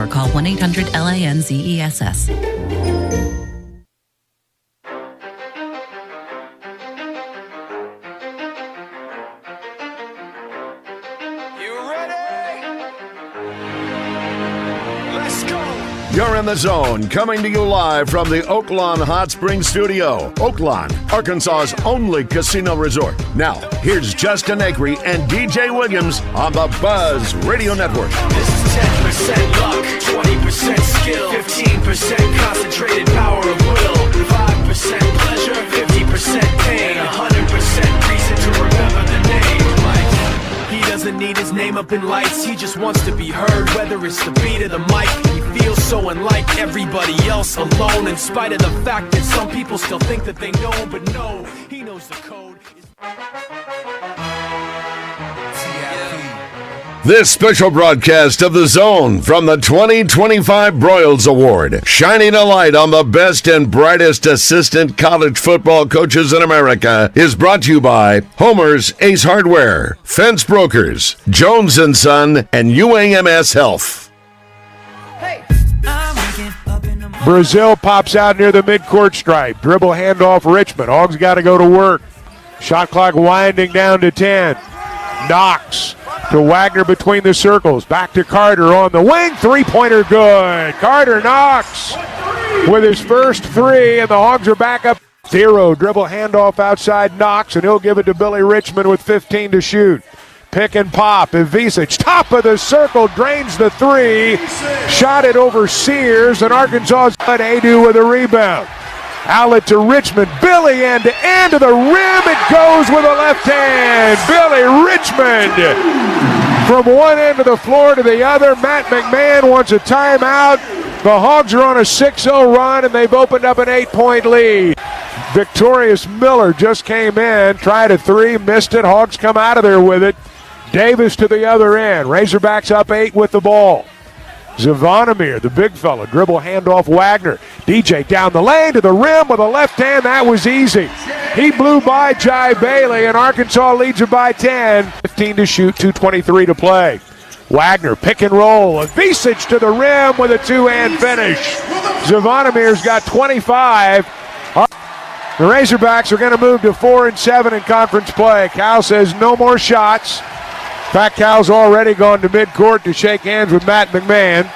or call 1-800-LANZESS. You're in the zone, coming to you live from the Oaklawn Hot Springs Studio. Oaklawn, Arkansas's only casino resort. Now, here's Justin Acri and DJ Williams on the Buzz Radio Network. This is 10% luck, 20% skill, 15% concentrated power of will, 5% pleasure, 50% pain, 100% reason to remember the name. He doesn't need his name up in lights, he just wants to be heard, whether it's the beat of the mic. He feels so unlike everybody else, alone, in spite of the fact that some people still think that they know, but no, he knows the code. This special broadcast of The Zone from the 2025 Broyles Award, shining a light on the best and brightest assistant college football coaches in America, is brought to you by Homer's Ace Hardware, Fence Brokers, Jones & Son, and UAMS Health. Brazil pops out near the midcourt stripe. Dribble handoff Richmond. Hogs got to go to work. Shot clock winding down to 10. Knox to Wagner between the circles. Back to Carter on the wing. Three-pointer good. Carter Knox with his first three, and the Hogs are back up 0. Dribble handoff outside Knox, and he'll give it to Billy Richmond with 15 to shoot. Pick and pop. Ivisic, top of the circle, drains the three. Shot it over Sears, and Arkansas let Adu with a rebound. Outlet to Richmond. Billy end to end to the rim. It goes with a left hand. Billy Richmond from one end of the floor to the other. Matt McMahon wants a timeout. The Hogs are on a 6-0 run, and they've opened up an 8-point lead. Victorious Miller just came in, tried a three, missed it. Hogs come out of there with it. Davis to the other end. Razorbacks up 8 with the ball. Zvonimir, the big fella, dribble handoff Wagner. DJ down the lane to the rim with a left hand. That was easy. He blew by Jai Bailey, and Arkansas leads it by 10. 15 to shoot, 2:23 to play. Wagner, pick and roll. Ivisic to the rim with a two-hand finish. Zvonimir's got 25. The Razorbacks are going to move to 4-7 in conference play. Cal says no more shots. In fact, Cal's already gone to midcourt to shake hands with Matt McMahon.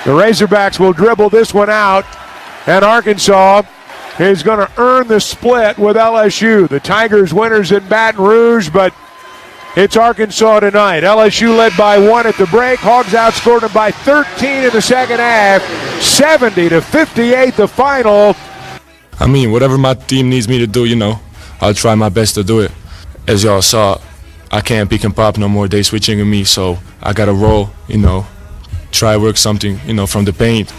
The Razorbacks will dribble this one out, and Arkansas is going to earn the split with LSU. The Tigers winners in Baton Rouge, but it's Arkansas tonight. LSU led by 1 at the break. Hogs outscored them by 13 in the second half. 70-58 the final. I mean, whatever my team needs me to do, I'll try my best to do it. As y'all saw, I can't pick and pop no more. They switching on me, so I got to roll, try work something, from the paint.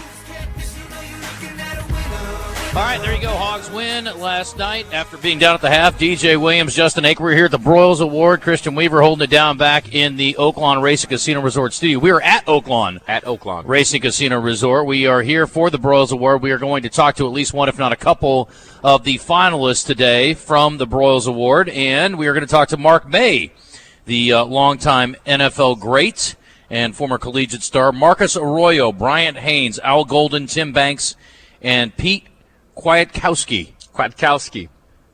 All right, there you go. Hogs win last night after being down at the half. DJ Williams, Justin Acri, we're here at the Broyles Award. Christian Weaver holding it down back in the Oaklawn Racing Casino Resort studio. We are at Oaklawn Racing Casino Resort. We are here for the Broyles Award. We are going to talk to at least one, if not a couple, of the finalists today from the Broyles Award. And we are going to talk to Mark May, the longtime NFL great and former collegiate star. Marcus Arroyo, Bryant Haynes, Al Golden, Tim Banks, and Pete Kwiatkowski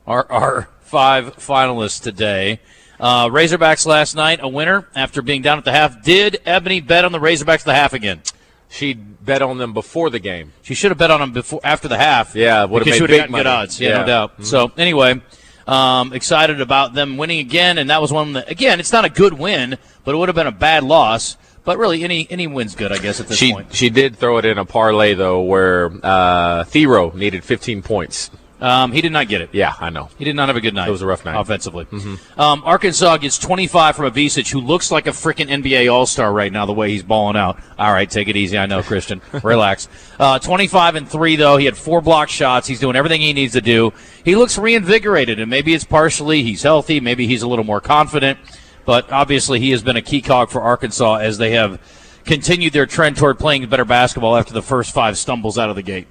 are our 5 finalists today. Razorbacks last night, a winner after being down at the half. Did Ebony bet on the Razorbacks at the half again? She bet on them before the game. She should have bet on them after the half. Yeah, would have made big money. Good odds. Yeah, no doubt. Mm-hmm. So anyway, excited about them winning again, and that was one that, again, it's not a good win, but it would have been a bad loss. But really, any win's good, I guess, at this point. She did throw it in a parlay, though, where Thero needed 15 points. He did not get it. Yeah, I know. He did not have a good night. It was a rough night. Offensively. Mm-hmm. Arkansas gets 25 from Ivisic, who looks like a freaking NBA All-Star right now, the way he's balling out. All right, take it easy. I know, Christian. Relax. 25 and 3, though. He had 4 block shots. He's doing everything he needs to do. He looks reinvigorated, and maybe it's partially he's healthy. Maybe he's a little more confident. But obviously he has been a key cog for Arkansas as they have continued their trend toward playing better basketball after the first 5 stumbles out of the gate.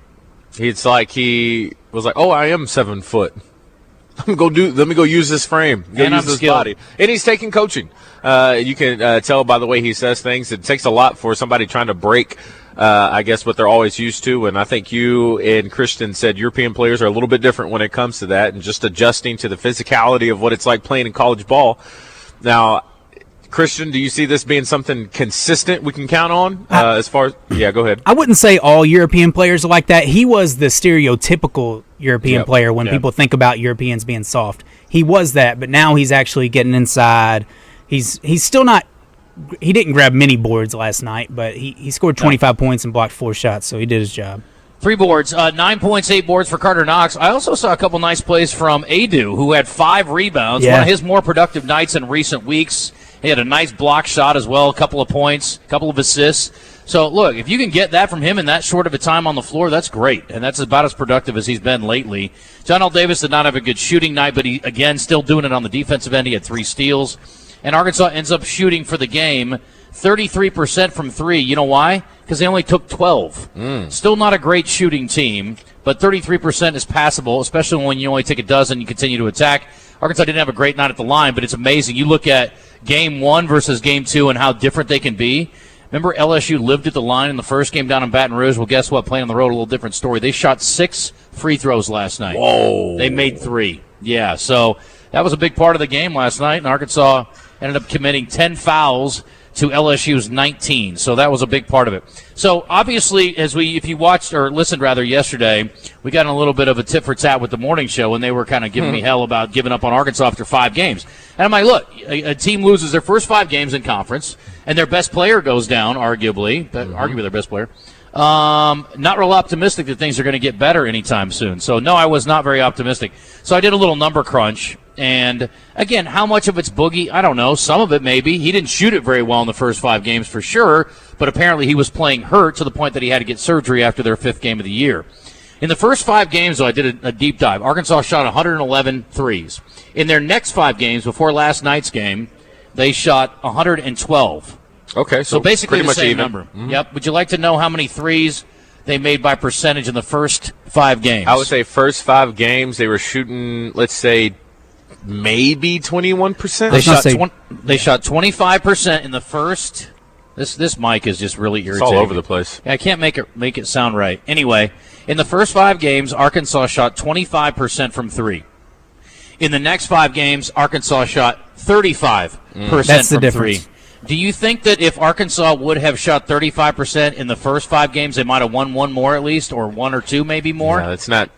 It's like he was like, oh, I am 7 foot. Let me go use this frame. And use this body. And he's taking coaching. You can tell by the way he says things. It takes a lot for somebody trying to break, I guess, what they're always used to. And I think you and Christian said European players are a little bit different when it comes to that and just adjusting to the physicality of what it's like playing in college ball. Now, Christian, do you see this being something consistent we can count on as far as – yeah, go ahead. I wouldn't say all European players are like that. He was the stereotypical European player when people think about Europeans being soft. He was that, but now he's actually getting inside. He's still not – he didn't grab many boards last night, but he scored 25 points and blocked 4 shots, so he did his job. 3 boards, 9 points, 8 boards for Carter Knox. I also saw a couple nice plays from Adu, who had 5 rebounds, one of his more productive nights in recent weeks. He had a nice block shot as well, a couple of points, a couple of assists. So, look, if you can get that from him in that short of a time on the floor, that's great. And that's about as productive as he's been lately. John L. Davis did not have a good shooting night, but he, again, still doing it on the defensive end. He had 3 steals. And Arkansas ends up shooting for the game 33% from 3. You know why? Because they only took 12. Still not a great shooting team, but 33% is passable, especially when you only take a dozen and you continue to attack. Arkansas didn't have a great night at the line, but it's amazing. You look at Game 1 versus Game 2 and how different they can be. Remember LSU lived at the line in the first game down in Baton Rouge? Well, guess what? Playing on the road, a little different story. They shot 6 free throws last night. Whoa. They made 3. Yeah, so that was a big part of the game last night, and Arkansas ended up committing 10 fouls to LSU's 19. So that was a big part of it. So obviously, if you watched or listened rather yesterday, we got in a little bit of a tit for tat with the morning show, and they were kind of giving me hell about giving up on Arkansas after 5 games. And I'm like, look, a team loses their first 5 games in conference, and their best player goes down, arguably their best player. Not real optimistic that things are going to get better anytime soon. So no, I was not very optimistic. So I did a little number crunch. And, again, how much of it's Boogie? I don't know. Some of it maybe. He didn't shoot it very well in the first 5 games for sure, but apparently he was playing hurt to the point that he had to get surgery after their 5th game of the year. In the first 5 games, though, I did a deep dive. Arkansas shot 111 threes. In their next 5 games, before last night's game, they shot 112. Okay, so basically pretty the much same even. number. Mm-hmm. Yep. Would you like to know how many threes they made by percentage in the first 5 games? I would say first 5 games they were shooting, let's say, maybe 21%. They shot 25% in the first. This mic is just really irritating. It's all over the place. I can't make it sound right. Anyway, in the first 5 games, Arkansas shot 25% from 3. In the next 5 games, Arkansas shot 35% That's the from difference. 3. Do you think that if Arkansas would have shot 35% in the first 5 games, they might have won 1 more at least, or 1 or 2 maybe more? Yeah, it's not.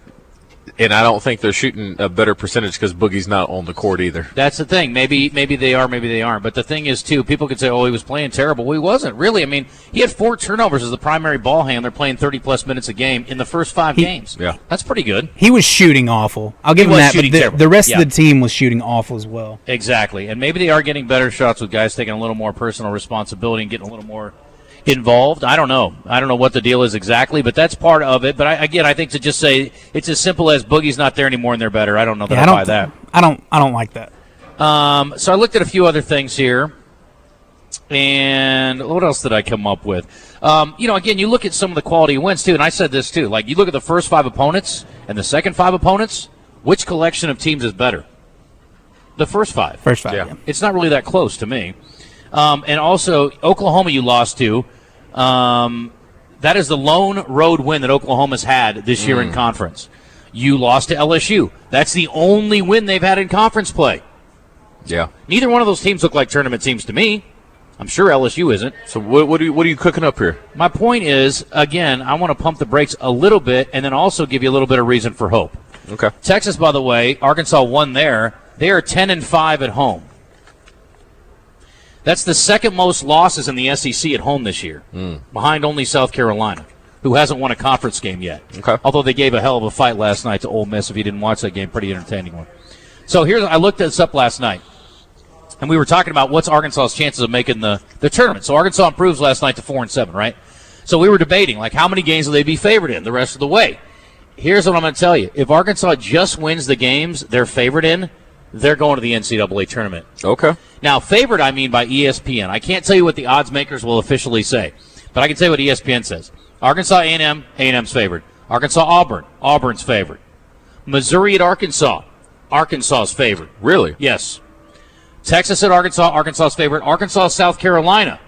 And I don't think they're shooting a better percentage because Boogie's not on the court either. That's the thing. Maybe they are, maybe they aren't. But the thing is, too, people could say, oh, he was playing terrible. Well, he wasn't, really. I mean, he had 4 turnovers as the primary ball handler playing 30-plus minutes a game in the first 5 games. Yeah. That's pretty good. He was shooting awful. I'll give him that, but the rest of the team was shooting awful as well. Exactly. And maybe they are getting better shots with guys taking a little more personal responsibility and getting a little more involved. I don't know what the deal is exactly, but that's part of it. But I think to just say it's as simple as Boogie's not there anymore and they're better, I don't know that I buy that. I don't like that. So I looked at a few other things here, and what else did I come up with? Again, you look at some of the quality wins too, and I said this too. Like you look at the first 5 opponents and the second 5 opponents. Which collection of teams is better? The first 5. First 5. Yeah. It's not really that close to me. And also, Oklahoma you lost to. That is the lone road win that Oklahoma's had this year in conference. You lost to LSU. That's the only win they've had in conference play. Yeah. Neither one of those teams look like tournament teams to me. I'm sure LSU isn't. So what are you cooking up here? My point is, again, I want to pump the brakes a little bit and then also give you a little bit of reason for hope. Okay. Texas, by the way, Arkansas won there. They are 10-5 at home. That's the second most losses in the SEC at home this year, behind only South Carolina, who hasn't won a conference game yet. Okay. Although they gave a hell of a fight last night to Ole Miss. If you didn't watch that game, pretty entertaining one. So I looked this up last night, and we were talking about what's Arkansas's chances of making the tournament. So Arkansas improves last night to 4-7, right? So we were debating, like, how many games will they be favored in the rest of the way? Here's what I'm going to tell you. If Arkansas just wins the games they're favored in, they're going to the NCAA tournament. Okay. Now, favored I mean by ESPN. I can't tell you what the odds makers will officially say, but I can tell you what ESPN says. Arkansas A&M, A&M's favored. Arkansas Auburn, Auburn's favored. Missouri at Arkansas, Arkansas's favorite. Really? Yes. Texas at Arkansas, Arkansas's favorite. Arkansas, South Carolina,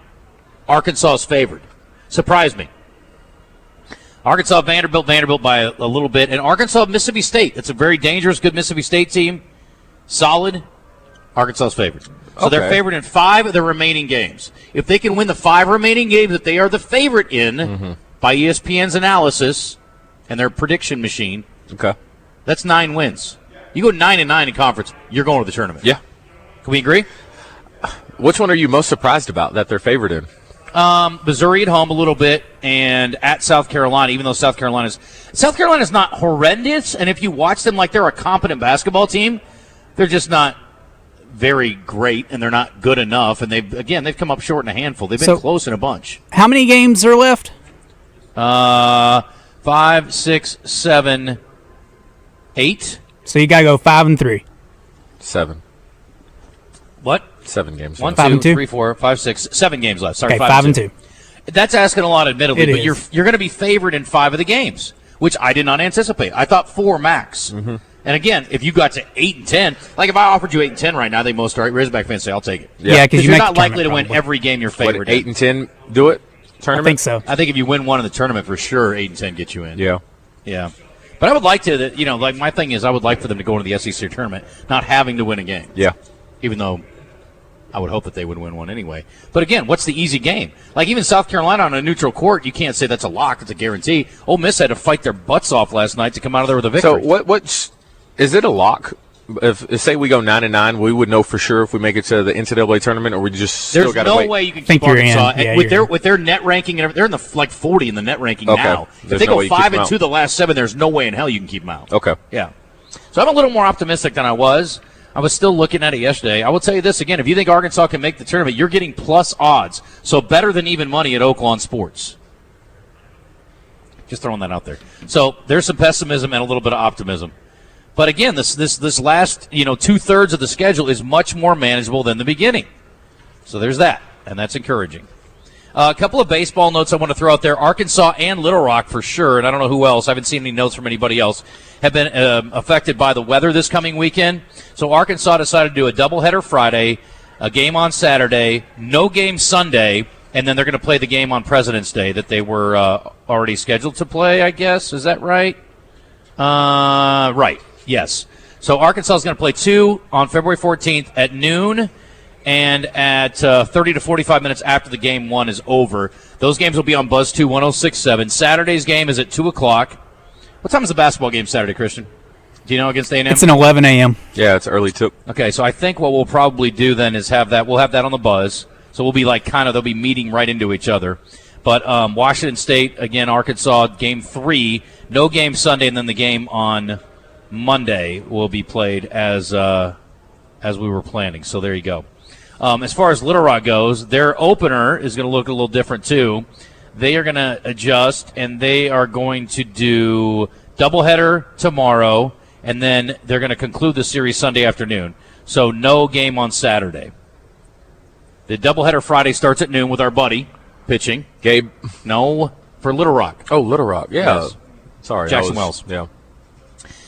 Arkansas's favorite. Surprised me. Arkansas, Vanderbilt by a little bit. And Arkansas, Mississippi State. It's a very dangerous, good Mississippi State team. Solid. Arkansas's favorite. So they're favored in 5 of their remaining games. If they can win the 5 remaining games that they are the favorite in by ESPN's analysis and their prediction machine, that's 9 wins. You go 9-9 in conference, you're going to the tournament. Yeah. Can we agree? Which one are you most surprised about that they're favored in? Missouri at home a little bit, and at South Carolina, even though South Carolina's not horrendous, and if you watch them like they're a competent basketball team, they're just not very great, and they're not good enough, and they've come up short in a handful. They've been close in a bunch. How many games are left? 5, 6, 7, 8. So you got to go 5-3. 7. What? 7 games. 1, 5 2, and 2? 3, 4, 5, 6, 7 games left. Sorry, Okay, 5 and 2. That's asking a lot, admittedly, but you're going to be favored in 5 of the games, which I did not anticipate. I thought 4 max. Mm-hmm. And again, if you got to 8 and 10, like if I offered you 8 and 10 right now, they most Razorback fans say, "I'll take it." Yeah, because you're not likely to win every game you're favored. 8 and 10, do it. Tournament. I think so. I think if you win one in the tournament, for sure, 8 and 10 get you in. Yeah. But I would like to, like my thing is, I would like for them to go into the SEC tournament, not having to win a game. Yeah. Even though I would hope that they would win one anyway. But again, what's the easy game? Like even South Carolina on a neutral court, you can't say that's a lock. It's a guarantee. Ole Miss had to fight their butts off last night to come out of there with a victory. So what is it a lock? If say we go 9-9, we would know for sure if we make it to the NCAA tournament, or we just still got to wait. There's no way you can keep Arkansas with their net ranking. And they're in the 40 in the net ranking now. If they go 5-2 the last 7, there's no way in hell you can keep them out. Okay. Yeah. So I'm a little more optimistic than I was. I was still looking at it yesterday. I will tell you this again: if you think Arkansas can make the tournament, you're getting plus odds, so better than even money at Oaklawn Sports. Just throwing that out there. So there's some pessimism and a little bit of optimism. But again, this last 2/3 of the schedule is much more manageable than the beginning. So there's that, and that's encouraging. A couple of baseball notes I want to throw out there. Arkansas and Little Rock for sure, and I don't know who else. I haven't seen any notes from anybody else. Have been affected by the weather this coming weekend. So Arkansas decided to do a doubleheader Friday, a game on Saturday, no game Sunday, and then they're going to play the game on President's Day that they were already scheduled to play, I guess. Is that right? Right. Yes. So Arkansas is going to play 2 on February 14th at noon and at 30 to 45 minutes after the game 1 is over. Those games will be on Buzz 2 106.7. Saturday's game is at 2 o'clock. What time is the basketball game Saturday, Christian? Do you know against A&M? It's an 11 a.m. Yeah, it's early tip. Okay, so I think what we'll probably do then is have that. We'll have that on the Buzz. So we'll be they'll be meeting right into each other. But Washington State, again, Arkansas, game 3. No game Sunday, and then the game on Monday will be played as we were planning. So there you go. As far as Little Rock goes, their opener is going to look a little different too. They are going to adjust, and they are going to do doubleheader tomorrow, and then they're going to conclude the series Sunday afternoon. So no game on Saturday. The doubleheader Friday starts at noon with our buddy pitching. Gabe? No, for Little Rock. Oh, Little Rock. Yeah. Yes. Sorry. Jackson Wells. Yeah.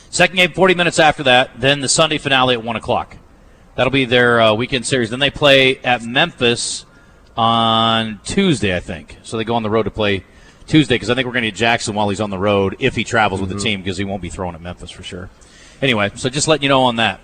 Second game, 40 minutes after that. Then the Sunday finale at 1 o'clock. That'll be their weekend series. Then they play at Memphis on Tuesday, I think. So they go on the road to play Tuesday because I think we're going to get Jackson while he's on the road if he travels with the team because he won't be throwing at Memphis for sure. Anyway, so just letting you know on that.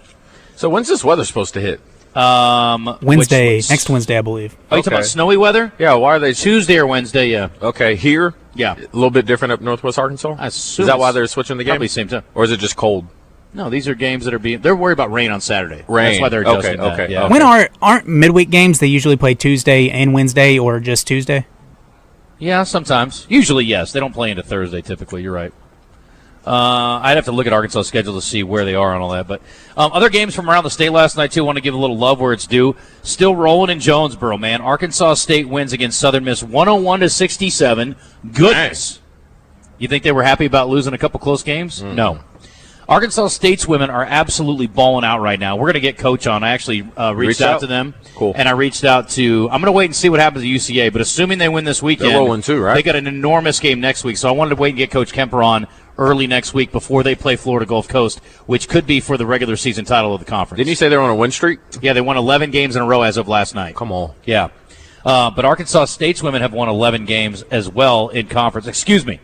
So when's this weather supposed to hit? Wednesday, next Wednesday, I believe. Oh, you talking about snowy weather? Yeah, why are they? Tuesday or Wednesday, yeah. Okay, here? Yeah. A little bit different up Northwest Arkansas? Is that why they're switching the game? Probably same time. Or is it just cold? No, these are games that are they're worried about rain on Saturday. Rain. That's why they're adjusting that. Okay. Yeah. When aren't midweek games? They usually play Tuesday and Wednesday, or just Tuesday. Yeah, sometimes. Usually, yes. They don't play into Thursday typically. You're right. I'd have to look at Arkansas' schedule to see where they are on all that. But other games from around the state last night, too, want to give a little love where it's due. Still rolling in Jonesboro, man. Arkansas State wins against Southern Miss 101-67. Goodness. You think they were happy about losing a couple close games? No. Arkansas State's women are absolutely balling out right now. We're going to get Coach on. I actually reached out to them. Cool. And I reached out to – I'm going to wait and see what happens at UCA, but assuming they win this weekend – they're rolling too, right? They got an enormous game next week, so I wanted to wait and get Coach Kemper on early next week before they play Florida Gulf Coast, which could be for the regular season title of the conference. Didn't you say they're on a win streak? Yeah, they won 11 games in a row as of last night. Come on. Yeah. But Arkansas State's women have won 11 games as well in conference. Excuse me.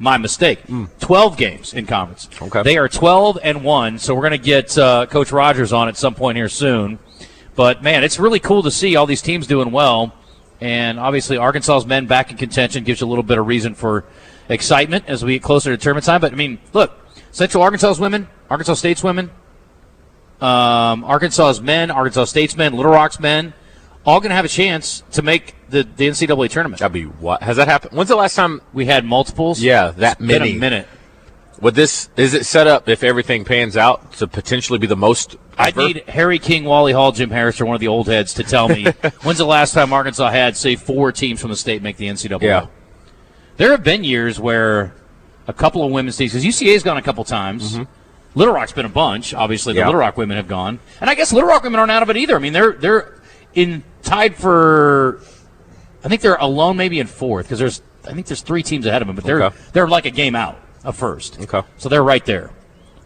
My mistake. 12 games in conference. Okay. They are 12-1, so we're going to get Coach Rogers on at some point here soon. But, man, it's really cool to see all these teams doing well. And, obviously, Arkansas's men back in contention gives you a little bit of reason for excitement as we get closer to tournament time. But, I mean, look, Central Arkansas's women, Arkansas State's women, Arkansas's men, Arkansas State's men, Little Rock's men, all going to have a chance to make the NCAA tournament. That'd be what? Has that happened? When's the last time we had multiples? Yeah, that many. Been a minute. Is it set up if everything pans out to potentially be the most ever? I need Harry King, Wally Hall, Jim Harris, or one of the old heads to tell me when's the last time Arkansas had, say, 4 teams from the state make the NCAA. Yeah. There have been years where a couple of women's teams, because UCA's gone a couple times. Mm-hmm. Little Rock's been a bunch. Obviously, the Little Rock women have gone. And I guess Little Rock women aren't out of it either. I mean, they're tied for, I think they're alone maybe in 4th, because I think there's 3 teams ahead of them, but they're like a game out of first. Okay. So they're right there.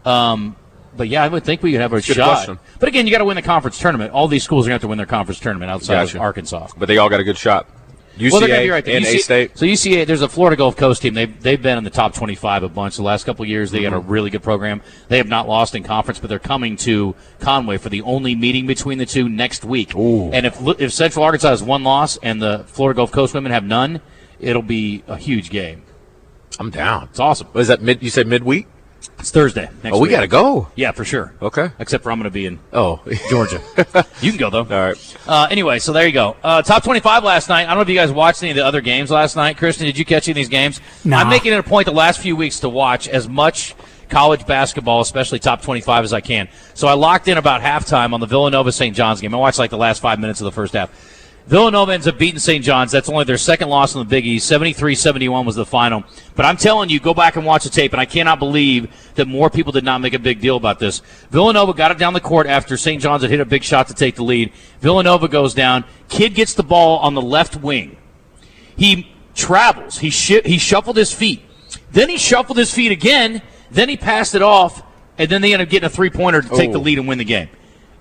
But yeah, I would think we could have a shot. Question. But again, you got to win the conference tournament. All these schools are going to have to win their conference tournament outside of Arkansas. But they all got a good shot. UCA well, they're going to be right there. and A-State. So UCA, there's a Florida Gulf Coast team. They've been in the top 25 a bunch the last couple of years. They got a really good program. They have not lost in conference, but they're coming to Conway for the only meeting between the two next week. Ooh. And if Central Arkansas has 1 loss and the Florida Gulf Coast women have none, it'll be a huge game. I'm down. It's awesome. What is that? You said midweek? It's Thursday next week. We got to go. Yeah, for sure. Okay. Except for I'm going to be in Georgia. Georgia. You can go, though. All right. Anyway, so there you go. Top 25 last night. I don't know if you guys watched any of the other games last night. Christian, did you catch any of these games? No. I'm making it a point the last few weeks to watch as much college basketball, especially top 25, as I can. So I locked in about halftime on the Villanova-St. John's game. I watched like the last 5 minutes of the first half. Villanova ends up beating St. John's. That's only their second loss in the Big East. 73-71 was the final. But I'm telling you, go back and watch the tape, and I cannot believe that more people did not make a big deal about this. Villanova got it down the court after St. John's had hit a big shot to take the lead. Villanova goes down. Kid gets the ball on the left wing. He travels. He shuffled his feet. Then he shuffled his feet again. Then he passed it off, and then they ended up getting a three-pointer to take the lead and win the game.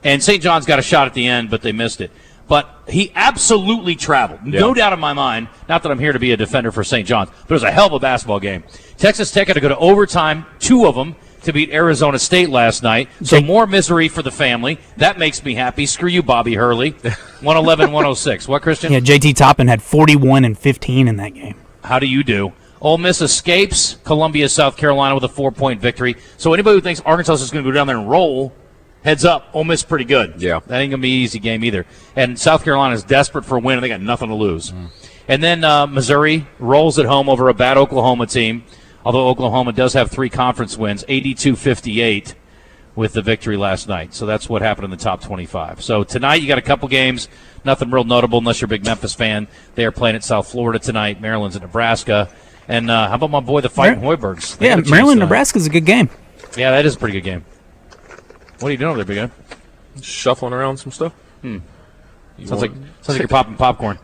And St. John's got a shot at the end, but they missed it. But he absolutely traveled. Yeah. No doubt in my mind, not that I'm here to be a defender for St. John's, but it was a hell of a basketball game. Texas Tech had to go to overtime, 2 of them, to beat Arizona State last night. So more misery for the family. That makes me happy. Screw you, Bobby Hurley. 111-106. What, Christian? Yeah, JT Toppin had 41 and 15 in that game. How do you do? Ole Miss escapes Columbia, South Carolina with a 4-point victory. So anybody who thinks Arkansas is going to go down there and roll, heads up, Ole Miss pretty good. Yeah. That ain't going to be an easy game either. And South Carolina is desperate for a win, and they got nothing to lose. And then Missouri rolls at home over a bad Oklahoma team, although Oklahoma does have 3 conference wins, 82-58 with the victory last night. So that's what happened in the top 25. So tonight you got a couple games, nothing real notable unless you're a big Memphis fan. They are playing at South Florida tonight. Maryland's at Nebraska. And how about my boy, the Fighting Hoibergs? Yeah, Maryland-Nebraska's a good game. Yeah, that is a pretty good game. What are you doing over there, big guy? Shuffling around some stuff. Sounds like you're popping popcorn.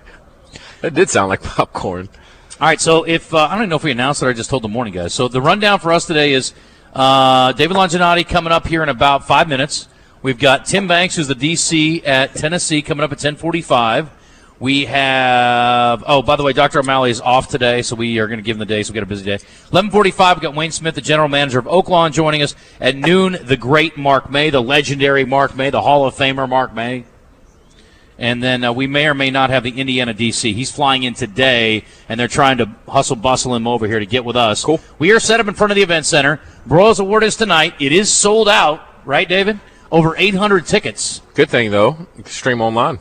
That did sound like popcorn. All right, so if I don't even know if we announced it or I just told the morning guys. So the rundown for us today is David Longinati coming up here in about 5 minutes. We've got Tim Banks, who's the DC at Tennessee, coming up at 10:45. We have, by the way, Dr. O'Malley is off today, so we are going to give him the day, so we got a busy day. 11:45, we've got Wayne Smith, the general manager of Oaklawn, joining us. At noon, the great Mark May, the legendary Mark May, the Hall of Famer Mark May. And then we may or may not have the Indiana DC. He's flying in today, and they're trying to bustle him over here to get with us. Cool. We are set up in front of the event center. Broyles Award is tonight. It is sold out, right, David? Over 800 tickets. Good thing, though. You can stream online.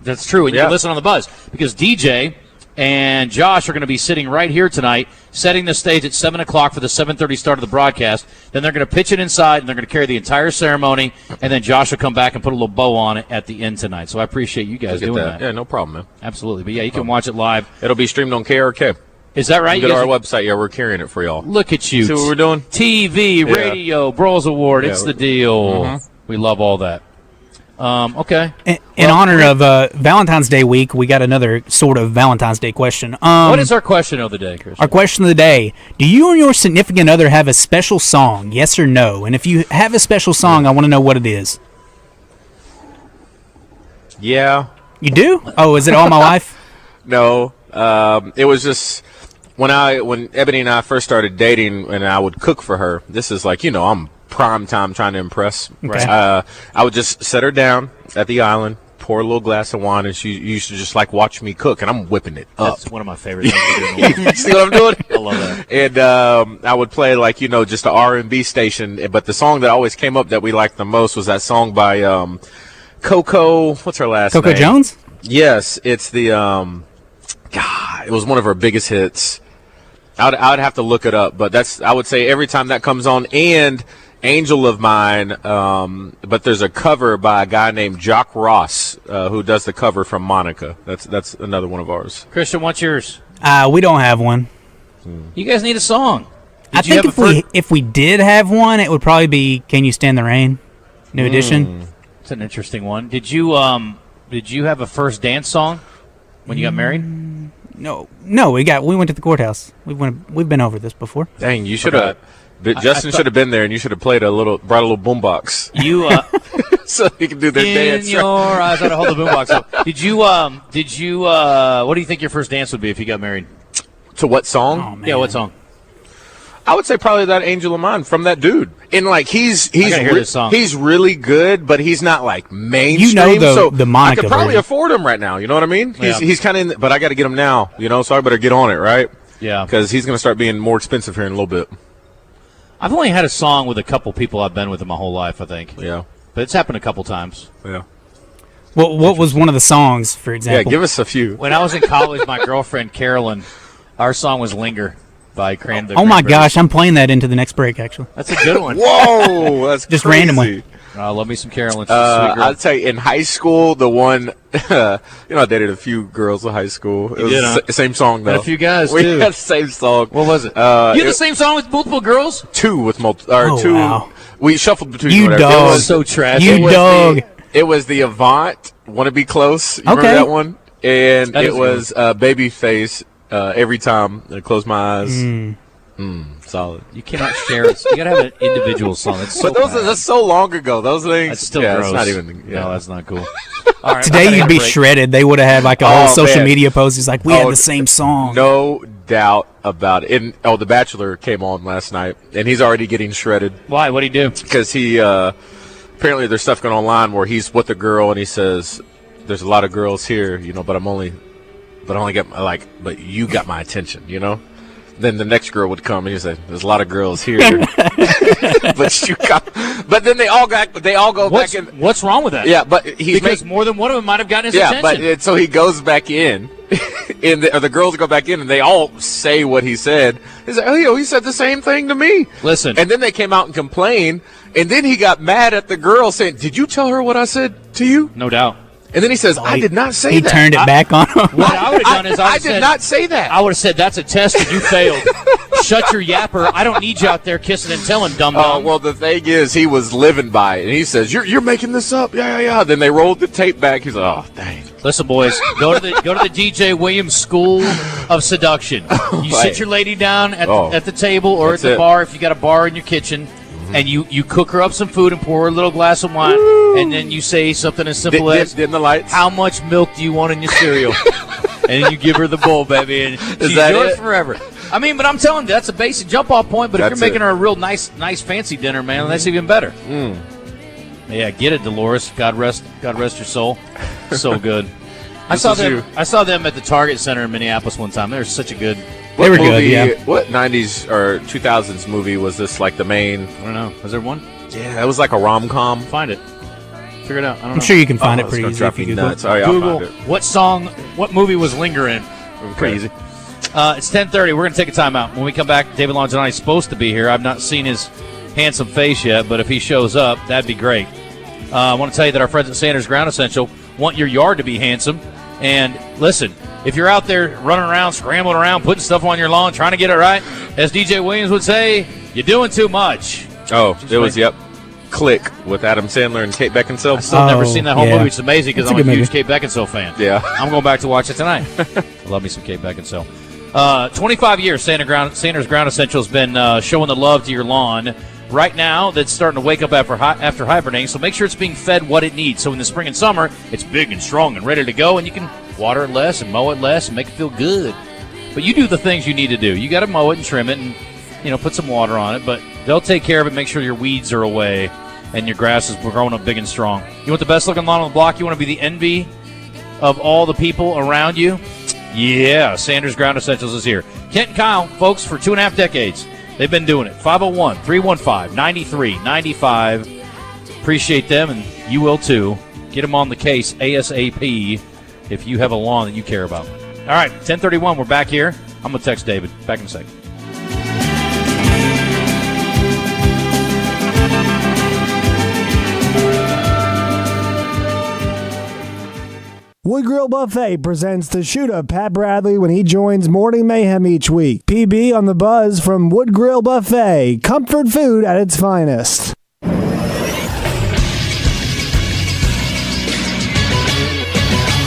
That's true, and you can listen on the Buzz, because DJ and Josh are going to be sitting right here tonight, setting the stage at 7 o'clock for the 7:30 start of the broadcast. Then they're going to pitch it inside, and they're going to carry the entire ceremony, and then Josh will come back and put a little bow on it at the end tonight. So I appreciate you guys doing that. Yeah, no problem, man. Absolutely. But, yeah, you can watch it live. It'll be streamed on KRK. Is that right? Go to our website. Yeah, we're carrying it for y'all. Look at you. See what we're doing? TV, radio, Broyles Award. It's the deal. Mm-hmm. We love all that. Okay. In honor of Valentine's Day week, we got another sort of Valentine's Day question. What is our question of the day, Christian? Our question of the day: do you and your significant other have a special song? Yes or no? And if you have a special song, I want to know what it is. Yeah. You do? Oh, is it All My Life? No. It was just when Ebony and I first started dating, and I would cook for her. This is like, I'm prime time trying to impress. Okay. I would just set her down at the island, pour a little glass of wine, and she used to just like watch me cook, and I'm whipping it up. That's one of my favorite things to do. You see what I'm doing? I love that. And I would play like just an R&B station, but the song that always came up that we liked the most was that song by Coco. What's her last name? Coco Jones? Yes, it's the it was one of her biggest hits. I would have to look it up, but I would say every time that comes on, and Angel of Mine, but there's a cover by a guy named Jock Ross who does the cover from Monica. That's another one of ours. Christian, what's yours? We don't have one. You guys need a song. I think if we did have one, it would probably be "Can You Stand the Rain?" New edition. It's an interesting one. Did you have a first dance song when you got married? No. We went to the courthouse. We've been over this before. Dang, you should have. Justin should have been there, and you should have brought a little boombox. You so you can do their dance. In your eyes, I'd hold the boombox up. Did you? What do you think your first dance would be if you got married? To what song? Oh, man. Yeah, what song? I would say probably that Angel of Mine from that dude. And like he's really good, but he's not like mainstream. The Monica I could probably version. afford him right now. You know what I mean? Yeah. He's kind of, but I got to get him now. So I better get on it, right? Yeah, because he's going to start being more expensive here in a little bit. I've only had a song with a couple people I've been with in my whole life, I think. Yeah, but it's happened a couple times. Yeah. What was one of the songs, for example? Yeah, give us a few. When I was in college, my girlfriend Carolyn, our song was "Linger" by Cranberries. Oh my gosh, I'm playing that into the next break. Actually, that's a good one. Whoa, that's just crazy. randomly. Love me some Carolyn. She's a sweet girl. I'll tell you, in high school, the one, I dated a few girls in high school. It was the same song, though. Had a few guys, we too. had the same song. What was it? You had the same song with multiple girls? Two with multiple. Two. Wow. We shuffled between you whatever. dog. It was so trash. You dog. It was the Avant, "Wanna Be Close." You remember that one? And it was Babyface, "Every Time I Close My Eyes." Solid. You cannot share it. You gotta have an individual song. That's so long ago. Those things. That's still gross. It's not even. Yeah. No, that's not cool. All right, today you'd be shredded. They would have had like a whole social media post. It's like we had the same song. No doubt about it. And The Bachelor came on last night, and he's already getting shredded. Why? What'd he do? Because he apparently there's stuff going online where he's with a girl and he says, "There's a lot of girls here, but I only get but you got my attention, Then the next girl would come and he'd say, "There's a lot of girls here, but then they all go back in." What's wrong with that? Yeah, but because more than one of them might have gotten his attention. Yeah, but so he goes back in, and the girls go back in, and they all say what he said. He's like, "Oh, he said the same thing to me." Listen, and then they came out and complained, and then he got mad at the girl saying, "Did you tell her what I said to you?" No doubt. And then he says, "I did not say he that." He turned it back on him. What I would have done is I did not say that. I would have said, "That's a test and you failed. Shut your yapper. I don't need you out there kissing and telling, dum-dum." Well, the thing is, he was living by it. And he says, You're making this up. Yeah. Then they rolled the tape back. He's like, "Oh, dang." Listen, boys, go to the DJ Williams School of Seduction. You sit your lady down at the table or at the bar if you got a bar in your kitchen. And you cook her up some food and pour her a little glass of wine, and then you say something as simple as, "Dim the lights. How much milk do you want in your cereal?" And then you give her the bowl, baby, and she's yours forever. I mean, but I'm telling you, that's a basic jump-off point. But if you're making her a real nice fancy dinner, man, that's even better. Yeah, get it, Dolores. God rest your soul. So good. I saw them at the Target Center in Minneapolis one time. They were such a good. They were good, yeah. What 90s or 2000s movie was this like the main? I don't know. Was there one? Yeah, it was like a rom-com. Find it. Figure it out. I don't know. I'm sure you can find it pretty easy if you Google. Sorry, Google what movie was Linger in. Pretty easy. It's 10:30. We're going to take a timeout. When we come back, David Longinani is supposed to be here. I've not seen his handsome face yet, but if he shows up, that'd be great. I want to tell you that our friends at Sanders Ground Essential want your yard to be handsome. And listen, if you're out there running around, scrambling around, putting stuff on your lawn, trying to get it right, as DJ Williams would say, you're doing too much. Oh, it was, Click with Adam Sandler and Kate Beckinsale. I've still never seen that whole movie. It's amazing because I'm a huge Kate Beckinsale fan. Yeah. I'm going back to watch it tonight. I love me some Kate Beckinsale. 25 years, Sanders Ground Essential has been showing the love to your lawn. Right now, that's starting to wake up after hibernating, so make sure it's being fed what it needs. So in the spring and summer, it's big and strong and ready to go, and you can water it less and mow it less and make it feel good. But you do the things you need to do. You got to mow it and trim it and, put some water on it, but they'll take care of it, make sure your weeds are away and your grass is growing up big and strong. You want the best-looking lawn on the block? You want to be the envy of all the people around you? Yeah, Sanders Ground Essentials is here. Kent and Kyle, folks, for 2.5 decades. They've been doing it. 501-315-9395. Appreciate them, and you will too. Get them on the case ASAP if you have a lawn that you care about. All right, 10:31, we're back here. I'm going to text David. Back in a second. Wood Grill Buffet presents the shoot-up Pat Bradley when he joins Morning Mayhem each week. PB on the buzz from Wood Grill Buffet. Comfort food at its finest.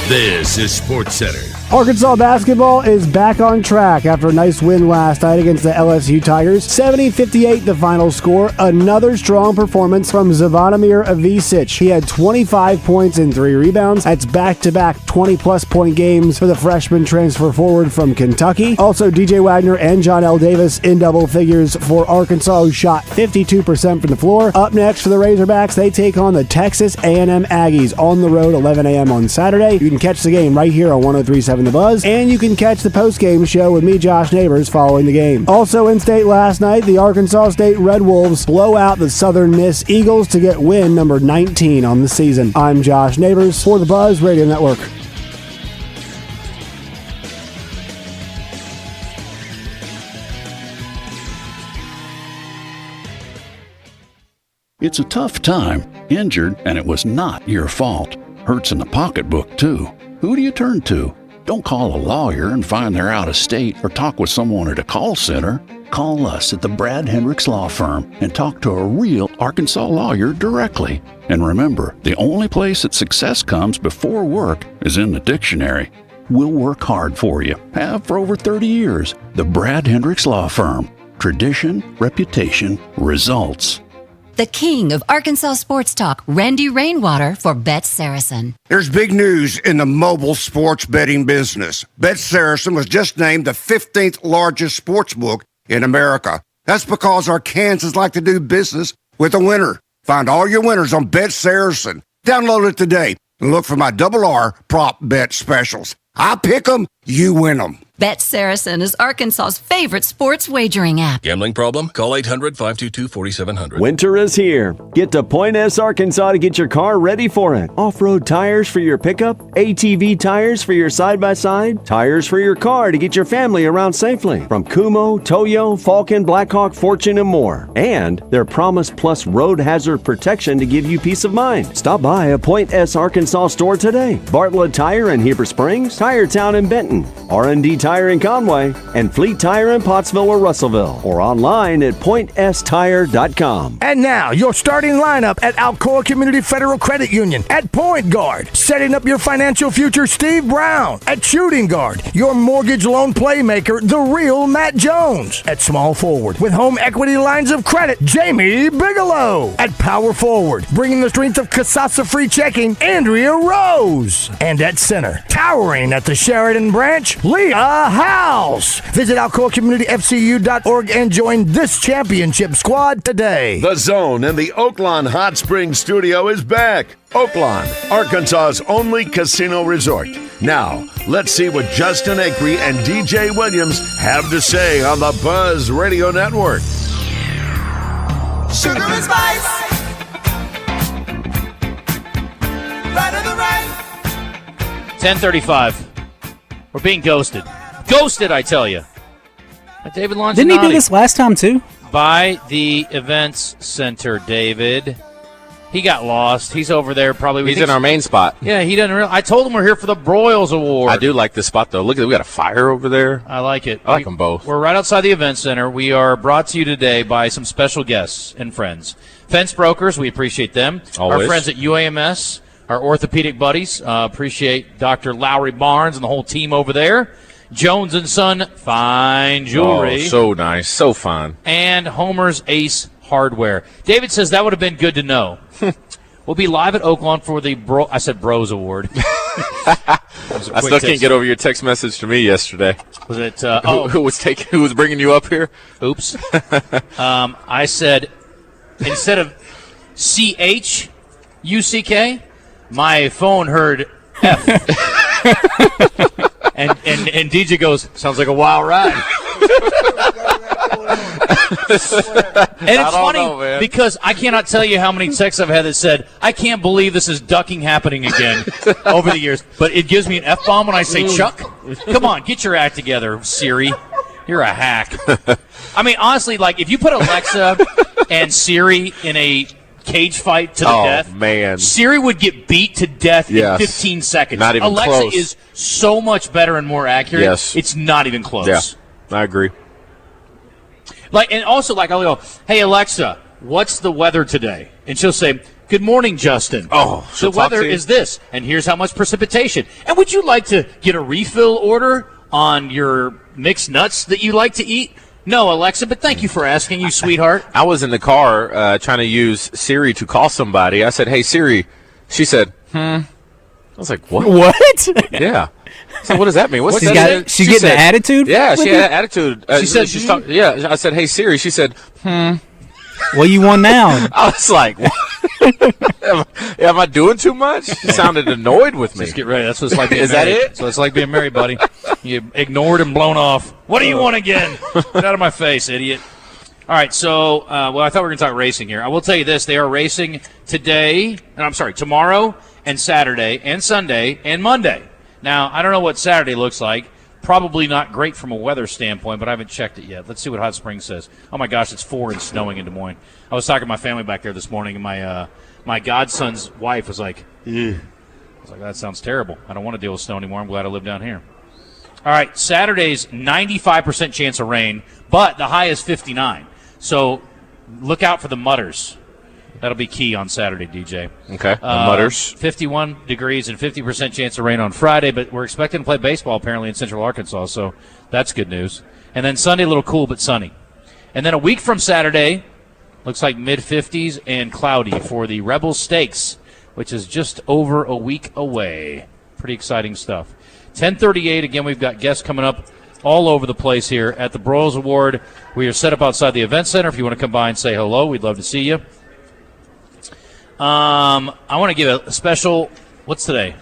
This is Sports Center. Arkansas basketball is back on track after a nice win last night against the LSU Tigers. 70-58 the final score. Another strong performance from Zvonimir Ivisic. He had 25 points and 3 rebounds. That's back-to-back 20-plus point games for the freshman transfer forward from Kentucky. Also, DJ Wagner and John L. Davis in double figures for Arkansas, who shot 52% from the floor. Up next for the Razorbacks, they take on the Texas A&M Aggies on the road, 11 a.m. on Saturday. You can catch the game right here on 103.7 The Buzz, and you can catch the post-game show with me, Josh Neighbors, following the game. Also in state last night, the Arkansas State Red Wolves blow out the Southern Miss Eagles to get win number 19 on the season. I'm Josh Neighbors for the Buzz Radio Network. It's a tough time. Injured, and it was not your fault. Hurts in the pocketbook, too. Who do you turn to? Don't call a lawyer and find they're out of state or talk with someone at a call center. Call us at the Brad Hendricks Law Firm and talk to a real Arkansas lawyer directly. And remember, the only place that success comes before work is in the dictionary. We'll work hard for you. Have for over 30 years. The Brad Hendricks Law Firm. Tradition, reputation, results. The king of Arkansas sports talk, Randy Rainwater for Bet Saracen. There's big news in the mobile sports betting business. Bet Saracen was just named the 15th largest sports book in America. That's because our Kansans like to do business with a winner. Find all your winners on Bet Saracen. Download it today and look for my R prop bet specials. I pick them, you win them. Bet Saracen is Arkansas's favorite sports wagering app. Gambling problem? Call 800-522-4700. Winter is here. Get to Point S, Arkansas to get your car ready for it. Off-road tires for your pickup, ATV tires for your side-by-side, tires for your car to get your family around safely. From Kumo, Toyo, Falcon, Blackhawk, Fortune, and more. And their Promise Plus road hazard protection to give you peace of mind. Stop by a Point S, Arkansas store today. Bartlett Tire in Heber Springs, Tire Town in Benton, R&D Tire in Conway, and Fleet Tire in Pottsville or Russellville, or online at pointtire.com. And now, your starting lineup at Alcoa Community Federal Credit Union. At point guard, setting up your financial future, Steve Brown. At shooting guard, your mortgage loan playmaker, the real Matt Jones. At small forward, with home equity lines of credit, Jamie Bigelow. At power forward, bringing the strength of Kasasa Free Checking, Andrea Rose. And at center, towering at the Sheridan branch, Leah House. Visit AlcoaCommunityFCU.org and join this championship squad today. The Zone in the Oaklawn Hot Springs studio is back. Oaklawn, Arkansas's only casino resort. Now, let's see what Justin Acri and DJ Williams have to say on the Buzz Radio Network. Sugar and spice. Right on the right. 10:35. We're being ghosted. Ghosted, I tell you. David Longinati. Didn't he do this last time, too? By the Events Center, David. He got lost. He's over there probably. He's in our main spot. Yeah, he doesn't realize. I told him we're here for the Broyles Award. I do like this spot, though. Look at it. We got a fire over there. I like it. I like them both. We're right outside the event center. We are brought to you today by some special guests and friends. Fence Brokers, we appreciate them. Always. Our friends at UAMS, our orthopedic buddies, appreciate Dr. Lowry Barnes and the whole team over there. Jones & Son Fine Jewelry. Oh, so nice. So fun. And Homer's Ace Hardware. David says that would have been good to know. We'll be live at Oaklawn for the Bros Award. I still can't get over your text message to me yesterday. Was it? Who was bringing you up here? Oops. I said instead of CHUCK, my phone heard F. and DJ goes, sounds like a wild ride. And it's funny because I cannot tell you how many texts I've had that said, I can't believe this is ducking happening again over the years. But it gives me an F-bomb when I say Chuck. Come on, get your act together, Siri. You're a hack. I mean, honestly, like if you put Alexa and Siri in a cage fight to the death, man, Siri would get beat to death in 15 seconds. Not even Alexa close. is so much better and more accurate. Yes. It's not even close. Yeah, I agree. And also, I'll go, hey, Alexa, what's the weather today? And she'll say, good morning, Justin. Oh, the weather is this, and here's how much precipitation. And would you like to get a refill order on your mixed nuts that you like to eat? No, Alexa, but thank you for asking, you sweetheart. I was in the car trying to use Siri to call somebody. I said, hey, Siri. She said, I was like, what? What? Yeah. So what does that mean? What's She's that? she getting an attitude? Yeah, she had an attitude. She said, yeah. I said, hey, Siri. She said, What you want now? I was like, what? Am I doing too much? She sounded annoyed with me. Just get ready. That's what it's like being Is married. that it? So it's like being married, buddy. You ignored and blown off. What do you want again? Get out of my face, idiot. All right, so, I thought we were going to talk racing here. I will tell you this. They are racing tomorrow and Saturday and Sunday and Monday. Now, I don't know what Saturday looks like. Probably not great from a weather standpoint, but I haven't checked it yet. Let's see what Hot Springs says. Oh, my gosh, it's 4 and snowing in Des Moines. I was talking to my family back there this morning, and my godson's wife was like, ugh. I was like, that sounds terrible. I don't want to deal with snow anymore. I'm glad I live down here. All right, Saturday's 95% chance of rain, but the high is 59. So look out for the mutters. That'll be key on Saturday, DJ. Okay, the mutters. 51 degrees and 50% chance of rain on Friday, but we're expecting to play baseball apparently in Central Arkansas, so that's good news. And then Sunday, a little cool but sunny. And then a week from Saturday, looks like mid-50s and cloudy for the Rebel Stakes, which is just over a week away. Pretty exciting stuff. 10:38, again, we've got guests coming up all over the place here at the Broyles Award. We are set up outside the event center. If you want to come by and say hello, we'd love to see you. I want to give a special, what's today?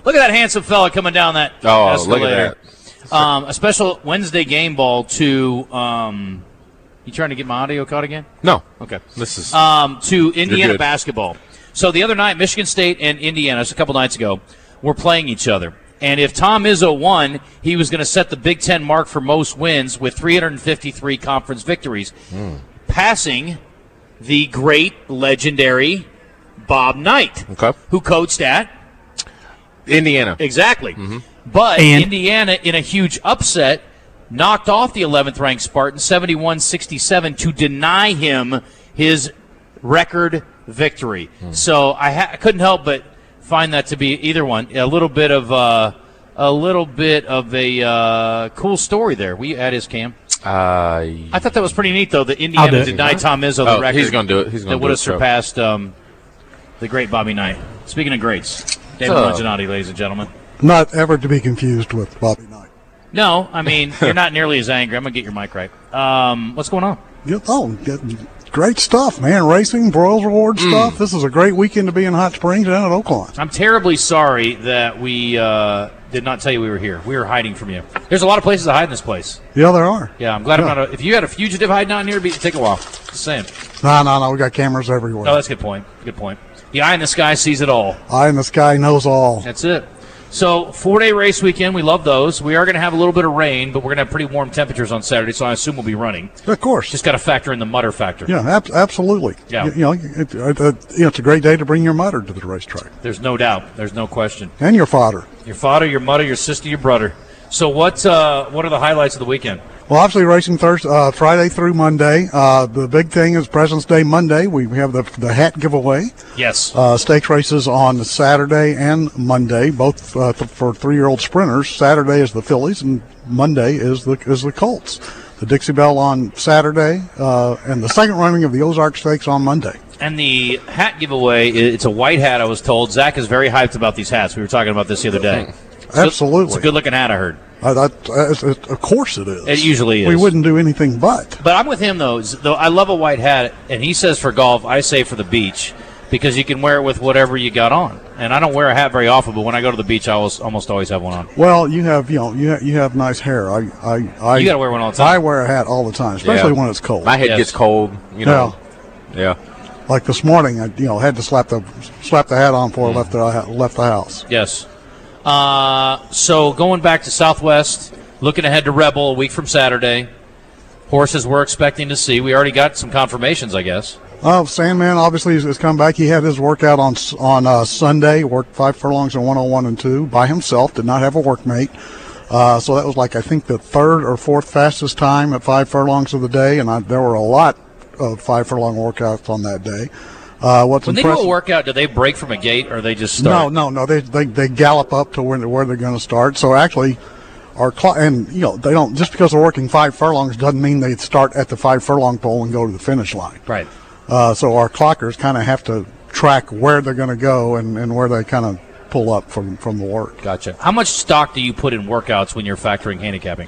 Look at that handsome fella coming down that escalator. Look at that. A special Wednesday game ball to, you trying to get my audio caught again? No. Okay. This is to Indiana good. basketball. So the other night, Michigan State and Indiana, just a couple nights ago, were playing each other. And if Tom Izzo won, he was going to set the Big Ten mark for most wins with 353 conference victories, passing the great, legendary Bob Knight, who coached at Indiana. Exactly. But Indiana, in a huge upset, knocked off the 11th-ranked Spartans 71-67 to deny him his record victory. So I couldn't help but find that to be either one a little bit of a cool story there. Were you at his camp? I thought that was pretty neat, though, that Indiana denied Tom Izzo the record. He's going to do it. He's going that would have surpassed the great Bobby Knight. Speaking of greats, David Longinati, ladies and gentlemen. Not ever to be confused with Bobby Knight. No, I mean, you're not nearly as angry. I'm going to get your mic right. What's going on? Great stuff, man. Racing, Broyles Award stuff. This is a great weekend to be in Hot Springs and at Oaklawn. I'm terribly sorry that we did not tell you we were here. We were hiding from you. There's a lot of places to hide in this place. Yeah, there are. Yeah, I'm glad I'm not. If you had a fugitive hiding out in here, it'd take a while. Just saying. No. We got cameras everywhere. Oh, that's a good point. Good point. The eye in the sky sees it all. Eye in the sky knows all. That's it. So 4-day race weekend, we love those. We are going to have a little bit of rain, but we're going to have pretty warm temperatures on Saturday, so I assume we'll be running. Of course. Just got to factor in the mutter factor. Yeah, absolutely. Yeah. It's a great day to bring your mutter to the racetrack. There's no doubt. There's no question. And your fodder. Your fodder, your mutter, your sister, your brother. So what are the highlights of the weekend? Well, obviously racing Friday through Monday. The big thing is President's Day Monday. We have the hat giveaway. Yes. Stakes races on Saturday and Monday, both for 3-year-old sprinters. Saturday is the fillies, and Monday is the colts. The Dixie Belle on Saturday, and the second running of the Ozark Stakes on Monday. And the hat giveaway, it's a white hat, I was told. Zach is very hyped about these hats. We were talking about this the other day. Absolutely. It's a good-looking hat, I heard. Of course it is. It usually is. We wouldn't do anything but. But I'm with him, though. I love a white hat, and he says for golf, I say for the beach, because you can wear it with whatever you got on. And I don't wear a hat very often, but when I go to the beach, I almost always have one on. Well, you have nice hair. You got to wear one all the time. I wear a hat all the time, especially when it's cold. My head gets cold, Yeah. Like this morning, I had to slap the hat on before I left the house. Yes. So going back to Southwest, looking ahead to Rebel a week from Saturday. Horses we're expecting to see. We already got some confirmations, I guess. Sandman obviously has come back. He had his workout on Sunday. Worked 5 furlongs in 101 and 2 by himself. Did not have a workmate. So that was I think the 3rd or 4th fastest time at 5 furlongs of the day. And there were a lot of 5 furlong workouts on that day. When they do a workout, do they break from a gate or they just start? No. They gallop up to where they're going to start. So actually, they don't, just because they're working 5 furlongs doesn't mean they start at the 5 furlong pole and go to the finish line. Right. So our clockers kind of have to track where they're going to go and where they kind of pull up from the work. Gotcha. How much stock do you put in workouts when you're factoring handicapping?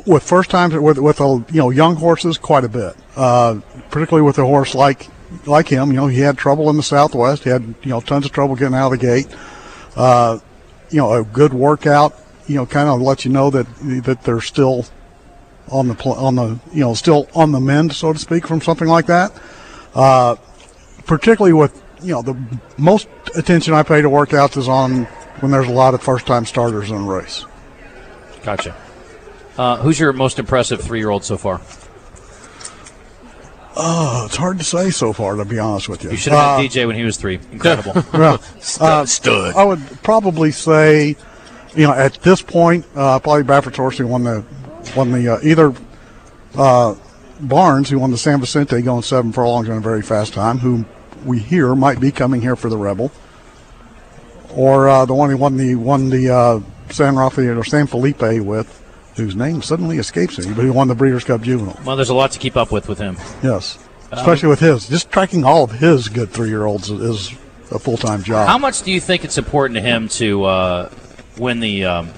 With first times with young horses, quite a bit. Particularly with a horse like him, he had trouble in the Southwest. He had tons of trouble getting out of the gate. A good workout, kind of lets you know that they're still still on the mend, so to speak, from something like that. Particularly with the most attention I pay to workouts is on when there's a lot of first time starters in a race. Gotcha. Who's your most impressive 3-year-old so far? It's hard to say so far, to be honest with you. You should have met DJ when he was 3. Incredible. Stud. I would probably say, at this point, probably Baffert's horse who won the either Barnes, who won the San Vicente going 7 furlongs in a very fast time, who we hear might be coming here for the Rebel, or the one who won the San Rafael or San Felipe with, whose name suddenly escapes me, but he won the Breeders' Cup Juvenile. Well, there's a lot to keep up with him. Yes, especially with his. Just tracking all of his good 3-year-olds is a full-time job. How much do you think it's important to him to win the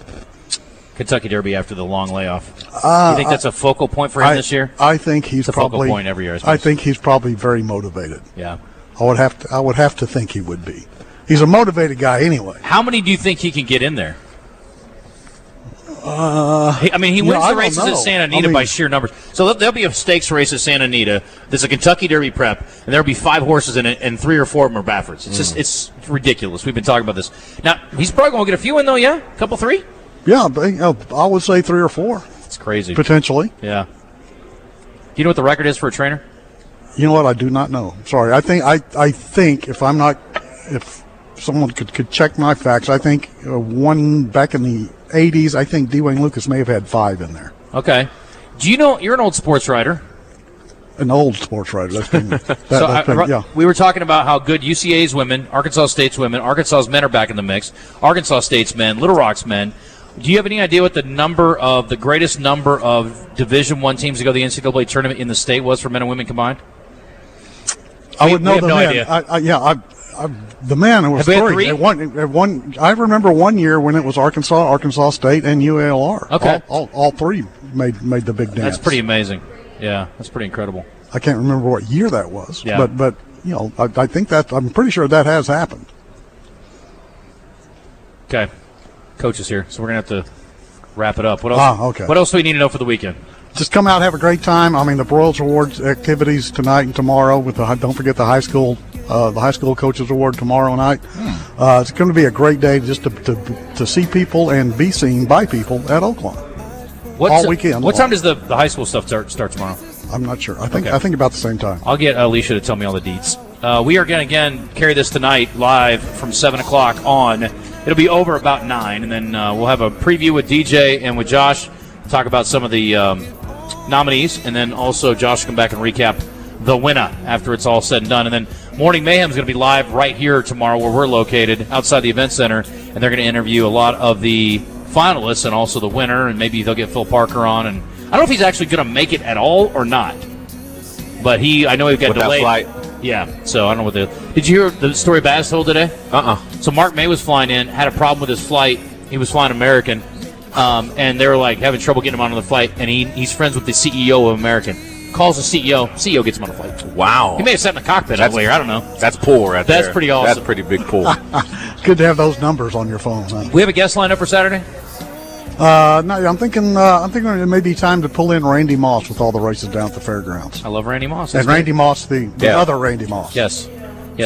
Kentucky Derby after the long layoff? Do you think that's a focal point for him this year? I think he's it's probably a focal point every year. I think he's probably very motivated. Yeah, I would have to think he would be. He's a motivated guy anyway. How many do you think he can get in there? He wins the races at Santa Anita by sheer numbers. So there'll be a stakes race at Santa Anita. There's a Kentucky Derby prep, and there'll be 5 horses in it, and 3 or 4 of them are Bafferts. It's it's ridiculous. We've been talking about this. Now, he's probably going to get a few in, though, yeah? A couple, 3? Yeah, but, I would say 3 or 4. It's crazy. Potentially. Yeah. Do you know what the record is for a trainer? You know what? I do not know. Sorry. I think if someone could check my facts, I think one back in the 80s, I think Dwayne Lucas may have had 5 in there. Okay. Do you know, you're an old sports writer. An old sports writer. We were talking about how good UCA's women, Arkansas State's women, Arkansas's men are back in the mix, Arkansas State's men, Little Rock's men. Do you have any idea what the greatest number of Division I teams to go to the NCAA tournament in the state was for men and women combined? I would know the men. Idea. The man who was 3. I remember one year when it was Arkansas State, and UALR. Okay, all 3 made the big dance. That's pretty amazing. Yeah, that's pretty incredible. I can't remember what year that was. Yeah. but I think that I'm pretty sure that has happened. Okay, coach is here, so we're gonna have to wrap it up. What else? Okay. What else do we need to know for the weekend? Just come out, have a great time. The Broyles Awards activities tonight and tomorrow. Don't forget the high school the High School Coaches Award tomorrow night. It's going to be a great day just to see people and be seen by people at Oaklawn all weekend. What time does the high school stuff start tomorrow? I'm not sure. I think about the same time. I'll get Alicia to tell me all the deets. We are going to, again, carry this tonight live from 7 o'clock on. It'll be over about 9, and then we'll have a preview with DJ and with Josh, talk about some of the nominees, and then also Josh will come back and recap the winner after it's all said and done. And then Morning Mayhem is going to be live right here tomorrow where we're located, outside the event center, and they're going to interview a lot of the finalists and also the winner, and maybe they'll get Phil Parker on. And I don't know if he's actually going to make it at all or not, but I know he got delayed. That flight. Yeah, so I don't know did you hear the story Baz told today? So Mark May was flying in, had a problem with his flight. He was flying American, and they were like having trouble getting him on the flight, and he's friends with the CEO of American. Calls the CEO gets him on the flight. Wow. He may have sat in the cockpit that way, or I don't know. That's pull right there. That's pretty awesome. That's pretty big pull. Good to have those numbers on your phone. Huh? We have a guest lined up for Saturday? No, I'm thinking it may be time to pull in Randy Moss with all the races down at the fairgrounds. I love Randy Moss. And Randy Moss, the other Randy Moss. Yes,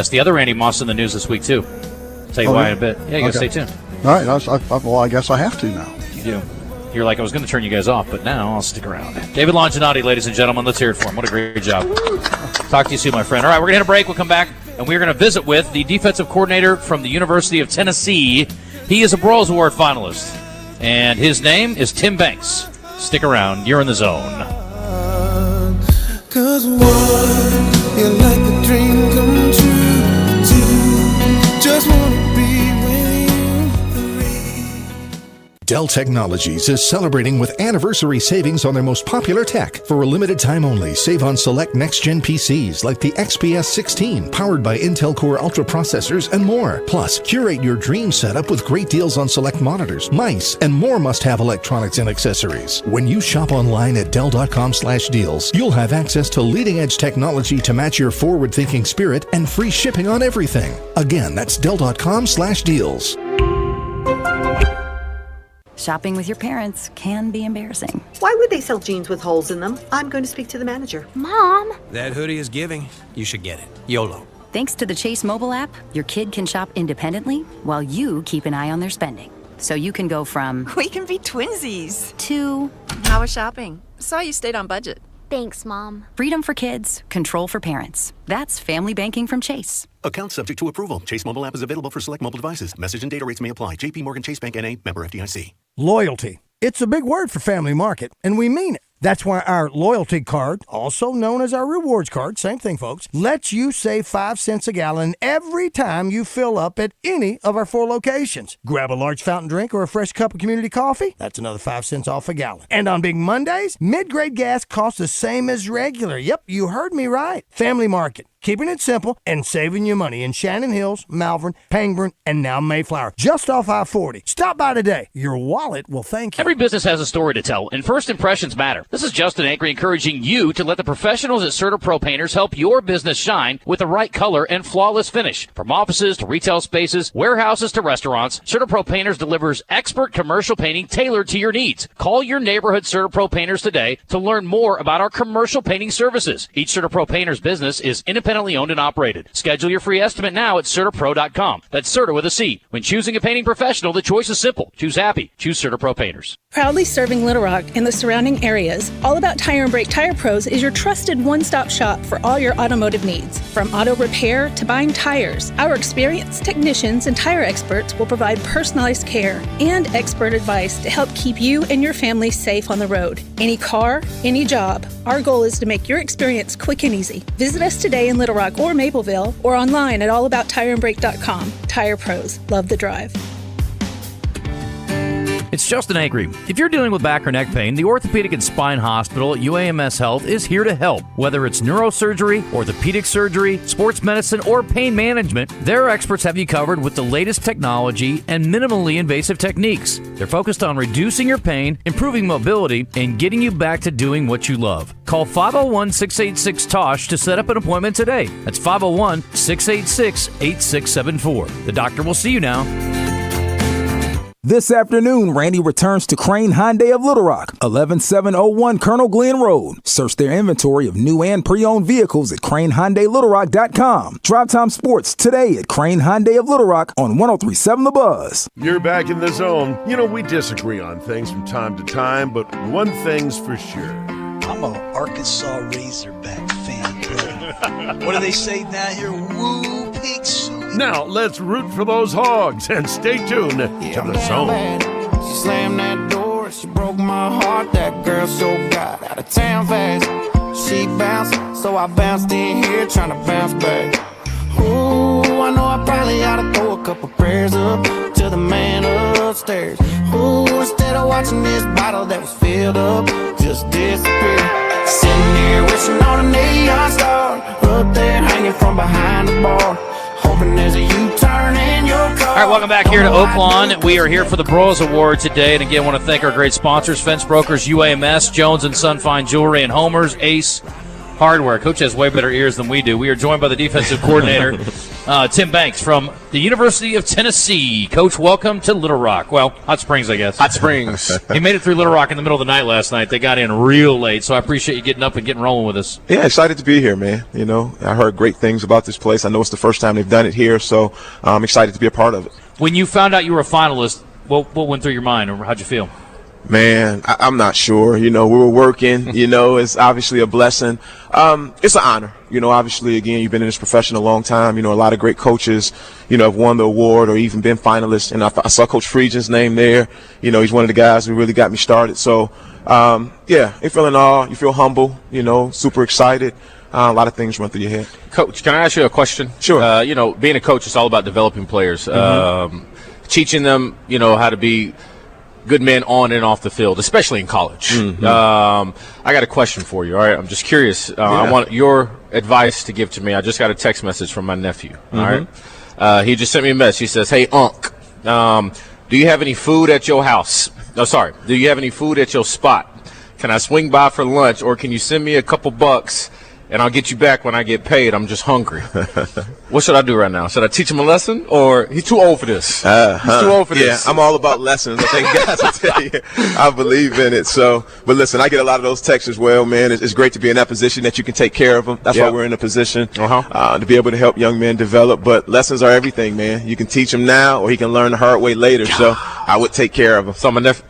the other Randy Moss in the news this week too. I'll tell you why in a bit. Yeah, you gotta stay tuned. All right, well, I guess I have to now. You do. You're like, I was going to turn you guys off, but now I'll stick around. David Longinati, ladies and gentlemen, let's hear it for him. What a great job. Talk to you soon, my friend. All right, we're going to hit a break. We'll come back, and we're going to visit with the defensive coordinator from the University of Tennessee. He is a Broyles Award finalist, and his name is Tim Banks. Stick around. You're in the zone. 'Cause one, you're like a dream come true. Two, just wanna be with you. Dell Technologies is celebrating with anniversary savings on their most popular tech. For a limited time only, save on select next-gen PCs like the XPS 16, powered by Intel Core Ultra processors and more. Plus, curate your dream setup with great deals on select monitors, mice, and more must-have electronics and accessories. When you shop online at Dell.com/deals, you'll have access to leading-edge technology to match your forward-thinking spirit and free shipping on everything. Again, that's Dell.com/deals. Shopping with your parents can be embarrassing. Why would they sell jeans with holes in them? I'm going to speak to the manager. Mom! That hoodie is giving. You should get it. YOLO. Thanks to the Chase mobile app, your kid can shop independently while you keep an eye on their spending. So you can go from... We can be twinsies. ...to... How was shopping? Saw you stayed on budget. Thanks, Mom. Freedom for kids, control for parents. That's family banking from Chase. Account subject to approval. Chase mobile app is available for select mobile devices. Message and data rates may apply. JP Morgan Chase Bank N.A. Member FDIC. Loyalty. It's a big word for Family Market, and we mean it. That's why our loyalty card, also known as our rewards card, same thing, folks, lets you save 5 cents a gallon every time you fill up at any of our 4 locations. Grab a large fountain drink or a fresh cup of community coffee, that's another 5 cents off a gallon. And on Big Mondays, mid-grade gas costs the same as regular. Yep, you heard me right. Family Market. Keeping it simple and saving you money in Shannon Hills, Malvern, Pangburn, and now Mayflower. Just off I-40. Stop by today. Your wallet will thank you. Every business has a story to tell, and first impressions matter. This is Justin Acri encouraging you to let the professionals at CertaPro Painters help your business shine with the right color and flawless finish. From offices to retail spaces, warehouses to restaurants, CertaPro Painters delivers expert commercial painting tailored to your needs. Call your neighborhood CertaPro Painters today to learn more about our commercial painting services. Each CertaPro Painters business is independently owned and operated. Schedule your free estimate now at CertaPro.com. That's Certa with a C. When choosing a painting professional, the choice is simple. Choose happy. Choose CertaPro Painters. Proudly serving Little Rock and the surrounding areas, All About Tire and Brake Tire Pros is your trusted one-stop shop for all your automotive needs. From auto repair to buying tires, our experienced technicians and tire experts will provide personalized care and expert advice to help keep you and your family safe on the road. Any car, any job, our goal is to make your experience quick and easy. Visit us today in Little Rock or Mapleville or online at allabouttireandbrake.com. Tire Pros. Love the drive. It's Justin Acri. If you're dealing with back or neck pain, the Orthopedic and Spine Hospital at UAMS Health is here to help. Whether it's neurosurgery, orthopedic surgery, sports medicine, or pain management, their experts have you covered with the latest technology and minimally invasive techniques. They're focused on reducing your pain, improving mobility, and getting you back to doing what you love. Call 501-686-TOSH to set up an appointment today. That's 501-686-8674. The doctor will see you now. This afternoon, Randy returns to Crane Hyundai of Little Rock, 11701 Colonel Glenn Road. Search their inventory of new and pre-owned vehicles at CraneHyundaiLittleRock.com. Drive Time Sports today at Crane Hyundai of Little Rock on 103.7 The Buzz. You're back in the zone. You know, we disagree on things from time to time, but one thing's for sure. I'm an Arkansas Razorback fan, brother. What do they say down here? Woo, pig soup. Now, let's root for those Hogs and stay tuned to the zone. She slammed that door, she broke my heart. That girl so got out of town fast. She bounced, so I bounced in here trying to bounce back. Ooh, I know I probably ought to throw a couple prayers up to the man upstairs. Ooh, instead of watching this bottle that was filled up just disappear. Sitting here wishing on a neon star up there hanging from behind the bar. Hoping there's a U-turn in your car. All right, welcome back here to Oaklawn. We are here for the Broyles Award today. And again, I want to thank our great sponsors, Fence Brokers, UAMS, Jones & Son Fine Jewelry, and Homer's Ace Hardware. Coach has way better ears than we do. We are joined by the defensive coordinator, Tim Banks from the University of Tennessee. Coach, welcome to Little Rock. Well, Hot Springs, I guess. Hot Springs. He made it through Little Rock in the middle of the night last night. They got in real late, so I appreciate you getting up and getting rolling with us. Yeah, excited to be here, man. You know, I heard great things about this place. I know it's the first time they've done it here, so I'm excited to be a part of it. When you found out you were a finalist, what went through your mind, or how'd you feel? Man, I'm not sure. You know, we were working. You know, it's obviously a blessing. It's an honor. You know, obviously, again, you've been in this profession a long time. You know, a lot of great coaches, you know, have won the award or even been finalists. And I saw Coach Friedgen's name there. You know, he's one of the guys who really got me started. So, yeah, you feel in awe. You feel humble, you know, super excited. A lot of things run through your head. Coach, can I ask you a question? Sure. You know, being a coach is all about developing players, teaching them, you know, how to be good men on and off the field, especially in college. I got a question for you, all right? I'm just curious. I want your advice to give to me. I just got a text message from my nephew, all right? He just sent me a message. He says, hey, Unc, do you have any food at your house? No, sorry. Do you have any food at your spot? Can I swing by for lunch, or can you send me a couple bucks and I'll get you back when I get paid? I'm just hungry. What should I do right now? Should I teach him a lesson, or he's too old for this? He's too old for this. Yeah, I'm all about lessons. I think guys will tell you I believe in it. So, but listen, I get a lot of those texts as well, man. It's great to be in that position that you can take care of them. That's why we're in a position to be able to help young men develop. But lessons are everything, man. You can teach them now, or he can learn the hard way later. So I would take care of him. So my nephew.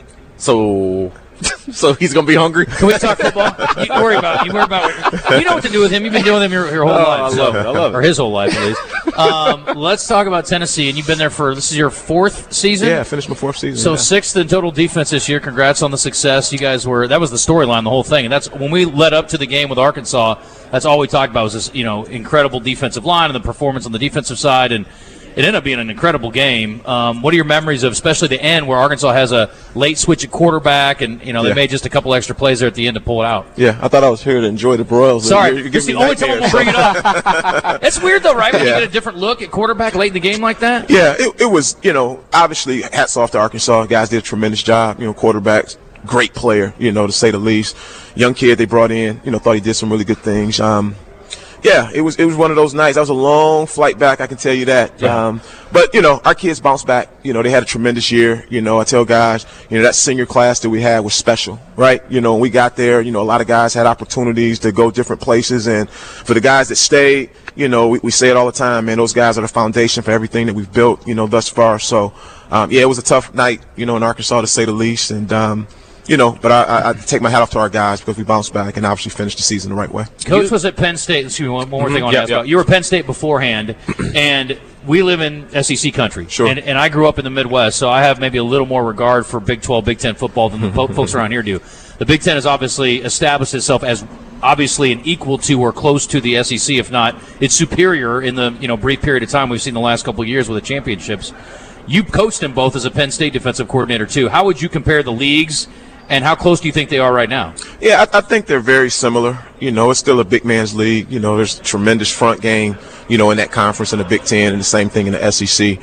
So he's going to be hungry? Can we talk football? You worry about it. You know what to do with him. You've been doing with him your whole life. I love it. Or his whole life, at least. Let's talk about Tennessee. And you've been there this is your fourth season? Yeah, I finished my fourth season. So sixth in total defense this year. Congrats on the success. You guys that was the storyline, the whole thing. And that's when we led up to the game with Arkansas, that's all we talked about was this, you know, incredible defensive line and the performance on the defensive side. And it ended up being an incredible game. What are your memories of, especially the end, where Arkansas has a late switch at quarterback, and you know they made just a couple extra plays there at the end to pull it out? Yeah, I thought I was here to enjoy the Broyles. Sorry, it's the only time we'll bring it up. It's weird though, right? When you get a different look at quarterback late in the game like that. Yeah, it was. You know, obviously, hats off to Arkansas. Guys did a tremendous job. You know, quarterbacks, great player. You know, to say the least. Young kid they brought in. You know, thought he did some really good things. Yeah, it was one of those nights. That was a long flight back, I can tell you that. Yeah. But, you know, our kids bounced back. You know, they had a tremendous year. You know, I tell guys, you know, that senior class that we had was special, right? You know, when we got there, you know, a lot of guys had opportunities to go different places. And for the guys that stayed, you know, we say it all the time, man, those guys are the foundation for everything that we've built, you know, thus far. So, yeah, it was a tough night, you know, in Arkansas to say the least. And, you know, but I take my hat off to our guys because we bounced back and obviously finished the season the right way. Coach was at Penn State. Excuse me, one more thing I want to ask about. You were at Penn State beforehand, and we live in SEC country. Sure. And I grew up in the Midwest, so I have maybe a little more regard for Big 12, Big 10 football than the folks around here do. The Big 10 has obviously established itself as obviously an equal to or close to the SEC, if not it's superior in the brief period of time we've seen the last couple of years with the championships. You coached them both as a Penn State defensive coordinator too. How would you compare the leagues? And how close do you think they are right now? Yeah, I think they're very similar. You know, it's still a big man's league. You know, there's tremendous front game, you know, in that conference in the Big Ten, and the same thing in the SEC.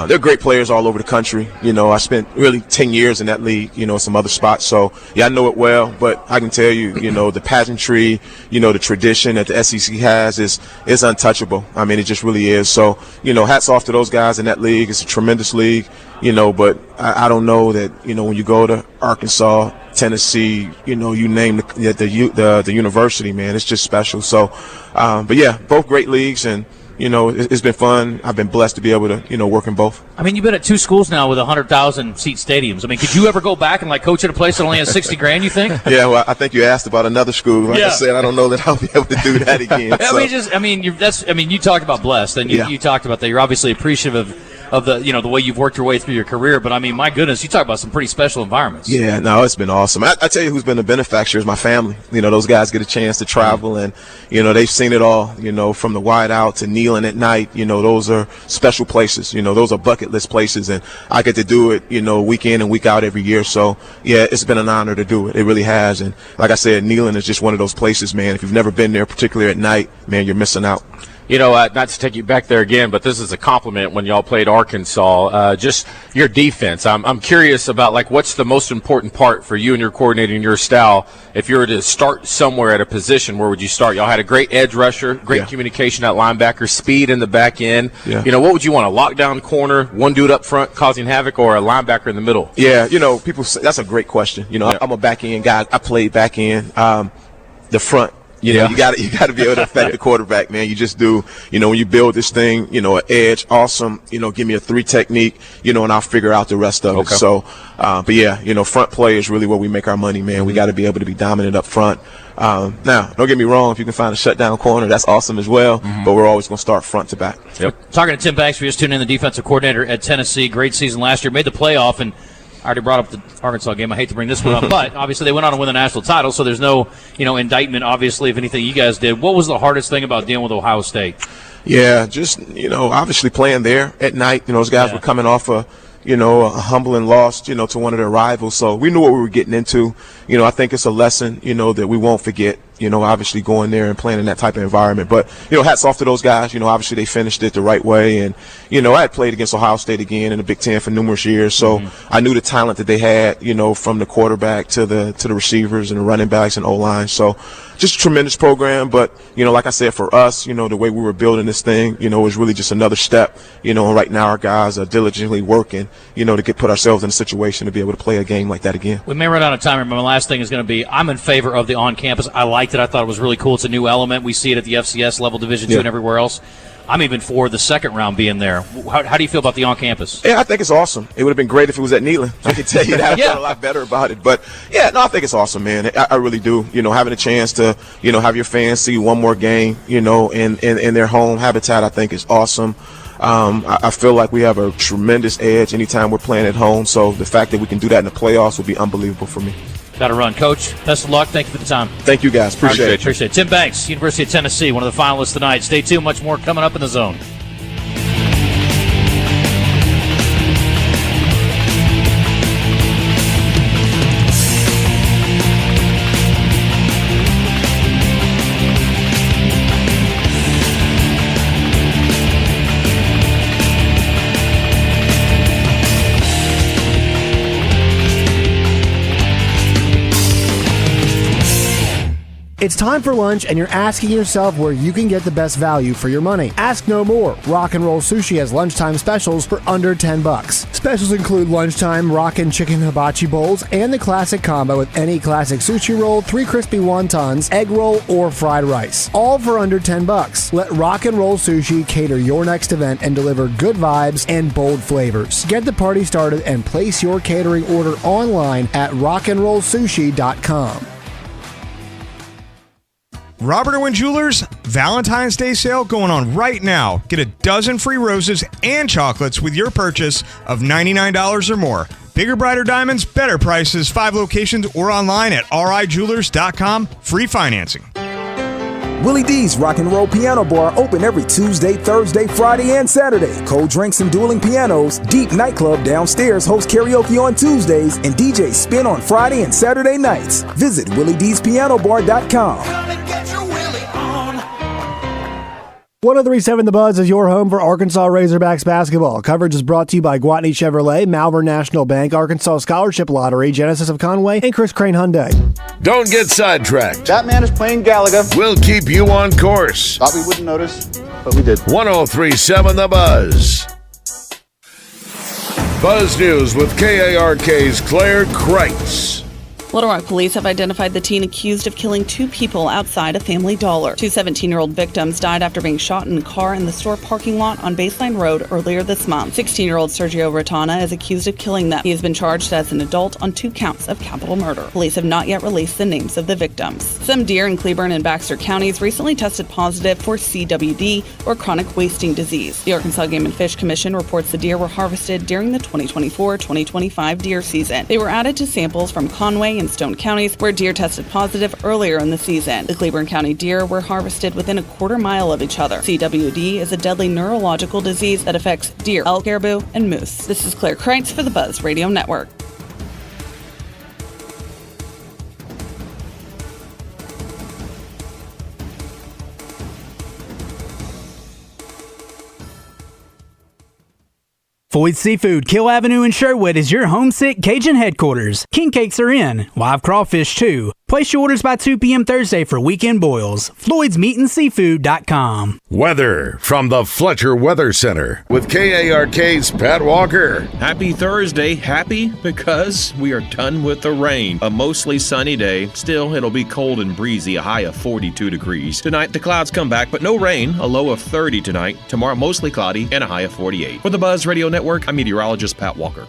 they're great players all over the country. I spent really 10 years in that league, some other spots. So, yeah, I know it well. But I can tell you, the pageantry, the tradition that the SEC has is untouchable. I mean, it just really is. So, hats off to those guys in that league. It's a tremendous league, but I don't know that, when you go to Arkansas, Tennessee, you name the university, man, it's just special. So, but yeah, both great leagues, and it's been fun. I've been blessed to be able to, work in both. I mean, you've been at 2 schools now with 100,000 seat stadiums. I mean, could you ever go back and coach at a place that only has 60 grand, you think? Yeah, well, I think you asked about another school. Like I said, I don't know that I'll be able to do that again. You talked about blessed, and you talked about that. You're obviously appreciative of the the way you've worked your way through your career, but I mean, my goodness, you talk about some pretty special environments. Yeah, no, it's been awesome. I tell you who's been a benefactor is my family. Those guys get a chance to travel, and they've seen it all, from the wide out to kneeling at night. Those are special places. Those are bucket list places, and I get to do it, week in and week out every year. So yeah, it's been an honor to do it. It really has. And like I said, kneeling is just one of those places, man. If you've never been there, particularly at night, man, you're missing out. Not to take you back there again, but this is a compliment when y'all played Arkansas. Just your defense. I'm curious about what's the most important part for you and your coordinator and your style. If you were to start somewhere at a position, where would you start? Y'all had a great edge rusher, great communication at linebacker, speed in the back end. Yeah. What would you want? A lockdown corner, one dude up front causing havoc, or a linebacker in the middle? Yeah, people say, that's a great question. I'm a back end guy. I played back end. The front. You got to be able to affect the quarterback, man. You just do. When you build this thing, an edge, awesome. Give me a 3 technique, and I'll figure out the rest of it. So, but yeah, front play is really where we make our money, man. We got to be able to be dominant up front. Now, don't get me wrong. If you can find a shutdown corner, that's awesome as well. But we're always going to start front to back. Yep. Talking to Tim Banks, we just tuned in, the defensive coordinator at Tennessee. Great season last year, made the playoff, and I already brought up the Arkansas game. I hate to bring this one up, but obviously they went on to win the national title, so there's no, indictment, obviously, of anything you guys did. What was the hardest thing about dealing with Ohio State? Yeah, just, obviously playing there at night. Those guys were coming off a humbling loss, to one of their rivals. So we knew what we were getting into. I think it's a lesson, that we won't forget. Obviously going there and playing in that type of environment. But, hats off to those guys. Obviously they finished it the right way. And, I had played against Ohio State again in the Big Ten for numerous years. So I knew the talent that they had, from the quarterback to the receivers and the running backs and O-line. So just a tremendous program. But, like I said, for us, the way we were building this thing, was really just another step. And right now our guys are diligently working, to put ourselves in a situation to be able to play a game like that again. We may run out of time. My last thing is going to be, I'm in favor of the on-campus. I liked it. I thought it was really cool. It's a new element. We see it at the FCS level, Division II, and everywhere else. I'm even for the second round being there. How do you feel about the on-campus? Yeah, I think it's awesome. It would have been great if it was at Neyland. I can tell you that. I feel a lot better about it. But, yeah, no, I think it's awesome, man. I really do. Having a chance to, have your fans see one more game, in their home habitat, I think is awesome. I feel like we have a tremendous edge anytime we're playing at home. So the fact that we can do that in the playoffs would be unbelievable for me. Got to run. Coach, best of luck. Thank you for the time. Thank you, guys. Appreciate it. Appreciate it. Tim Banks, University of Tennessee, one of the finalists tonight. Stay tuned. Much more coming up in the zone. It's time for lunch and you're asking yourself where you can get the best value for your money. Ask no more. Rock and Roll Sushi has lunchtime specials for under $10. Specials include lunchtime rockin' chicken hibachi bowls and the classic combo with any classic sushi roll, 3 crispy wontons, egg roll, or fried rice. All for under $10. Let Rock and Roll Sushi cater your next event and deliver good vibes and bold flavors. Get the party started and place your catering order online at rockandrollsushi.com. Robert Owen Jewelers Valentine's Day sale going on right now. Get a dozen free roses and chocolates with your purchase of $99 or more. Bigger, brighter diamonds, better prices, 5 locations or online at rijewelers.com. Free financing. Willie D's Rock and Roll Piano Bar open every Tuesday, Thursday, Friday, and Saturday. Cold drinks and dueling pianos. Deep Nightclub downstairs hosts karaoke on Tuesdays and DJs spin on Friday and Saturday nights. Visit WillieD'sPianoBar.com. 103.7 The Buzz is your home for Arkansas Razorbacks basketball. Coverage is brought to you by Gwatney Chevrolet, Malvern National Bank, Arkansas Scholarship Lottery, Genesis of Conway, and Chris Crane Hyundai. Don't get sidetracked. That man is playing Galaga. We'll keep you on course. Thought we wouldn't notice, but we did. 103.7 The Buzz. Buzz News with KARK's Claire Kreitz. Little Rock police have identified the teen accused of killing two people outside a Family Dollar. Two 17-year-old victims died after being shot in a car in the store parking lot on Baseline Road earlier this month. 16-year-old Sergio Rotana is accused of killing them. He has been charged as an adult on 2 counts of capital murder. Police have not yet released the names of the victims. Some deer in Cleburne and Baxter counties recently tested positive for CWD, or chronic wasting disease. The Arkansas Game and Fish Commission reports the deer were harvested during the 2024-2025 deer season. They were added to samples from Conway and Stone counties, where deer tested positive earlier in the season. The Cleburne County deer were harvested within a quarter mile of each other. CWD is a deadly neurological disease that affects deer, elk, caribou, and moose. This is Claire Kreitz for the Buzz Radio Network. Floyd's Seafood, Kill Avenue in Sherwood is your homesick Cajun headquarters. King cakes are in, live crawfish too. Place your orders by 2 p.m. Thursday for weekend boils. FloydsMeatandSeafood.com. Weather from the Fletcher Weather Center with KARK's Pat Walker. Happy Thursday. Happy because we are done with the rain. A mostly sunny day. Still, it'll be cold and breezy, a high of 42 degrees. Tonight, the clouds come back, but no rain. A low of 30 tonight. Tomorrow, mostly cloudy and a high of 48. For the Buzz Radio Network, I'm meteorologist Pat Walker.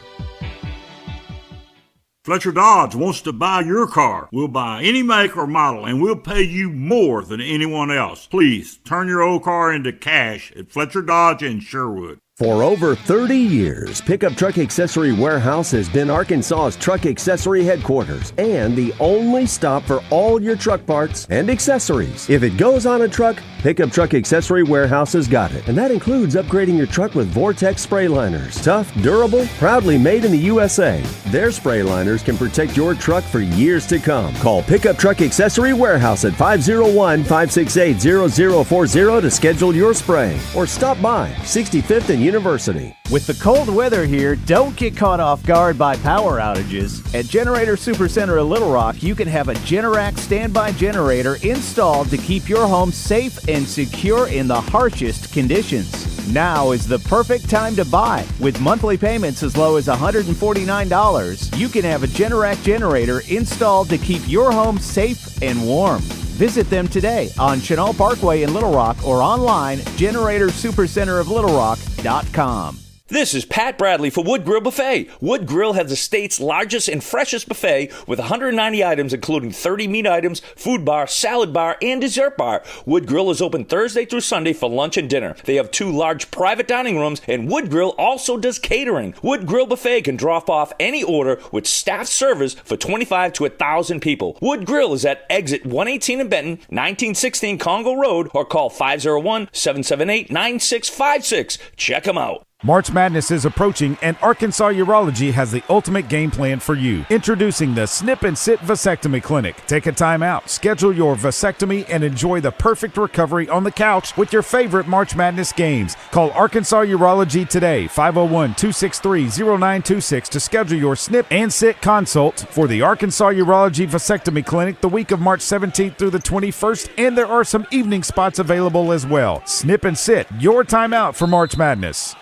Fletcher Dodge wants to buy your car. We'll buy any make or model, and we'll pay you more than anyone else. Please, turn your old car into cash at Fletcher Dodge in Sherwood. For over 30 years, Pickup Truck Accessory Warehouse has been Arkansas's truck accessory headquarters and the only stop for all your truck parts and accessories. If it goes on a truck, Pickup Truck Accessory Warehouse has got it. And that includes upgrading your truck with Vortex spray liners. Tough, durable, proudly made in the USA. Their spray liners can protect your truck for years to come. Call Pickup Truck Accessory Warehouse at 501-568-0040 to schedule your spraying. Or stop by 65th and University. With the cold weather here, don't get caught off guard by power outages. At Generator Supercenter of Little Rock, you can have a Generac standby generator installed to keep your home safe and secure in the harshest conditions. Now is the perfect time to buy. With monthly payments as low as $149, you can have a Generac generator installed to keep your home safe and warm. Visit them today on Chenal Parkway in Little Rock or online, GeneratorSuperCenterofLittleRock.com. This is Pat Bradley for Wood Grill Buffet. Wood Grill has the state's largest and freshest buffet with 190 items, including 30 meat items, food bar, salad bar, and dessert bar. Wood Grill is open Thursday through Sunday for lunch and dinner. They have 2 large private dining rooms, and Wood Grill also does catering. Wood Grill Buffet can drop off any order with staff service for 25 to 1,000 people. Wood Grill is at exit 118 in Benton, 1916 Congo Road, or call 501-778-9656. Check them out. March Madness is approaching, and Arkansas Urology has the ultimate game plan for you. Introducing the Snip and Sit Vasectomy Clinic. Take a time out, schedule your vasectomy, and enjoy the perfect recovery on the couch with your favorite March Madness games. Call Arkansas Urology today, 501-263-0926 to schedule your Snip and Sit consult for the Arkansas Urology Vasectomy Clinic the week of March 17th through the 21st, and there are some evening spots available as well. Snip and Sit, your time out for March Madness.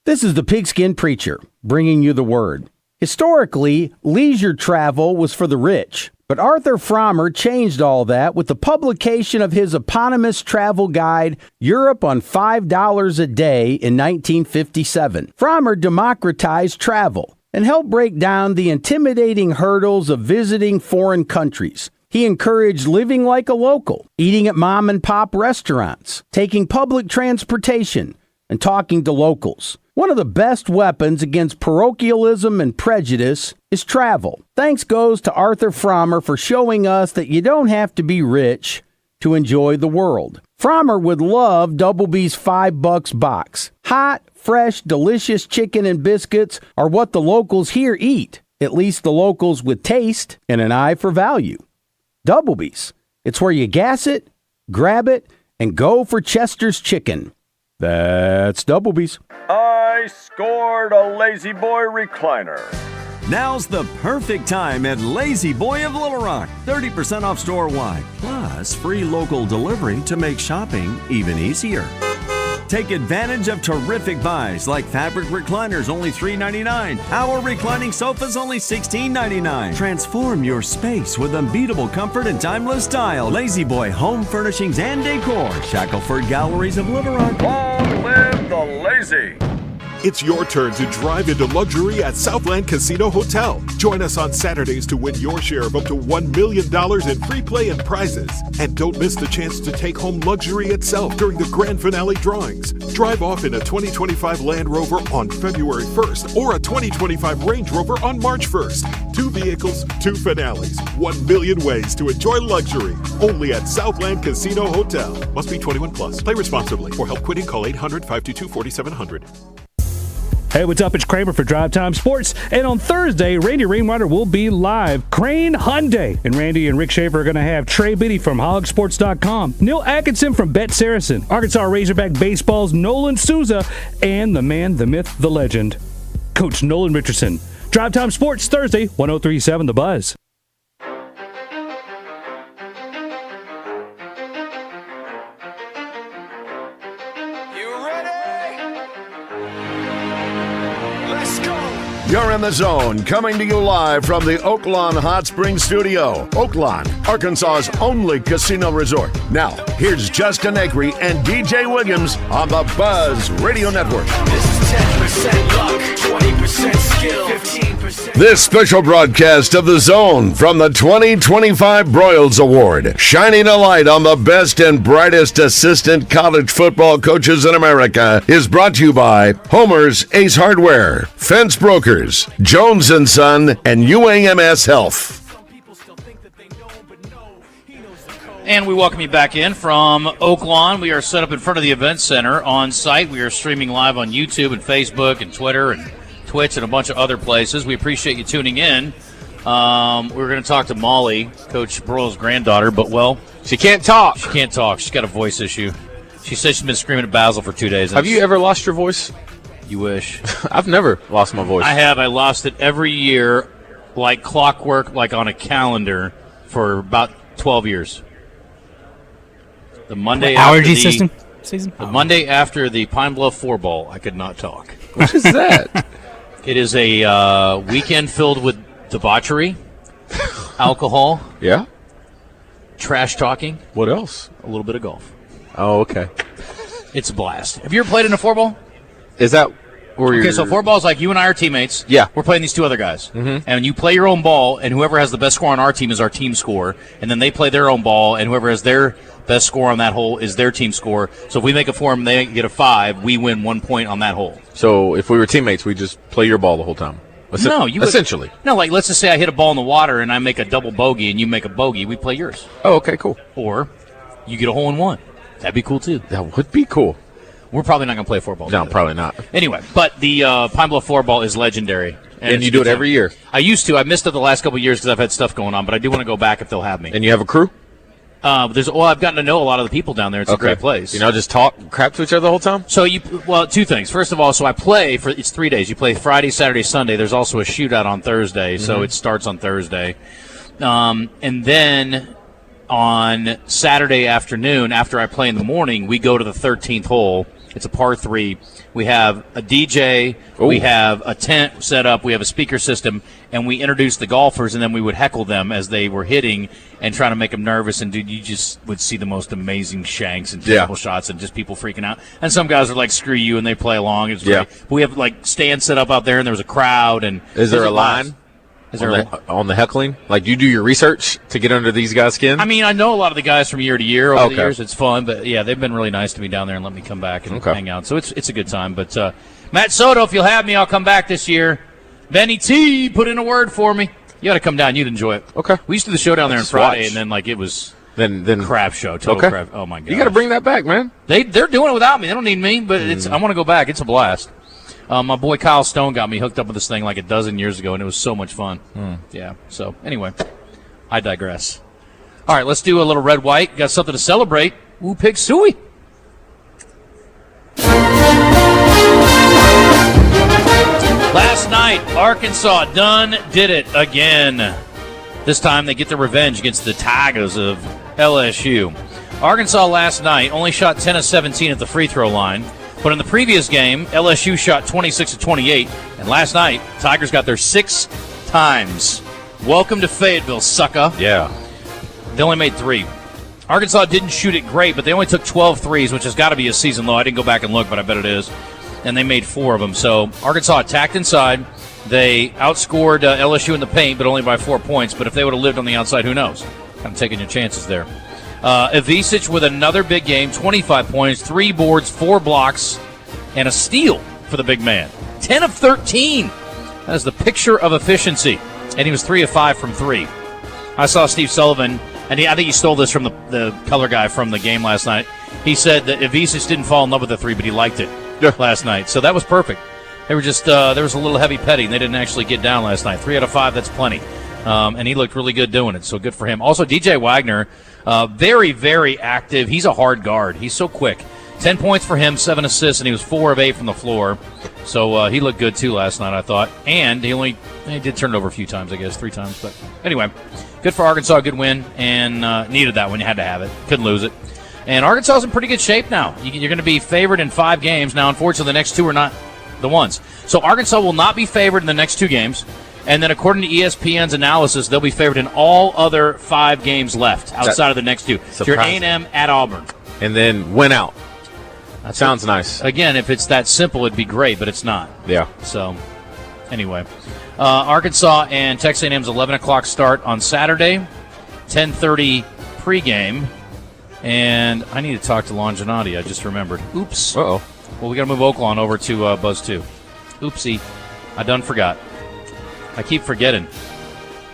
This is the Pigskin Preacher, bringing you the word. Historically, leisure travel was for the rich, but Arthur Frommer changed all that with the publication of his eponymous travel guide, Europe on $5 a Day, in 1957. Frommer democratized travel and helped break down the intimidating hurdles of visiting foreign countries. He encouraged living like a local, eating at mom-and-pop restaurants, taking public transportation, and talking to locals. One of the best weapons against parochialism and prejudice is travel. Thanks goes to Arthur Frommer for showing us that you don't have to be rich to enjoy the world. Frommer would love Double B's $5 box. Hot, fresh, delicious chicken and biscuits are what the locals here eat, at least the locals with taste and an eye for value. Double B's. It's where you gas it, grab it, and go for Chester's Chicken. That's Doublebee's. I scored a Lazy Boy recliner. Now's the perfect time at Lazy Boy of Little Rock. 30% off store-wide, plus free local delivery to make shopping even easier. Take advantage of terrific buys like fabric recliners, only $3.99. Our reclining sofas, only $16.99. Transform your space with unbeatable comfort and timeless style. Lazy Boy Home Furnishings and Decor. Shackelford Galleries of Little Rock. Long live the lazy. It's your turn to drive into luxury at Southland Casino Hotel. Join us on Saturdays to win your share of up to $1 million in free play and prizes. And don't miss the chance to take home luxury itself during the grand finale drawings. Drive off in a 2025 Land Rover on February 1st or a 2025 Range Rover on March 1st. 2 vehicles, 2 finales, 1 million ways to enjoy luxury. Only at Southland Casino Hotel. Must be 21 plus. Play responsibly. For help quitting, call 800-522-4700. Hey, what's up? It's Kramer for Drive Time Sports. And on Thursday, Randy Rainwater will be live. Crane Hyundai. And Randy and Rick Schaefer are going to have Trey Biddy from hogsports.com, Neil Atkinson from Bet Saracen, Arkansas Razorback Baseball's Nolan Souza, and the man, the myth, the legend, Coach Nolan Richardson. Drive Time Sports, Thursday, 103.7 The Buzz. You're in the zone, coming to you live from the Oaklawn Hot Springs Studio. Oaklawn, Arkansas's only casino resort. Now, here's Justin Acri and DJ Williams on the Buzz Radio Network. This is 10% luck, 20% skill, 15%. This special broadcast of The Zone from the 2025 Broyles Award, shining a light on the best and brightest assistant college football coaches in America, is brought to you by Homer's Ace Hardware, Fence Brokers, Jones & Son, and UAMS Health. And we welcome you back in from Oaklawn. We are set up in front of the event center on site. We are streaming live on YouTube and Facebook and Twitter and Twitch and a bunch of other places. We appreciate you tuning in. We're going to talk to Molly, Coach Broyles' granddaughter, but, well, she can't talk. She can't talk. She's got a voice issue. She said she's been screaming at Basil for 2 days. Have you ever lost your voice? You wish. I've never lost my voice. I have. I lost it every year, like clockwork, like on a calendar, for about 12 years. The Monday allergy after the, system season. The Monday after the Pine Bluff 4 Ball, I could not talk. What is that? It is a weekend filled with debauchery, alcohol, yeah, trash talking. What else? A little bit of golf. Oh, okay. It's a blast. Have you ever played in a 4-ball? Is that where you're... Okay, so 4 balls, like you and I are teammates. Yeah. We're playing these 2 other guys. Mm-hmm. And you play your own ball, and whoever has the best score on our team is our team score. And then they play their own ball, and whoever has their best score on that hole is their team score. So if we make a 4 and they get a 5, we win 1 point on that hole. So if we were teammates, we just play your ball the whole time? No, you would, essentially. No, like let's just say I hit a ball in the water and I make a double bogey and you make a bogey, we play yours. Oh, okay, cool. Or you get a hole in one. That'd be cool too. That would be cool. We're probably not going to play 4 ball. No, probably not. Anyway, but the Pine Bluff 4 ball is legendary. And you do it every year? I used to. I missed it the last couple of years because I've had stuff going on, but I do want to go back if they'll have me. And you have a crew? I've gotten to know a lot of the people down there. It's a great place. You know, just talk crap to each other the whole time? So, 2 things. First of all, so I play for, it's 3 days. You play Friday, Saturday, Sunday. There's also a shootout on Thursday, so it starts on Thursday. And then on Saturday afternoon, after I play in the morning, we go to the 13th hole. It's a par 3. We have a DJ. Ooh. We have a tent set up. We have a speaker system, and we introduce the golfers, and then we would heckle them as they were hitting and trying to make them nervous. And, dude, you just would see the most amazing shanks and terrible shots and just people freaking out. And some guys are like, screw you, and they play along. It's great. But we have, like, stands set up out there, and there was a crowd. And is there a line? Is there on the heckling? Like, you do your research to get under these guys' skin? I mean, I know a lot of the guys from year to year over the years. It's fun, but, yeah, they've been really nice to me down there and let me come back and hang out. So it's a good time. But, Matt Soto, if you'll have me, I'll come back this year. Benny T, put in a word for me. You got to come down. You'd enjoy it. Okay. We used to do the show down there on Friday, and then, like, it was then crap show. Total crap. Oh, my God. You got to bring that back, man. They're doing it without me. They don't need me, but I want to go back. It's a blast. My boy Kyle Stone got me hooked up with this thing like a dozen years ago, and it was so much fun. Yeah. So, anyway, I digress. All right, let's do a little red-white. Got something to celebrate. Ooh, pig suey. Last night, Arkansas did it again. This time they get their revenge against the Tigers of LSU. Arkansas last night only shot 10 of 17 at the free throw line, but in the previous game, LSU shot 26 of 28, and last night, Tigers got there 6 times. Welcome to Fayetteville, sucker. Yeah. They only made 3. Arkansas didn't shoot it great, but they only took 12 threes, which has got to be a season low. I didn't go back and look, but I bet it is. And they made 4 of them. So Arkansas attacked inside. They outscored LSU in the paint, but only by 4 points. But if they would have lived on the outside, who knows? I'm taking your chances there. Ivisic with another big game, 25 points, 3 boards, 4 blocks, and a steal for the big man. 10 of 13. That is the picture of efficiency. And he was 3 of 5 from 3. I saw Steve Sullivan, and I think he stole this from the color guy from the game last night. He said that Ivisic didn't fall in love with the 3, but he liked it last night. So that was perfect. They were just there was a little heavy petting. They didn't actually get down last night. 3 out of 5, that's plenty. And he looked really good doing it, so good for him. Also, DJ Wagner, very, very active. He's a hard guard. He's so quick. 10 points for him, 7 assists, and he was 4 of 8 from the floor. So he looked good, too, last night, I thought. And he did turn it over a few times, I guess, 3 times. But anyway, good for Arkansas, good win, and needed that one. You had to have it. Couldn't lose it. And Arkansas is in pretty good shape now. You're going to be favored in 5 games. Now, unfortunately, the next 2 are not the ones. So Arkansas will not be favored in the next 2 games. And then according to ESPN's analysis, they'll be favored in all other 5 games left outside of the next 2. So you're A&M at Auburn. And then win out. That sounds nice. Again, if it's that simple, it'd be great, but it's not. Yeah. So, anyway. Arkansas and Texas A&M's 11 o'clock start on Saturday, 10:30 pregame. And I need to talk to Longinati. I just remembered. Oops. Uh-oh. Well, we got to move Oaklawn over to Buzz 2. Oopsie. I done forgot. I keep forgetting.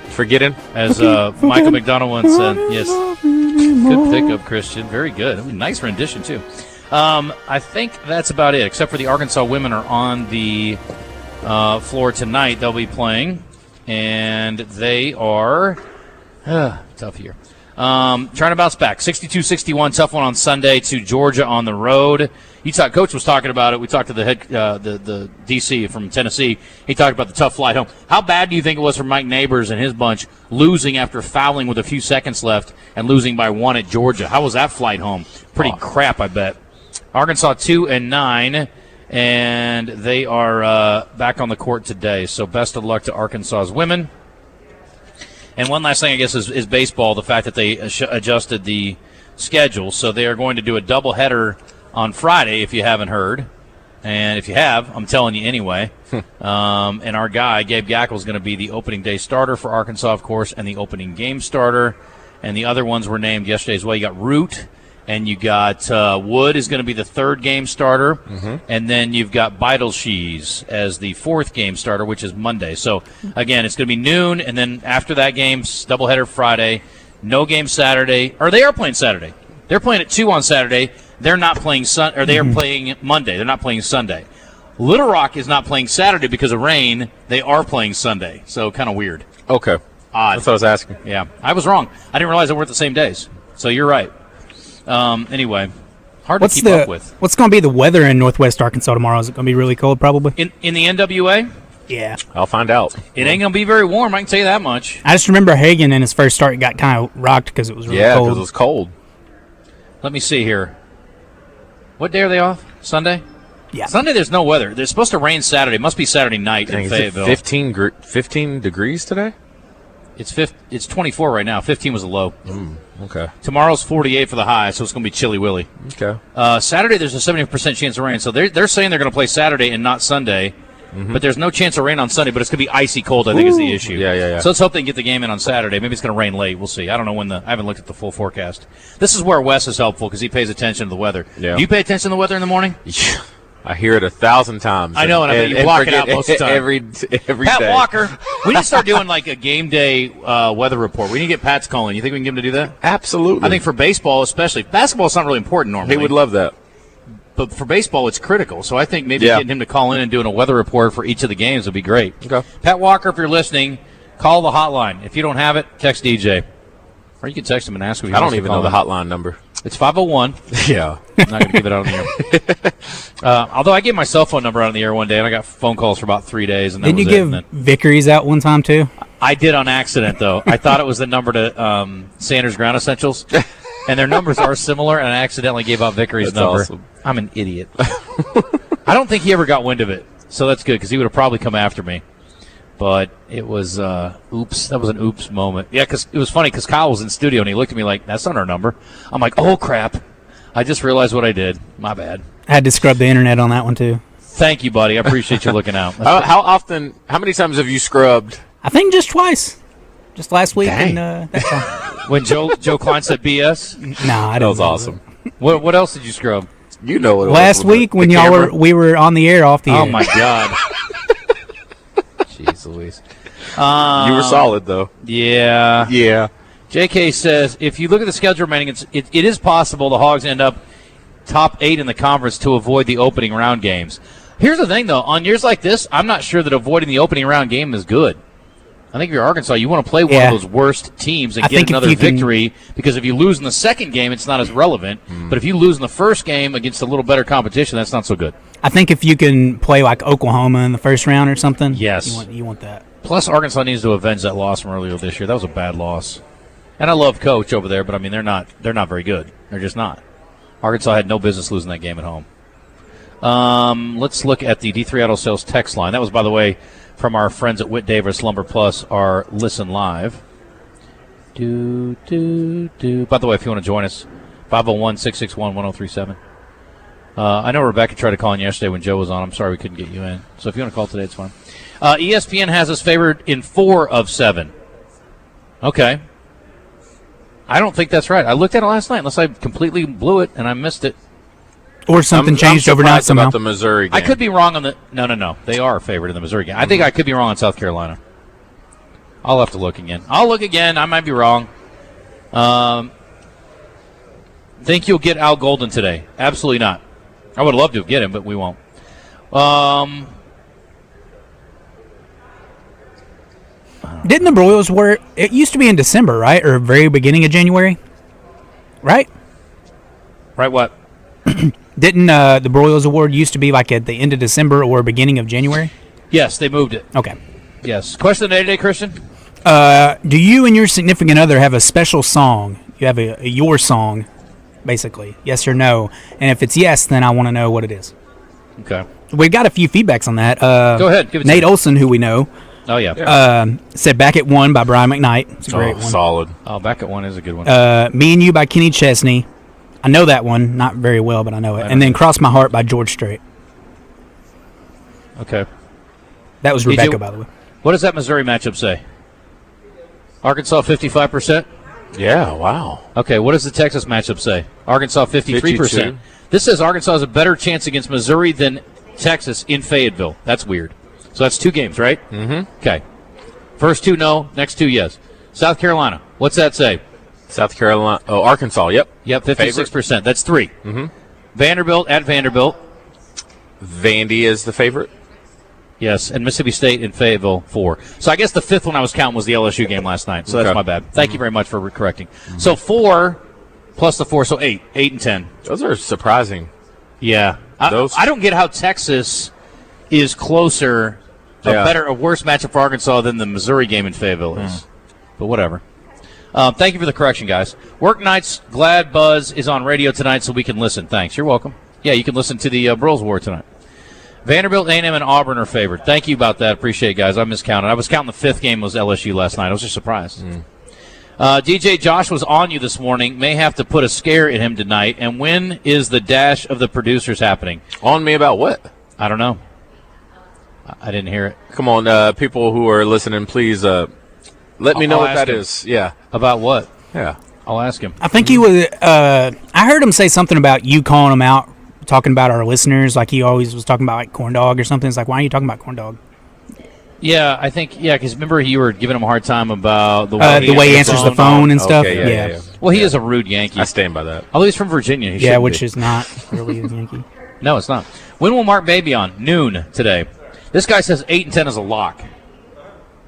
Forgetting? As Michael McDonald once said. Yes. Good pickup, Christian. Very good. Nice rendition, too. I think that's about it, except for the Arkansas women are on the floor tonight. They'll be playing, and they are tough here. Trying to bounce back. 62-61, tough one on Sunday to Georgia on the road. Coach was talking about it. We talked to the head, the DC from Tennessee. He talked about the tough flight home. How bad do you think it was for Mike Neighbors and his bunch losing after fouling with a few seconds left and losing by 1 at Georgia? How was that flight home? Pretty crap, I bet. Arkansas 2-9, and they are back on the court today. So best of luck to Arkansas's women. And one last thing, I guess, is baseball, the fact that they adjusted the schedule. So they are going to do a doubleheader on Friday, if you haven't heard. And if you have, I'm telling you anyway. And our guy, Gabe Gackel, is going to be the opening day starter for Arkansas, of course, and the opening game starter. And the other ones were named yesterday as well. You got Root, and you got Wood is going to be the 3rd game starter. Mm-hmm. And then you've got Beidelshees as the 4th game starter, which is Monday. So, again, it's going to be noon, and then after that game, doubleheader Friday, no game Saturday. Or they are playing Saturday. They're playing at 2 on Saturday. They're not playing they are playing Monday. They're not playing Sunday. Little Rock is not playing Saturday because of rain. They are playing Sunday. So, kind of weird. Okay. Odd. That's what I was asking. Yeah. I was wrong. I didn't realize they weren't the same days. So, you're right. Anyway, hard to keep up with. What's going to be the weather in Northwest Arkansas tomorrow? Is it going to be really cold, probably? In the NWA? Yeah. I'll find out. It ain't going to be very warm, I can tell you that much. I just remember Hagen in his first start got kind of rocked because it was really cold. Yeah, because it was cold. Let me see here. What day are they off? Sunday? Yeah. Sunday there's no weather. It's supposed to rain Saturday. It must be Saturday night in Fayetteville. 15 degrees today? It's 24 right now. 15 was the low. Okay. Tomorrow's 48 for the high, so it's going to be chilly willy. Okay. Saturday there's a 70% chance of rain. So they're saying they're going to play Saturday and not Sunday. Mm-hmm. But there's no chance of rain on Sunday, but it's going to be icy cold, I think, is the issue. Yeah. So let's hope they can get the game in on Saturday. Maybe it's going to rain late. We'll see. I don't know I haven't looked at the full forecast. This is where Wes is helpful because he pays attention to the weather. Yeah. Do you pay attention to the weather in the morning? Yeah. I hear it 1,000 times. I know, and I bet you block it out most of the time. Every Pat day. Walker, we need to start doing like a game day weather report. We need to get Pat's calling. You think we can get him to do that? Absolutely. I think for baseball especially. Basketball is not really important normally. He would love that. But for baseball, it's critical. So I think maybe getting him to call in and doing a weather report for each of the games would be great. Okay. Pat Walker, if you're listening, call the hotline. If you don't have it, text DJ. Or you can text him and ask him. I don't even know the hotline number. It's 501. Yeah. I'm not going to give it out on the air. Although I gave my cell phone number out on the air one day, and I got phone calls for about 3 days. And Didn't you give Vickery's out one time, too? I did on accident, though. I thought it was the number to Sanders Ground Essentials, and their numbers are similar, and I accidentally gave out Vickery's number. Awesome. I'm an idiot. I don't think he ever got wind of it, so that's good, because he would have probably come after me. But it was, oops, that was an oops moment. Yeah, because it was funny, because Kyle was in studio, and he looked at me like, that's not our number. I'm like, oh, crap. I just realized what I did. My bad. I had to scrub the internet on that one, too. Thank you, buddy. I appreciate you looking out. How many times have you scrubbed? I think just twice. Just last week. Dang. And that time. When Joe Klein said BS? No, I didn't. That was awesome. What else did you scrub? You know what it Last was. week when we were on the air, off the air. Oh, my God. Jeez Louise. You were solid, though. Yeah. Yeah. JK says, if you look at the schedule remaining, it is possible the Hogs end up top 8 in the conference to avoid the opening round games. Here's the thing, though. On years like this, I'm not sure that avoiding the opening round game is good. I think if you're Arkansas, you want to play one of those worst teams and get another victory, because if you lose in the second game, it's not as relevant. But if you lose in the first game against a little better competition, that's not so good. I think if you can play like Oklahoma in the first round or something, yes, you want that. Plus, Arkansas needs to avenge that loss from earlier this year. That was a bad loss. And I love Coach over there, but I mean they're not very good. They're just not. Arkansas had no business losing that game at home. Let's look at the D3 Auto Sales text line. That was, by the way, from our friends at Whit Davis Lumber Plus, our Listen Live. By the way, if you want to join us, 501-661-1037. I know Rebecca tried to call in yesterday when Joe was on. I'm sorry we couldn't get you in. So if you want to call today, it's fine. ESPN has us favored in 4 of 7. Okay. I don't think that's right. I looked at it last night, unless I completely blew it and I missed it. Or something changed overnight somehow. About the Missouri game. I could be wrong on the... No. They are favored in the Missouri game. I think I could be wrong on South Carolina. I'll have to look again. I might be wrong. Think you'll get Al Golden today? Absolutely not. I would love to get him, but we won't. Didn't the Broyles it used to be in December, right? Or very beginning of January? Right? Right what? Didn't the Broyles Award used to be like at the end of December or beginning of January? Yes, they moved it. Okay. Yes. Question of the day today, Christian? Do you and your significant other have a special song? You have a your song, basically. Yes or no? And if it's yes, then I want to know what it is. Okay. We've got a few feedbacks on that. Go ahead. Give it Nate to me. Olson, who we know. Oh, yeah. Said Back at One by Brian McKnight. It's a great one. Solid. Oh, Back at One is a good one. Me and You by Kenny Chesney. I know that one. Not very well, but I know it. And then Cross My Heart by George Strait. Okay. That was Rebecca, by the way. What does that Missouri matchup say? Arkansas 55%? Yeah, wow. Okay, what does the Texas matchup say? Arkansas 53%. 52. This says Arkansas has a better chance against Missouri than Texas in Fayetteville. That's weird. So that's 2 games, right? Mm-hmm. Okay. First 2, no. Next 2, yes. South Carolina. What's that say? South Carolina. Oh, Arkansas. Yep. Yep, 56%. That's 3. Mm-hmm. Vanderbilt at Vanderbilt. Vandy is the favorite. Yes, and Mississippi State in Fayetteville, 4. So I guess the 5th one I was counting was the LSU game last night. So that's my bad. Thank you very much for correcting. Mm-hmm. So 4 plus the 4, so 8. 8 and 10. Those are surprising. Yeah. I don't get how Texas is closer, a worse matchup for Arkansas than the Missouri game in Fayetteville is. But whatever. Thank you for the correction, guys. Work nights, glad Buzz is on radio tonight so we can listen. Thanks. You're welcome. Yeah, you can listen to the Broyles War tonight. Vanderbilt, A&M, and Auburn are favored. Thank you about that. Appreciate it, guys. I miscounted. I was counting the 5th game was LSU last night. I was just surprised. DJ Josh was on you this morning. May have to put a scare in him tonight. And when is the dash of the producers happening? On me about what? I don't know. I didn't hear it. Come on, people who are listening, please let me know what that is. Yeah. About what? Yeah. I'll ask him. I think he was. I heard him say something about you calling him out, talking about our listeners. Like he always was talking about like corn dog or something. It's like, why are you talking about corn dog? Yeah, I think, because remember you were giving him a hard time about the way he answers the phone and stuff. Okay, yeah. Well, he is a rude Yankee. I stand by that. Although he's from Virginia. Which is not really a Yankee. No, it's not. When will Mark Baby on? Noon today. This guy says 8 and 10 is a lock.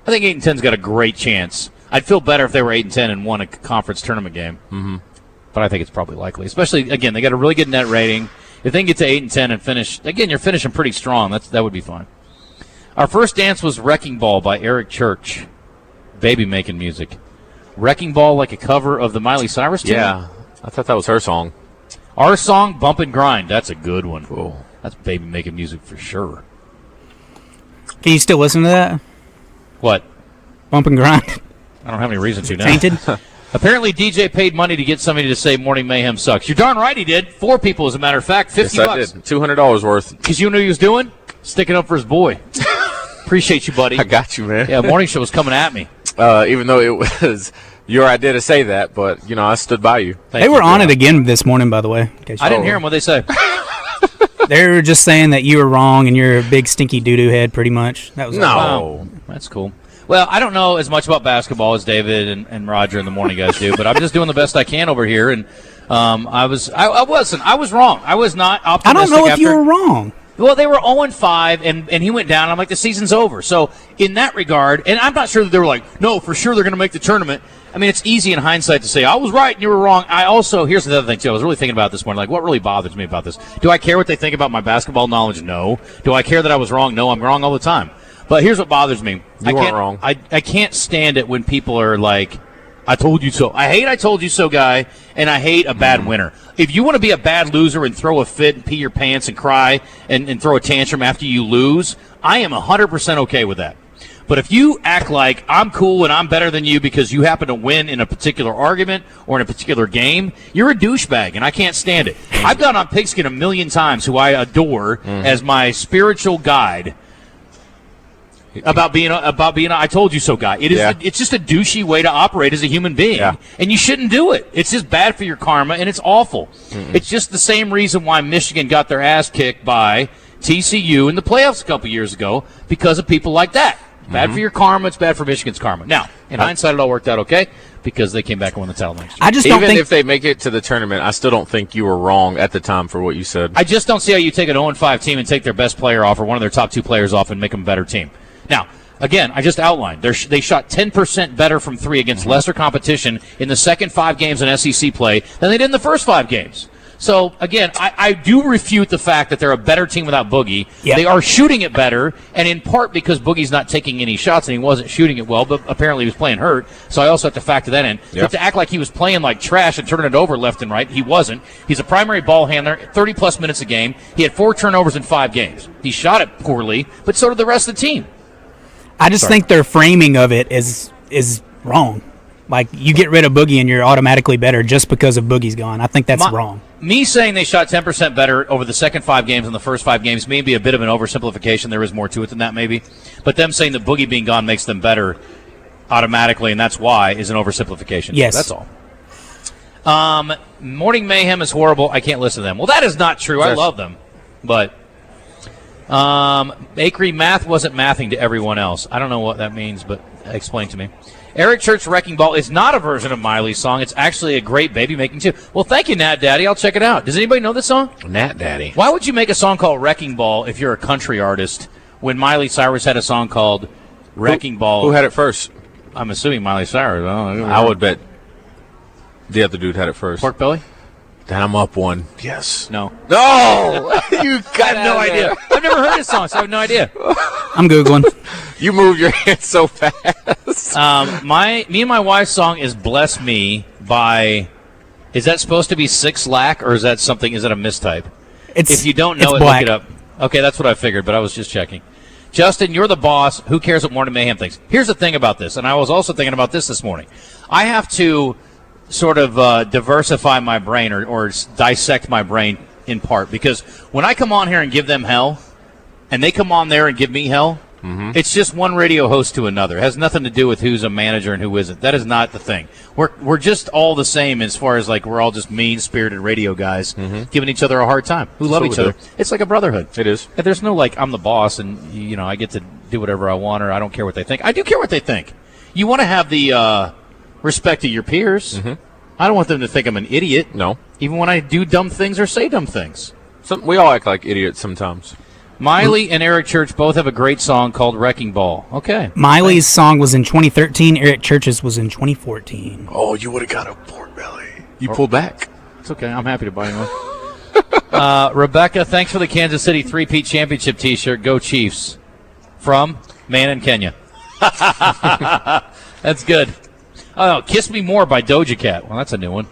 I think 8 and 10's got a great chance. I'd feel better if they were 8 and 10 and won a conference tournament game. Mm-hmm. But but I think it's probably likely. Especially, again, they got a really good net rating. If they can get to 8-10 and finish, again, you're finishing pretty strong. That would be fine. Our first dance was Wrecking Ball by Eric Church. Baby making music. Wrecking Ball, like a cover of the Miley Cyrus tune? Yeah, I thought that was her song. Our song, Bump and Grind. That's a good one. Cool. That's Baby making music for sure. Can you still listen to that? What? Bump and Grind. I don't have any reason to now. Tainted? Apparently, DJ paid money to get somebody to say Morning Mayhem sucks. You're darn right he did. 4 people, as a matter of fact. $50. Yes, I did. $200 worth. Because you knew what he was doing? Sticking up for his boy. Appreciate you, buddy. I got you, man. Yeah, morning show was coming at me. Even though it was your idea to say that, but, I stood by you. They were on it again this morning, by the way. I didn't hear them. What they say? They were just saying that you were wrong and you're a big stinky doo-doo head, pretty much. That was Wow. That's cool. Well, I don't know as much about basketball as David and Roger and the morning guys do, but I'm just doing the best I can over here. And I was wrong. I was not optimistic. I don't know if you were wrong. Well, they were 0-5, and he went down. I'm like, the season's over. So in that regard, and I'm not sure that they were like, no, for sure they're going to make the tournament. I mean, it's easy in hindsight to say, I was right and you were wrong. Here's the other thing, too. I was really thinking about this morning. Like, what really bothers me about this? Do I care what they think about my basketball knowledge? No. Do I care that I was wrong? No, I'm wrong all the time. But here's what bothers me. You weren't wrong. I can't stand it when people are like, I told you so. I hate I told you so guy, and I hate a bad winner. If you want to be a bad loser and throw a fit and pee your pants and cry and throw a tantrum after you lose, I am 100% okay with that. But if you act like I'm cool and I'm better than you because you happen to win in a particular argument or in a particular game, you're a douchebag, and I can't stand it. I've gone on Pigskin a million times, who I adore as my spiritual guide, about being I told you so guy. It's just a douchey way to operate as a human being, and you shouldn't do it. It's just bad for your karma, and it's awful. It's just the same reason why Michigan got their ass kicked by TCU in the playoffs a couple years ago, because of people like that. Bad for your karma. It's bad for Michigan's karma. Now, in hindsight, it all worked out okay because they came back and won the title next year. I just don't Even think if they make it to the tournament, I still don't think you were wrong at the time for what you said. I just don't see how you take an 0-5 team and take their best player off or one of their top 2 players off and make them a better team. Now, again, I just outlined. They shot 10% better from 3 against lesser competition in the second 5 games in SEC play than they did in the first 5 games. So, again, I do refute the fact that they're a better team without Boogie. Yep. They are shooting it better, and in part because Boogie's not taking any shots and he wasn't shooting it well, but apparently he was playing hurt. So I also have to factor that in. Yep. But to act like he was playing like trash and turning it over left and right, he wasn't. He's a primary ball handler, 30-plus minutes a game. He had 4 turnovers in 5 games. He shot it poorly, but so did the rest of the team. I just think their framing of it is wrong. Like, you get rid of Boogie and you're automatically better just because of Boogie's gone. I think that's wrong. Me saying they shot 10% better over the second 5 games than the first 5 games may be a bit of an oversimplification. There is more to it than that, maybe. But them saying that Boogie being gone makes them better automatically, and that's why, is an oversimplification. Yes. That's all. Morning Mayhem is horrible. I can't listen to them. Well, that is not true. I love them. But Acri, math wasn't mathing to everyone else. I don't know what that means, but explain to me. Eric Church Wrecking Ball is not a version of Miley's song. It's actually a great baby-making tune. Well, thank you, Nat Daddy. I'll check it out. Does anybody know this song? Nat Daddy. Why would you make a song called Wrecking Ball if you're a country artist when Miley Cyrus had a song called Wrecking Ball? Who had it first? I'm assuming Miley Cyrus. I would bet the other dude had it first. Pork Belly? Then I'm up one. Yes. No. No! You got I have no idea. I've never heard this song, so I have no idea. I'm Googling. You move your hands so fast. Me and my wife's song is Bless Me by, is that supposed to be 6 Lack, or is that a mistype? If you don't know it, black. look it up. Okay, that's what I figured, but I was just checking. Justin, you're the boss. Who cares what Morning Mayhem thinks? Here's the thing about this, and I was also thinking about this morning. I have to sort of diversify my brain or dissect my brain in part, because when I come on here and give them hell, and they come on there and give me hell, it's just one radio host to another. It has nothing to do with who's a manager and who isn't. That is not the thing. We're just all the same as far as, like, we're all just mean-spirited radio guys giving each other a hard time who love each other. It's like a brotherhood. It is. And there's no, like, I'm the boss and, I get to do whatever I want, or I don't care what they think. I do care what they think. You want to have the respect of your peers. I don't want them to think I'm an idiot. No. Even when I do dumb things or say dumb things. We all act like idiots sometimes. Miley and Eric Church both have a great song called Wrecking Ball. Okay. Miley's song was in 2013. Eric Church's was in 2014. Oh, you would have got a Pork Belly. You pulled back. It's okay. I'm happy to buy you one. Rebecca, thanks for the Kansas City 3-peat championship T-shirt. Go Chiefs. From Man in Kenya. That's good. Oh, Kiss Me More by Doja Cat. Well, that's a new one.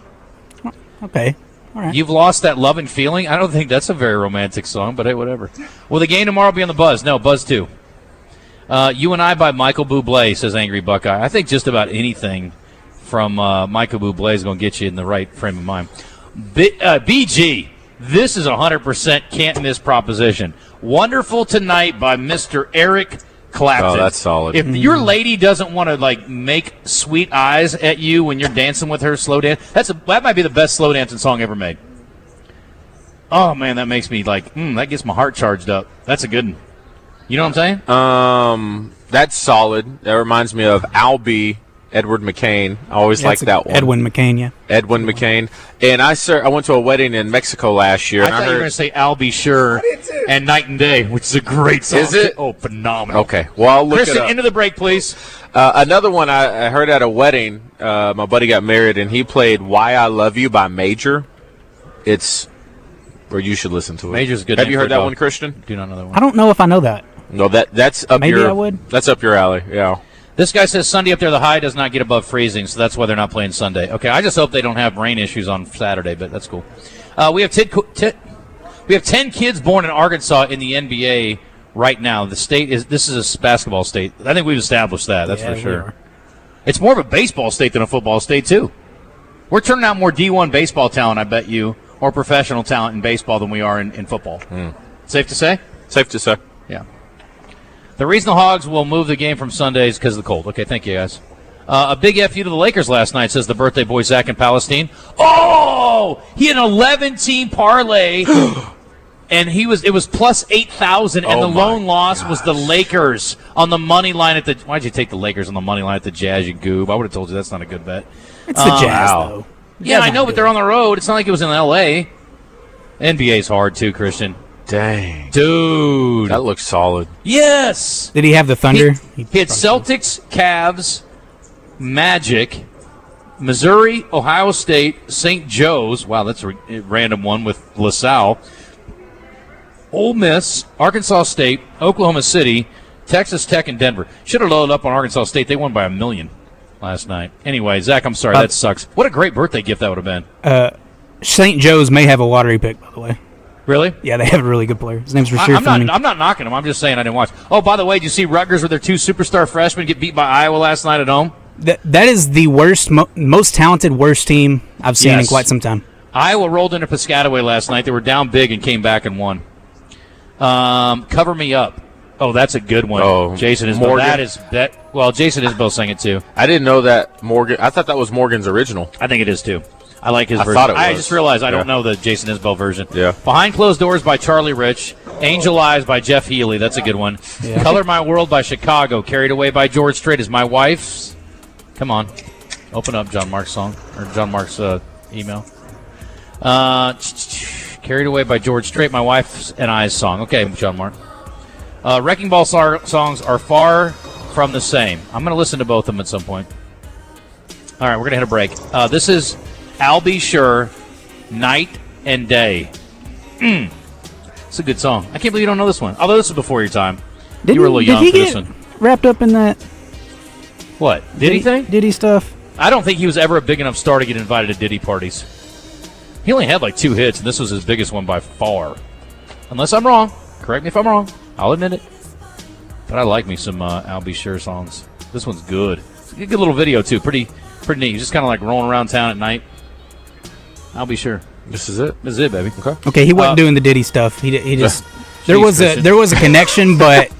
Okay. All right. You've lost that loving feeling? I don't think that's a very romantic song, but hey, whatever. Will the game tomorrow be on the Buzz? No, Buzz 2. You and I by Michael Bublé, says Angry Buckeye. I think just about anything from Michael Bublé is going to get you in the right frame of mind. BG, this is 100% can't miss proposition. Wonderful Tonight by Mr. Eric Clapton. Oh, that's solid. If your lady doesn't want to make sweet eyes at you when you're dancing with her slow dance, that might be the best slow dancing song ever made. Oh man, that makes me that gets my heart charged up. That's a good one. You know what I'm saying? That's solid. That reminds me of Albie, Edward McCain. I always liked that one. Edwin McCain, yeah. Edwin McCain. And I went to a wedding in Mexico last year. I thought you were going to say I'll Be Sure and Night and Day, which is a great song. Is it? Oh, phenomenal. Okay. Well, I'll look Kristen, it up. into the break, please. Another one I heard at a wedding. My buddy got married, and he played Why I Love You by Major. Or you should listen to it. Major's good. Have you heard that one, Christian? Do not know that one. I don't know if I know that. No, that's up Maybe your. I would. That's up your alley. Yeah. This guy says Sunday up there, the high does not get above freezing, so that's why they're not playing Sunday. Okay, I just hope they don't have rain issues on Saturday, but that's cool. We have 10 kids born in Arkansas in the NBA right now. This is a basketball state. I think we've established that. That's for sure. It's more of a baseball state than a football state too. We're turning out more D1 baseball talent, I bet you, or professional talent in baseball than we are in football. Safe to say? Safe to say. Yeah. The reason the Hogs will move the game from Sunday is because of the cold. Okay, thank you, guys. A big F you to the Lakers last night, says the birthday boy Zach in Palestine. Oh! He had an 11-team parlay, and it was plus 8,000, and the lone loss was the Lakers on the money line at the. Why'd you take the Lakers on the money line at the Jazz, you goob? I would have told you that's not a good bet. It's the Jazz, though. Yeah, I know, but they're on the road. It's not like it was in L.A. NBA's hard, too, Christian. Dang. Dude. That looks solid. Yes. Did he have the Thunder? He had Celtics, Cavs, Magic, Missouri, Ohio State, St. Joe's. Wow, that's a random one with LaSalle. Ole Miss, Arkansas State, Oklahoma City, Texas Tech, and Denver. Should have loaded up on Arkansas State. They won by 1 million last night. Anyway, Zach, I'm sorry. That sucks. What a great birthday gift that would have been. St. Joe's may have a lottery pick, by the way. Really? Yeah, they have a really good player. His name's Rasheed Fleming. I'm not knocking them. I'm just saying I didn't watch. Oh, by the way, did you see Rutgers with their 2 superstar freshmen get beat by Iowa last night at home? That is the worst, most talented, worst team I've seen in quite some time. Iowa rolled into Piscataway last night. They were down big and came back and won. Cover Me Up. Oh, that's a good one. Oh, Jason Isbell. Well, Jason Isbell sang it too. I didn't know that Morgan. I thought that was Morgan's original. I think it is too. I like his version. Thought it was. I just realized I don't know the Jason Isbell version. Yeah. Behind Closed Doors by Charlie Rich. Angel Eyes by Jeff Healy. That's a good one. Yeah. Color My World by Chicago. Carried Away by George Strait is my wife's. Come on. Open up John Mark's song. Or John Mark's email. Carried Away by George Strait, my wife's and I's song. Okay, John Mark. Wrecking Ball songs are far from the same. I'm going to listen to both of them at some point. All right, we're going to hit a break. This is I'll Be Sure, Night and Day. It's a good song. I can't believe you don't know this one. Although this is before your time. You were a little young for this one. Wrapped up in that? What? Diddy thing? Diddy stuff? I don't think he was ever a big enough star to get invited to Diddy parties. He only had like 2 hits, and this was his biggest one by far. Unless I'm wrong. Correct me if I'm wrong. I'll admit it. But I like me some I'll Be Sure songs. This one's good. It's a good little video, too. Pretty neat. He's just kind of like rolling around town at night. I'll Be Sure. This is it. This is it, baby. Okay, he wasn't doing the Diddy stuff. He just there was a connection, but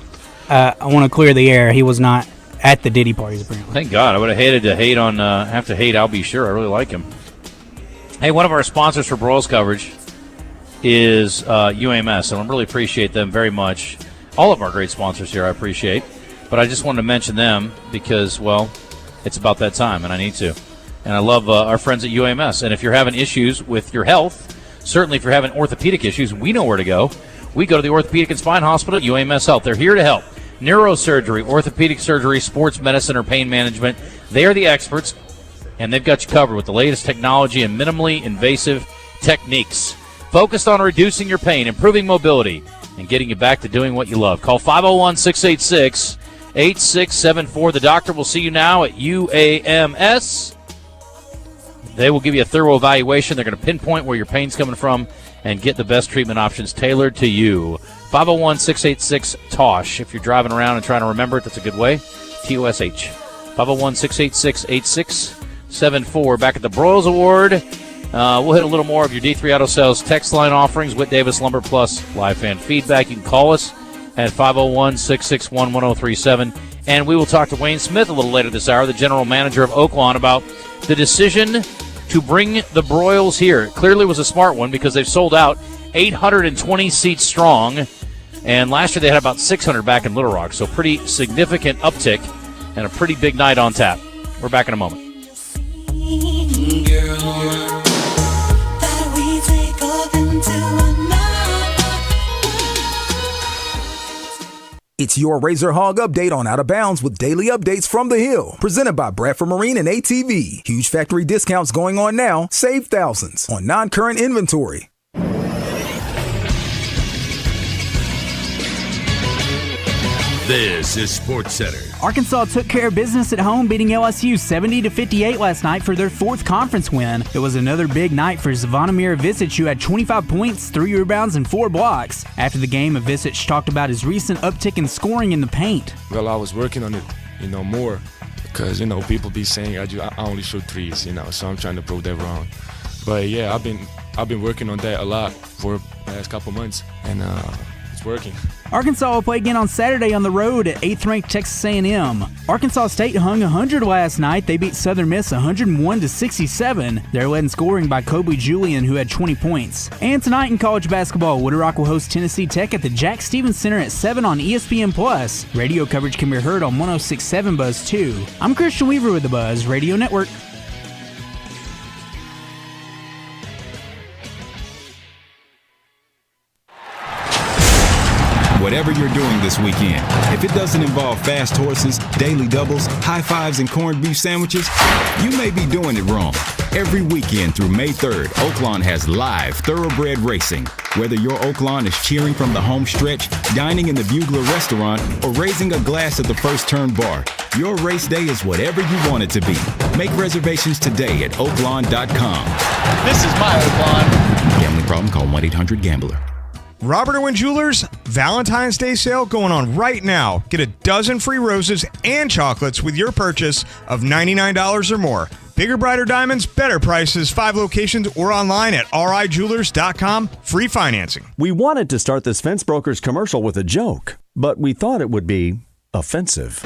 I want to clear the air. He was not at the Diddy parties apparently. Thank God. I would have hated to hate on have to hate I'll Be Sure. I really like him. Hey, one of our sponsors for Broyles coverage is UAMS, and I really appreciate them very much. All of our great sponsors here I appreciate, but I just wanted to mention them because, well, it's about that time, and I need to. And I love our friends at UAMS. And if you're having issues with your health, certainly if you're having orthopedic issues, we know where to go. We go to the Orthopedic and Spine Hospital at UAMS Health. They're here to help. Neurosurgery, orthopedic surgery, sports medicine, or pain management. They are the experts, and they've got you covered with the latest technology and minimally invasive techniques focused on reducing your pain, improving mobility, and getting you back to doing what you love. Call 501-686-8674. The doctor will see you now at UAMS. They will give you a thorough evaluation. They're going to pinpoint where your pain's coming from and get the best treatment options tailored to you. 501-686-TOSH. If you're driving around and trying to remember it, that's a good way. TOSH. 501-686-8674. Back at the Broyles Award. We'll hit a little more of your D3 Auto Sales text line offerings. Whit Davis Lumber Plus live fan feedback. You can call us at 501-661-1037. And we will talk to Wayne Smith a little later this hour, the general manager of Oaklawn, about the decision to bring the Broyles here. It clearly was a smart one because they've sold out 820 seats strong. And last year they had about 600 back in Little Rock. So pretty significant uptick and a pretty big night on tap. We're back in a moment. It's your Razor Hog update on Out of Bounds with daily updates from the Hill. Presented by Bradford Marine and ATV. Huge factory discounts going on now. Save thousands on non-current inventory. This is Sports Center. Arkansas took care of business at home, beating LSU 70-58 last night for their fourth conference win. It was another big night for Zvonimir Visic, who had 25 points, 3 rebounds, and 4 blocks. After the game, Visic talked about his recent uptick in scoring in the paint. Well, I was working on it, more, because, people be saying I only shoot threes, so I'm trying to prove that wrong. But yeah, I've been working on that a lot for the past couple months, and it's working. Arkansas will play again on Saturday on the road at 8th-ranked Texas A&M. Arkansas State hung 100 last night. They beat Southern Miss 101-67. They're led in scoring by Kobe Julian, who had 20 points. And tonight in college basketball, Wooded Rock will host Tennessee Tech at the Jack Stevens Center at 7 on ESPN+. Radio coverage can be heard on 106.7 Buzz 2. I'm Christian Weaver with the Buzz Radio Network. Whatever you're doing this weekend, if it doesn't involve fast horses, daily doubles, high fives, and corned beef sandwiches, you may be doing it wrong. Every weekend through May 3rd, Oaklawn has live thoroughbred racing. Whether your Oaklawn is cheering from the home stretch, dining in the Bugler restaurant, or raising a glass at the First Turn bar, your race day is whatever you want it to be. Make reservations today at Oaklawn.com. This is my Oaklawn. Gambling problem? Call 1-800-GAMBLER. Robert Owen Jewelers Valentine's Day sale going on right now. Get a dozen free roses and chocolates with your purchase of $99 or more. Bigger, brighter diamonds, better prices, 5 locations or online at rijewelers.com. Free financing. We wanted to start this Fence Brokers commercial with a joke, but we thought it would be offensive.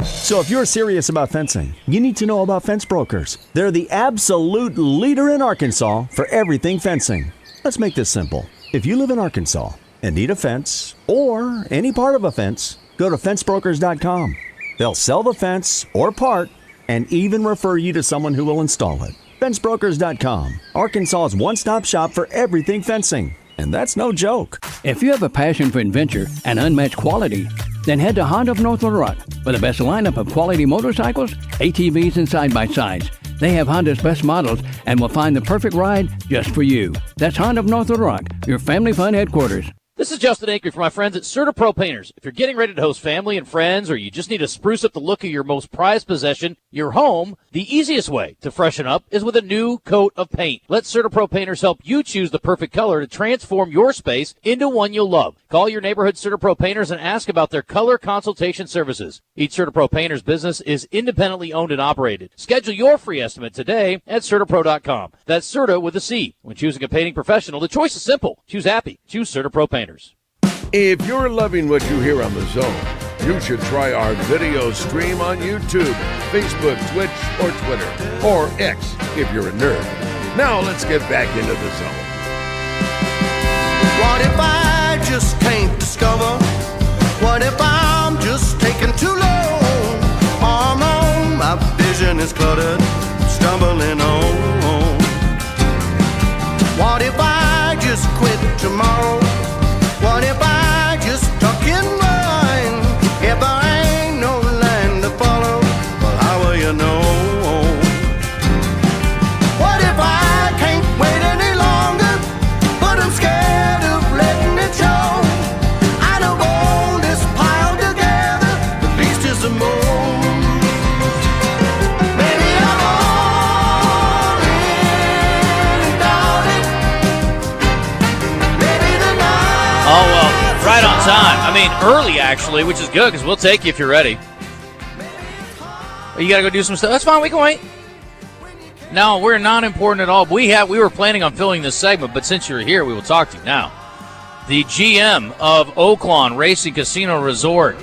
So if you're serious about fencing, you need to know about Fence Brokers. They're the absolute leader in Arkansas for everything fencing. Let's make this simple. If you live in Arkansas and need a fence or any part of a fence, go to fencebrokers.com. They'll sell the fence or part and even refer you to someone who will install it. Fencebrokers.com, Arkansas's one-stop shop for everything fencing. And that's no joke. If you have a passion for adventure and unmatched quality, then head to Honda of North Little Rock for the best lineup of quality motorcycles, ATVs, and side-by-sides. They have Honda's best models and will find the perfect ride just for you. That's Honda of North Little Rock, your family fun headquarters. This is Justin Acri for my friends at CertaPro Painters. If you're getting ready to host family and friends, or you just need to spruce up the look of your most prized possession, your home, the easiest way to freshen up is with a new coat of paint. Let CertaPro Painters help you choose the perfect color to transform your space into one you'll love. Call your neighborhood CertaPro Painters and ask about their color consultation services. Each CertaPro Painters business is independently owned and operated. Schedule your free estimate today at CertaPro.com. That's Certa with a C. When choosing a painting professional, the choice is simple. Choose happy. Choose CertaPro Painters. If you're loving what you hear on The Zone, you should try our video stream on YouTube, Facebook, Twitch, or Twitter, or X if you're a nerd. Now let's get back into The Zone. What if I just can't discover? What if I'm just taking too long? I'm on, my vision is cluttered, stumbling on. What if I just quit tomorrow? What if I just tuck and run? If there ain't no land to follow, well, how will you know? What if I can't wait any longer? mean, early, actually, which is good because we'll take you if you're ready. You got to go do some stuff. That's fine. We can wait. No, we're not important at all. We were planning on filling this segment, but since you're here, we will talk to you now. The GM of Oaklawn Racing Casino Resort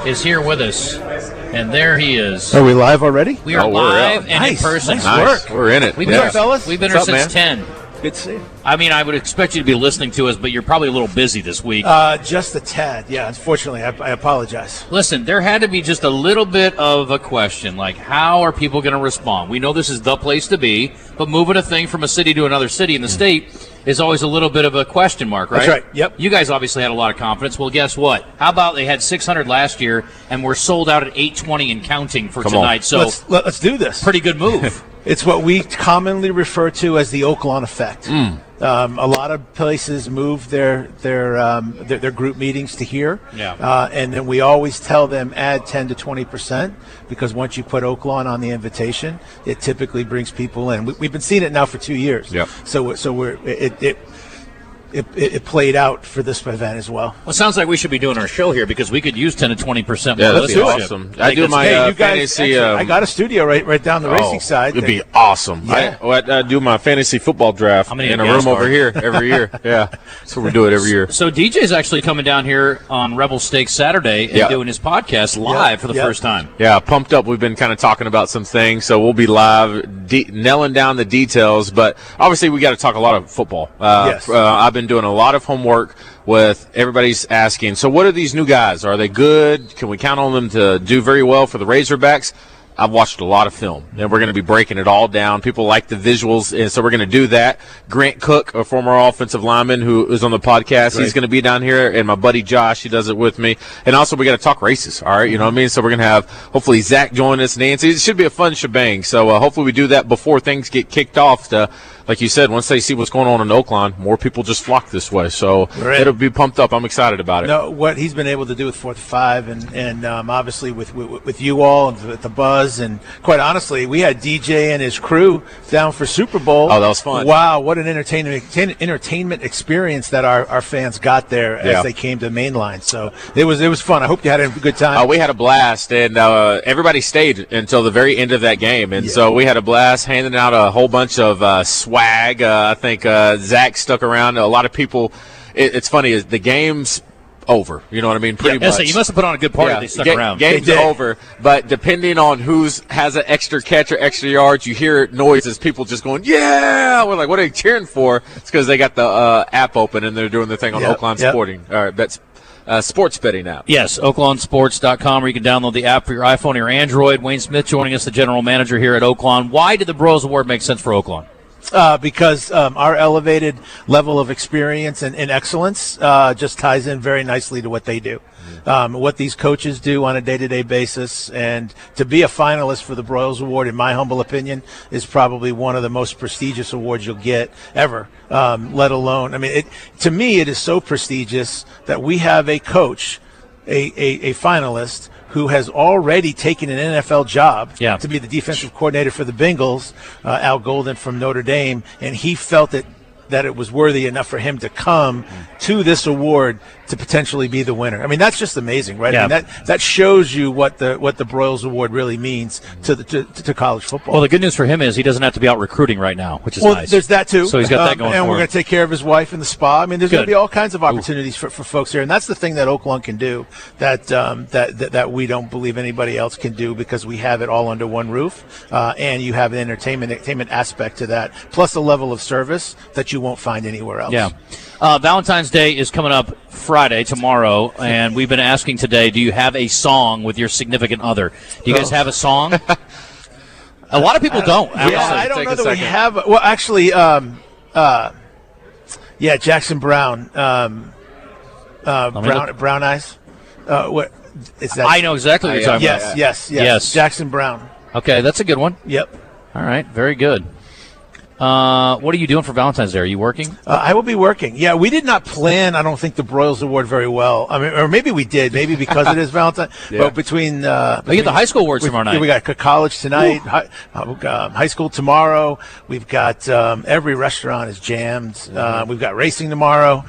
is here with us, and there he is. Are we live already? We are live and in person. Nice work. We're in it. We've been here since 10. Good to see you. I mean, I would expect you to be listening to us, but you're probably a little busy this week. Just a tad. Yeah, unfortunately, I apologize. Listen, there had to be just a little bit of a question, like how are people going to respond? We know this is the place to be, but moving a thing from a city to another city in the state is always a little bit of a question mark, right? That's right. Yep. You guys obviously had a lot of confidence. Well, guess what? How about they had 600 last year and we're sold out at 820 and counting for tonight? So let's do this. Pretty good move. It's what we commonly refer to as the Oaklawn effect. A lot of places move their group meetings to here, and then we always tell them add 10 to 20% because once you put Oaklawn on the invitation, it typically brings people in. We've been seeing it now for 2 years. Yep. So it played out for this event as well. Well, it sounds like we should be doing our show here because we could use 10 to 20% more. Yeah, that'd be awesome. I do my fantasy. I got a studio right down the racing side. It'd be awesome. Yeah. I do my fantasy football draft in a room over here every year. Yeah, so we do it every year. So DJ's actually coming down here on Rebel Stakes Saturday and doing his podcast live for the first time. Yeah, pumped up. We've been kind of talking about some things, so we'll be live, nailing down the details. But obviously, we got to talk a lot of football. Yes. I've been doing a lot of homework with everybody's asking, so what are these new guys? Are they good? Can we count on them to do very well for the Razorbacks? I've watched a lot of film, and we're going to be breaking it all down. People like the visuals, and so we're going to do that. Grant Cook, a former offensive lineman who is on the podcast, he's going to be down here, and my buddy Josh, he does it with me. And also, we got to talk races, all right? You know what I mean? So we're going to have, hopefully, Zach join us, Nancy. It should be a fun shebang. So hopefully we do that before things get kicked off to, like you said, once they see what's going on in Oaklawn, more people just flock this way. So it'll be pumped up. I'm excited about it. No, what he's been able to do with 4th to 5 and obviously with you all and with the buzz, and quite honestly, we had DJ and his crew down for Super Bowl. Oh, that was fun. Wow, what an entertainment experience that our fans got there as they came to Mainline. So it was fun. I hope you had a good time. We had a blast, and everybody stayed until the very end of that game. And so we had a blast handing out a whole bunch of swag. I think Zach stuck around. A lot of people. It's funny, is the game's over. You know what I mean? Pretty much. So you must have put on a good party if they stuck around. Game's over, but depending on who's has an extra catch or extra yards, you hear noises, people just going, yeah! We're like, what are they cheering for? It's because they got the app open and they're doing the thing on Oaklawn Sporting. All right, that's sports betting app. Yes, OaklawnSports.com, where you can download the app for your iPhone or your Android. Wayne Smith joining us, the general manager here at Oaklawn. Why did the Broyles Award make sense for Oaklawn? Because our elevated level of experience and excellence just ties in very nicely to what they do. What these coaches do on a day-to-day basis, and to be a finalist for the Broyles Award, in my humble opinion, is probably one of the most prestigious awards you'll get ever, let alone, I mean, to me, it is so prestigious that we have a coach, a finalist, who has already taken an NFL job to be the defensive coordinator for the Bengals, Al Golden from Notre Dame, and he felt that it was worthy enough for him to come to this award to potentially be the winner. I mean, that's just amazing, right? Yeah. I mean, that shows you what the Broyles Award really means to college football. Well, the good news for him is he doesn't have to be out recruiting right now, which is nice. There's that too. So he's got that going for and him. we're going to take care of his wife in the spa. I mean, there's going to be all kinds of opportunities for folks here, and that's the thing that Oaklawn can do that we don't believe anybody else can do, because we have it all under one roof, and you have an entertainment aspect to that, plus a level of service that you won't find anywhere else. Yeah. Valentine's Day is coming up Friday, tomorrow, and we've been asking today, do you have a song with your significant other? Do you guys have a song? A lot of people don't. I don't know that we have. Well, actually, Jackson Brown. Brown Eyes. What is that? I know exactly what you're talking about. Yes. Jackson Brown. Okay, that's a good one. Yep. All right, very good. What are you doing for Valentine's Day? Are you working? I will be working. Yeah, we did not plan, I don't think, the Broyles Award very well. I mean, or maybe we did, maybe because it is Valentine. Yeah. But between you get the high school awards tomorrow night. We got college tonight, high school tomorrow. We've got every restaurant is jammed. We've got racing tomorrow,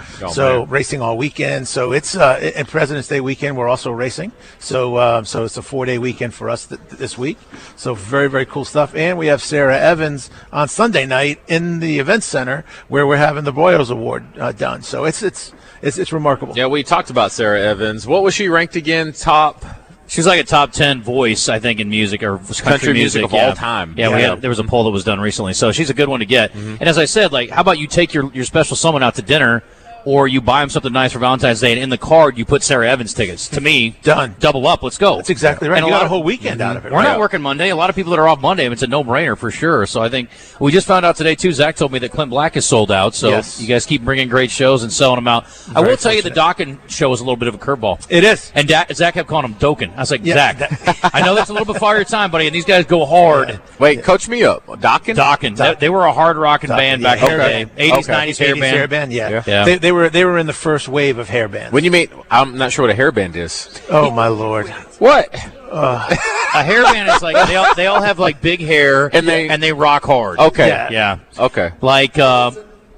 racing all weekend. So it's and President's Day weekend. We're also racing. So it's a 4-day weekend for us this week. So very, very cool stuff. And we have Sarah Evans on Sunday night in the event center where we're having the Broyles Award done. So it's remarkable. Yeah, we talked about Sarah Evans. What was she ranked again? Top? She's like a top 10 voice, I think, in music or country music of all time. Yeah, there was a poll that was done recently, so she's a good one to get. And as I said, like, how about you take your special someone out to dinner, or you buy them something nice for Valentine's Day, and in the card you put Sarah Evans tickets. To me, done. Double up. Let's go. That's exactly right. And you got a whole weekend out of it. We're not working Monday. A lot of people that are off Monday, it's a no-brainer for sure. So I think we just found out today, too. Zach told me that Clint Black is sold out. So you guys keep bringing great shows and selling them out. I will tell you the Dokken show is a little bit of a curveball. It is. And Zach kept calling him Dokken. I was like, Zach, I know that's a little bit far your time, buddy, and these guys go hard. Yeah. Wait, coach me up. Dokken? They were a hard rocking band back in the day. 80s, 90s hair band. Yeah. They were in the first wave of hair bands. When you mean, I'm not sure what a hair band is. Oh my Lord! What? A hair band is like they all have like big hair and they rock hard. Okay. Yeah. Okay. Like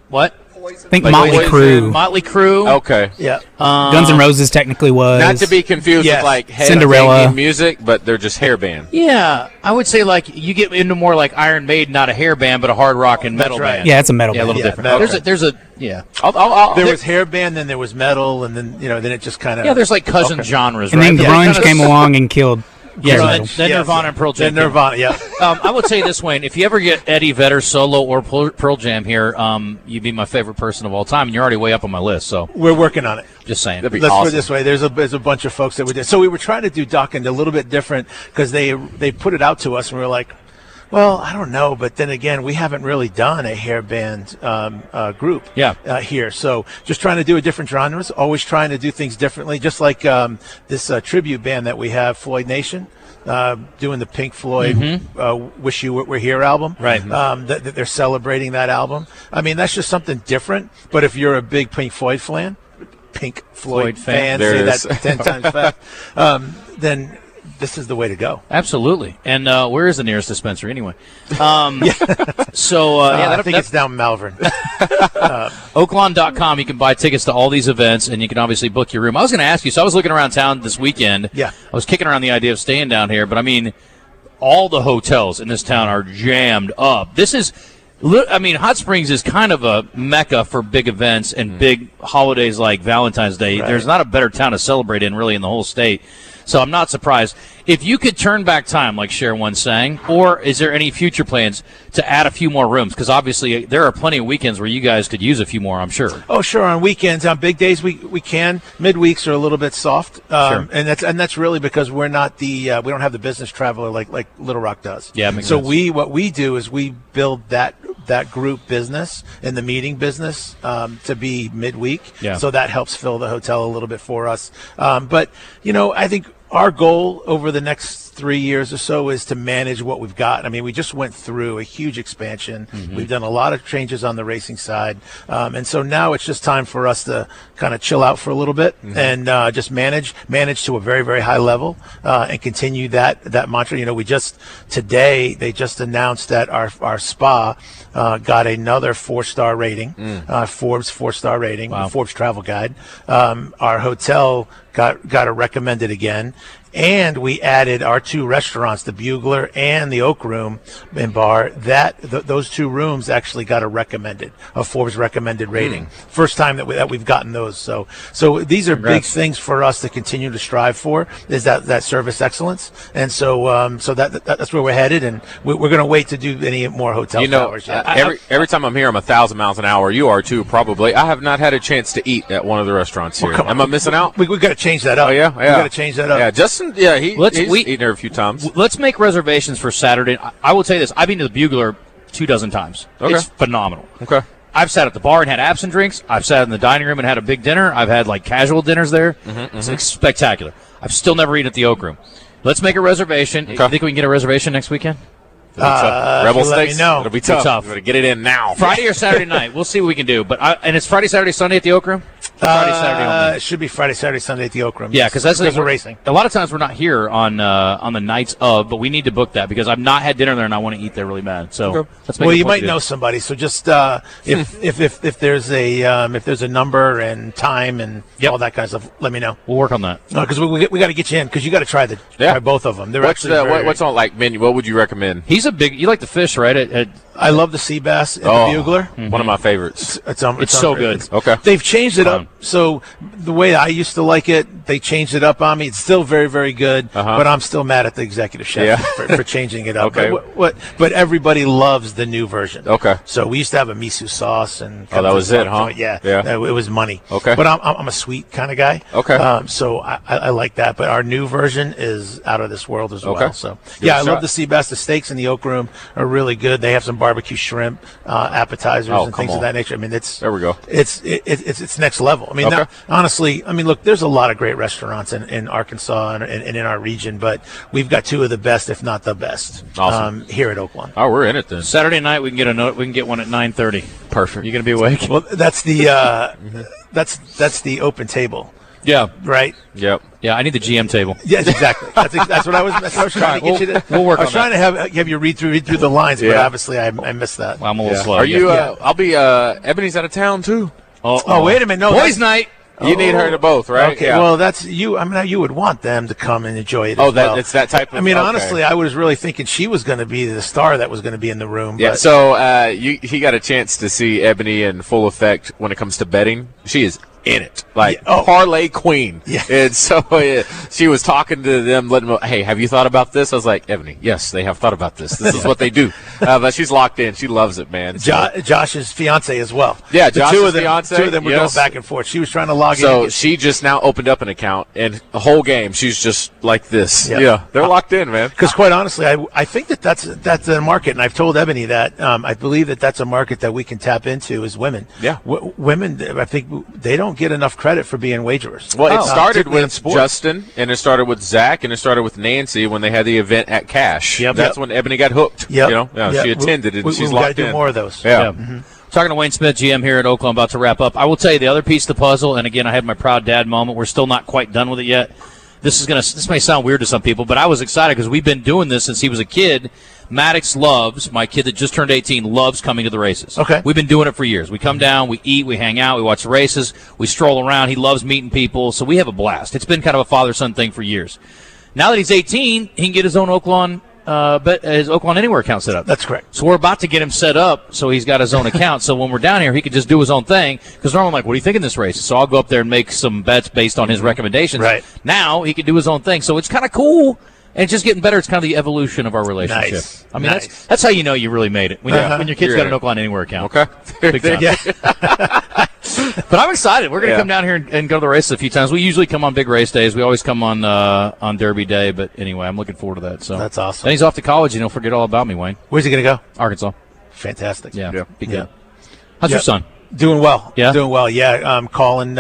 what? I think Motley Crue. Motley Crue. Okay. Yeah. Guns N' Roses technically was. Not to be confused with like Cinderella music, but they're just hair band. Yeah, I would say like you get into more like Iron Maiden, not a hair band, but a hard rock and metal band. Yeah, it's a metal band. Yeah, a little different. There's a there was hair band, then there was metal, and then then it just kind of there's like cousin genres, and right? then grunge came along and killed. Then Nirvana and Pearl Jam. Then Nirvana, yeah. I would say this, Wayne, if you ever get Eddie Vedder solo or Pearl Jam here, you'd be my favorite person of all time, and you're already way up on my list. So we're working on it. Just saying. Let's put it this way: there's a bunch of folks that we did. So we were trying to do Dokken a little bit different because they put it out to us, and we were like, well, I don't know, but then again, we haven't really done a hair band group here. So just trying to do a different genres, always trying to do things differently, just like this tribute band that we have, Floyd Nation, doing the Pink Floyd Wish You Were Here album. Right. They're celebrating that album. I mean, that's just something different, but if you're a big Pink Floyd fan, say that 10 times fast, then this is the way to go. Absolutely. And where is the nearest dispensary anyway? So I think it's down Malvern. Oaklawn.com. You can buy tickets to all these events, and you can obviously book your room. I was going to ask you, so I was looking around town this weekend. Yeah. I was kicking around the idea of staying down here, but I mean, all the hotels in this town are jammed up. Hot Springs is kind of a mecca for big events and big holidays like Valentine's Day. Right. There's not a better town to celebrate in, really, in the whole state. So I'm not surprised. If you could turn back time, like Cher once sang, or is there any future plans to add a few more rooms? Because obviously there are plenty of weekends where you guys could use a few more, I'm sure. Oh, sure. On weekends, on big days, we can. Midweeks are a little bit soft, sure. and that's really because we're not we don't have the business traveler like Little Rock does. Yeah, makes so sense. what we do is we build that group business and the meeting business to be midweek. Yeah. So that helps fill the hotel a little bit for us. But I think our goal over the next 3 years or so is to manage what we've got. I mean, we just went through a huge expansion. We've done a lot of changes on the racing side. And so now it's just time for us to kind of chill out for a little bit and just manage to a very, very high level and continue that mantra. Today they just announced that our spa got another 4-star rating, Forbes 4-star rating, wow. Forbes Travel Guide. Our hotel got a recommended again. And we added our 2 restaurants, the Bugler and the Oak Room and Bar. Those 2 rooms actually got a Forbes recommended rating. First time that we've gotten those. So these are big things for us to continue to strive for. Is that service excellence? And so that's where we're headed. And we're going to wait to do any more hotel towers. Every time I'm here, I'm 1,000 miles an hour. You are too, probably. I have not had a chance to eat at one of the restaurants here. Am I missing out? We've got to change that up. Oh yeah. We got to change that up. Yeah, Justin. Yeah, he's eaten there a few times. Let's make reservations for Saturday. I will tell you this. I've been to the Bugler 24 times. Okay. It's phenomenal. Okay. I've sat at the bar and had absinthe drinks. I've sat in the dining room and had a big dinner. I've had like casual dinners there. It's spectacular. I've still never eaten at the Oak Room. Let's make a reservation. Okay. You think we can get a reservation next weekend? Rebel Steaks? It'll be tough. We're going to get it in now. Friday or Saturday night. We'll see what we can do. And it's Friday, Saturday, Sunday at the Oak Room? Friday, Saturday only. It should be Friday, Saturday, Sunday at the Oak Room. Yeah, because we're racing. A lot of times we're not here on the nights of, but we need to book that because I've not had dinner there and I want to eat there really bad. So let's make well, a you point might know somebody. So just if there's a number and time and all that kind of stuff, let me know. We'll work on that. Because we got to get you in because you got to try both of them. They're What's on menu? What would you recommend? You like the fish, right? I love the sea bass and the bugler. One of my favorites. It's so good. Okay. They've changed it up. So the way I used to like it, they changed it up on me. It's still very, very good, but I'm still mad at the executive chef for changing it up. Okay. But everybody loves the new version. Okay. So we used to have a miso sauce and that was it, huh? Yeah. It was money. Okay. But I'm a sweet kind of guy. Okay. So I like that. But our new version is out of this world as well. So I love the sea bass. The steaks in the Oak Room are really good. They have some barbecue shrimp appetizers and things of that nature. I mean, there we go. It's next level. I mean, honestly, look, there's a lot of great restaurants in Arkansas and in our region, but we've got two of the best, if not the best, here at Oaklawn. Oh, we're in it then. Saturday night we can get one at 9:30. Perfect. You gonna be awake? Well, that's the that's the open table. Yeah. Right. Yep. Yeah, I need the GM table. Yes, exactly. That's what I was trying to get you to. We'll work on I was trying to have you read through the lines, but obviously I missed that. Well, I'm a little slow. Are you? I'll be. Ebony's out of town too. Oh, wait a minute. No, boys' night. You need her to both, right? Okay. Well, that's you. I mean, you would want them to come and enjoy it. It's that type of. I mean, honestly, I was really thinking she was going to be the star that was going to be in the room. Yeah. But. So he got a chance to see Ebony in full effect when it comes to betting. She is in it, parlay queen. Yeah. And so she was talking to them, letting them know, hey, have you thought about this? I was like, Ebony, yes, they have thought about this. This is what they do. But she's locked in. She loves it, man. So. Josh's fiance as well. Yeah, the Josh's two of them, fiance. Two of them were going back and forth. She was trying to log in. So she just now opened up an account, and the whole game she's just like this. Yeah, they're locked in, man. Because quite honestly, I think that's a market, and I've told Ebony that I believe that's a market that we can tap into as women. Yeah, women. I think they don't get enough credit for being wagers. Well, it started with Justin, and it started with Zach, and it started with Nancy when they had the event at Cash. That's when Ebony got hooked. Yep. She attended it, and she's locked in. We've got to do more of those. Yeah. Mm-hmm. Talking to Wayne Smith, GM here at Oaklawn, about to wrap up. I will tell you the other piece of the puzzle, and again, I had my proud dad moment. We're still not quite done with it yet. This may sound weird to some people, but I was excited because we've been doing this since he was a kid. Maddox my kid that just turned 18, loves coming to the races. Okay. We've been doing it for years. We come down, we eat, we hang out, we watch the races, we stroll around. He loves meeting people, so we have a blast. It's been kind of a father-son thing for years. Now that he's 18, he can get his own Oaklawn his Oaklawn Anywhere account set up. That's correct. So we're about to get him set up so he's got his own account. So when we're down here, he can just do his own thing. Because normally I'm like, what do you think in this race? So I'll go up there and make some bets based on his recommendations. Right. Now he can do his own thing. So it's kind of cool. And it's just getting better. It's kind of the evolution of our relationship. Nice. I mean, that's how you know you really made it. When your kid's got an Oaklawn Anywhere account. Okay. Big time. But I'm excited. We're going to come down here and go to the races a few times. We usually come on big race days. We always come on Derby Day. But anyway, I'm looking forward to that. So that's awesome. Then he's off to college, and he'll forget all about me, Wayne. Where's he going to go? Arkansas. Fantastic. Yeah. Be good. How's your son? Doing well. Yeah? Doing well, yeah. Calling.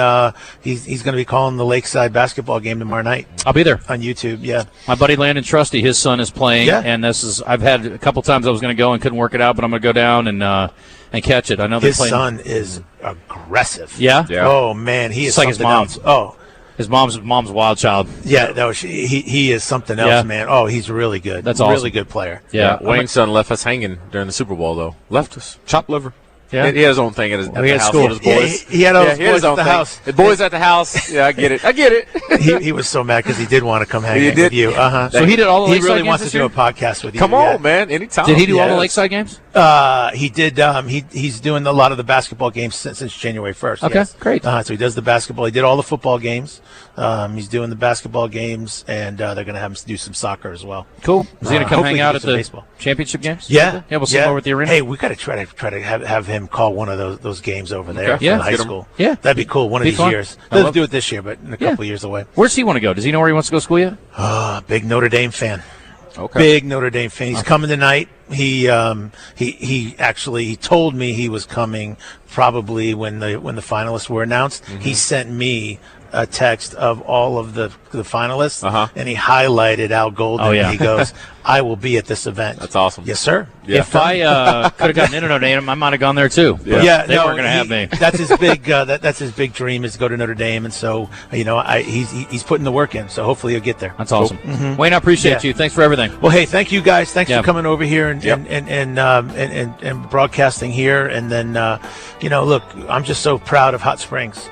He's going to be calling the Lakeside basketball game tomorrow night. I'll be there. On YouTube, yeah. My buddy Landon Trusty, his son is playing, and I've had a couple times I was going to go and couldn't work it out, but I'm going to go down and catch it. I know his son is aggressive. Yeah? Oh, man, he is like his mom. else. Oh. His mom's wild child. Yeah, no, he is something else, man. Oh, he's really good. That's awesome. Really good player. Yeah. Wayne's son left us hanging during the Super Bowl, though. Left us. Chopped liver. Yeah. He had his own thing at the house school. with his boys. He had all his boys at the house. The boys at the house. Yeah, I get it. He was so mad because he did want to come hang out with you. So he did all the Lakeside games. He really wants to do a podcast with you. Come on, man. Anytime. Did he do all the Lakeside games? He did. He's doing a lot of the basketball games since January 1st. Okay, great. So he does the basketball. He did all the football games. He's doing the basketball games, and they're going to have him do some soccer as well. Cool. Is he going to come hang out at the baseball championship games? Yeah. Yeah, we'll see him over at the arena. Hey, we got to try to have him call one of those games over there Okay. from high school. Yeah. That'd be cool. One of Be these fun. years. Doesn't do it this year, but in a couple years away. Where's he want to go? Does he know where he wants to go to school yet? Big Notre Dame fan. Okay. Big Notre Dame fan. He's coming tonight. he actually told me he was coming probably when the finalists were announced. Mm-hmm. He sent me a text of all of the finalists, and he highlighted Al Golden. Oh, yeah. And he goes, "I will be at this event." That's awesome. Yes, sir. Yeah. If I could have gotten into Notre Dame, I might have gone there too. Yeah, They weren't going to have me. That's his big. That's his big dream is to go to Notre Dame, and so he's putting the work in. So hopefully he'll get there. That's awesome. Mhm. Wayne, I appreciate Yeah. you. Thanks for everything. Well, hey, thank you guys. Thanks Yeah. for coming over here and broadcasting here. And then, look, I'm just so proud of Hot Springs.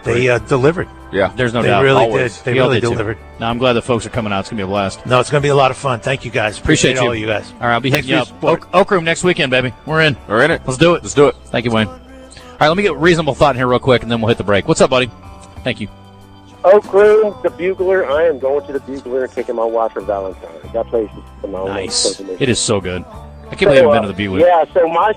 They delivered. Yeah, there's no They doubt. really Always. did. They We all really did too. delivered. No, I'm glad the folks are coming out. It's going to be a blast. No, it's going to be a lot of fun. Thank you guys. Appreciate you. all you guys. All right, I'll be Thanks hitting you for up. your support. Oak Room next weekend, baby. We're in. We're in it. Let's do it. Let's do it. Thank you, Wayne. All right, let me get a reasonable thought in here real quick, and then we'll hit the break. What's up, buddy? Thank you. Oak Room, the Bugler. I am going to the Bugler and taking my wife for Valentine's. That place is phenomenal. Nice. So delicious. It is so good. I can't believe I haven't been to the Bee Week. Yeah, so my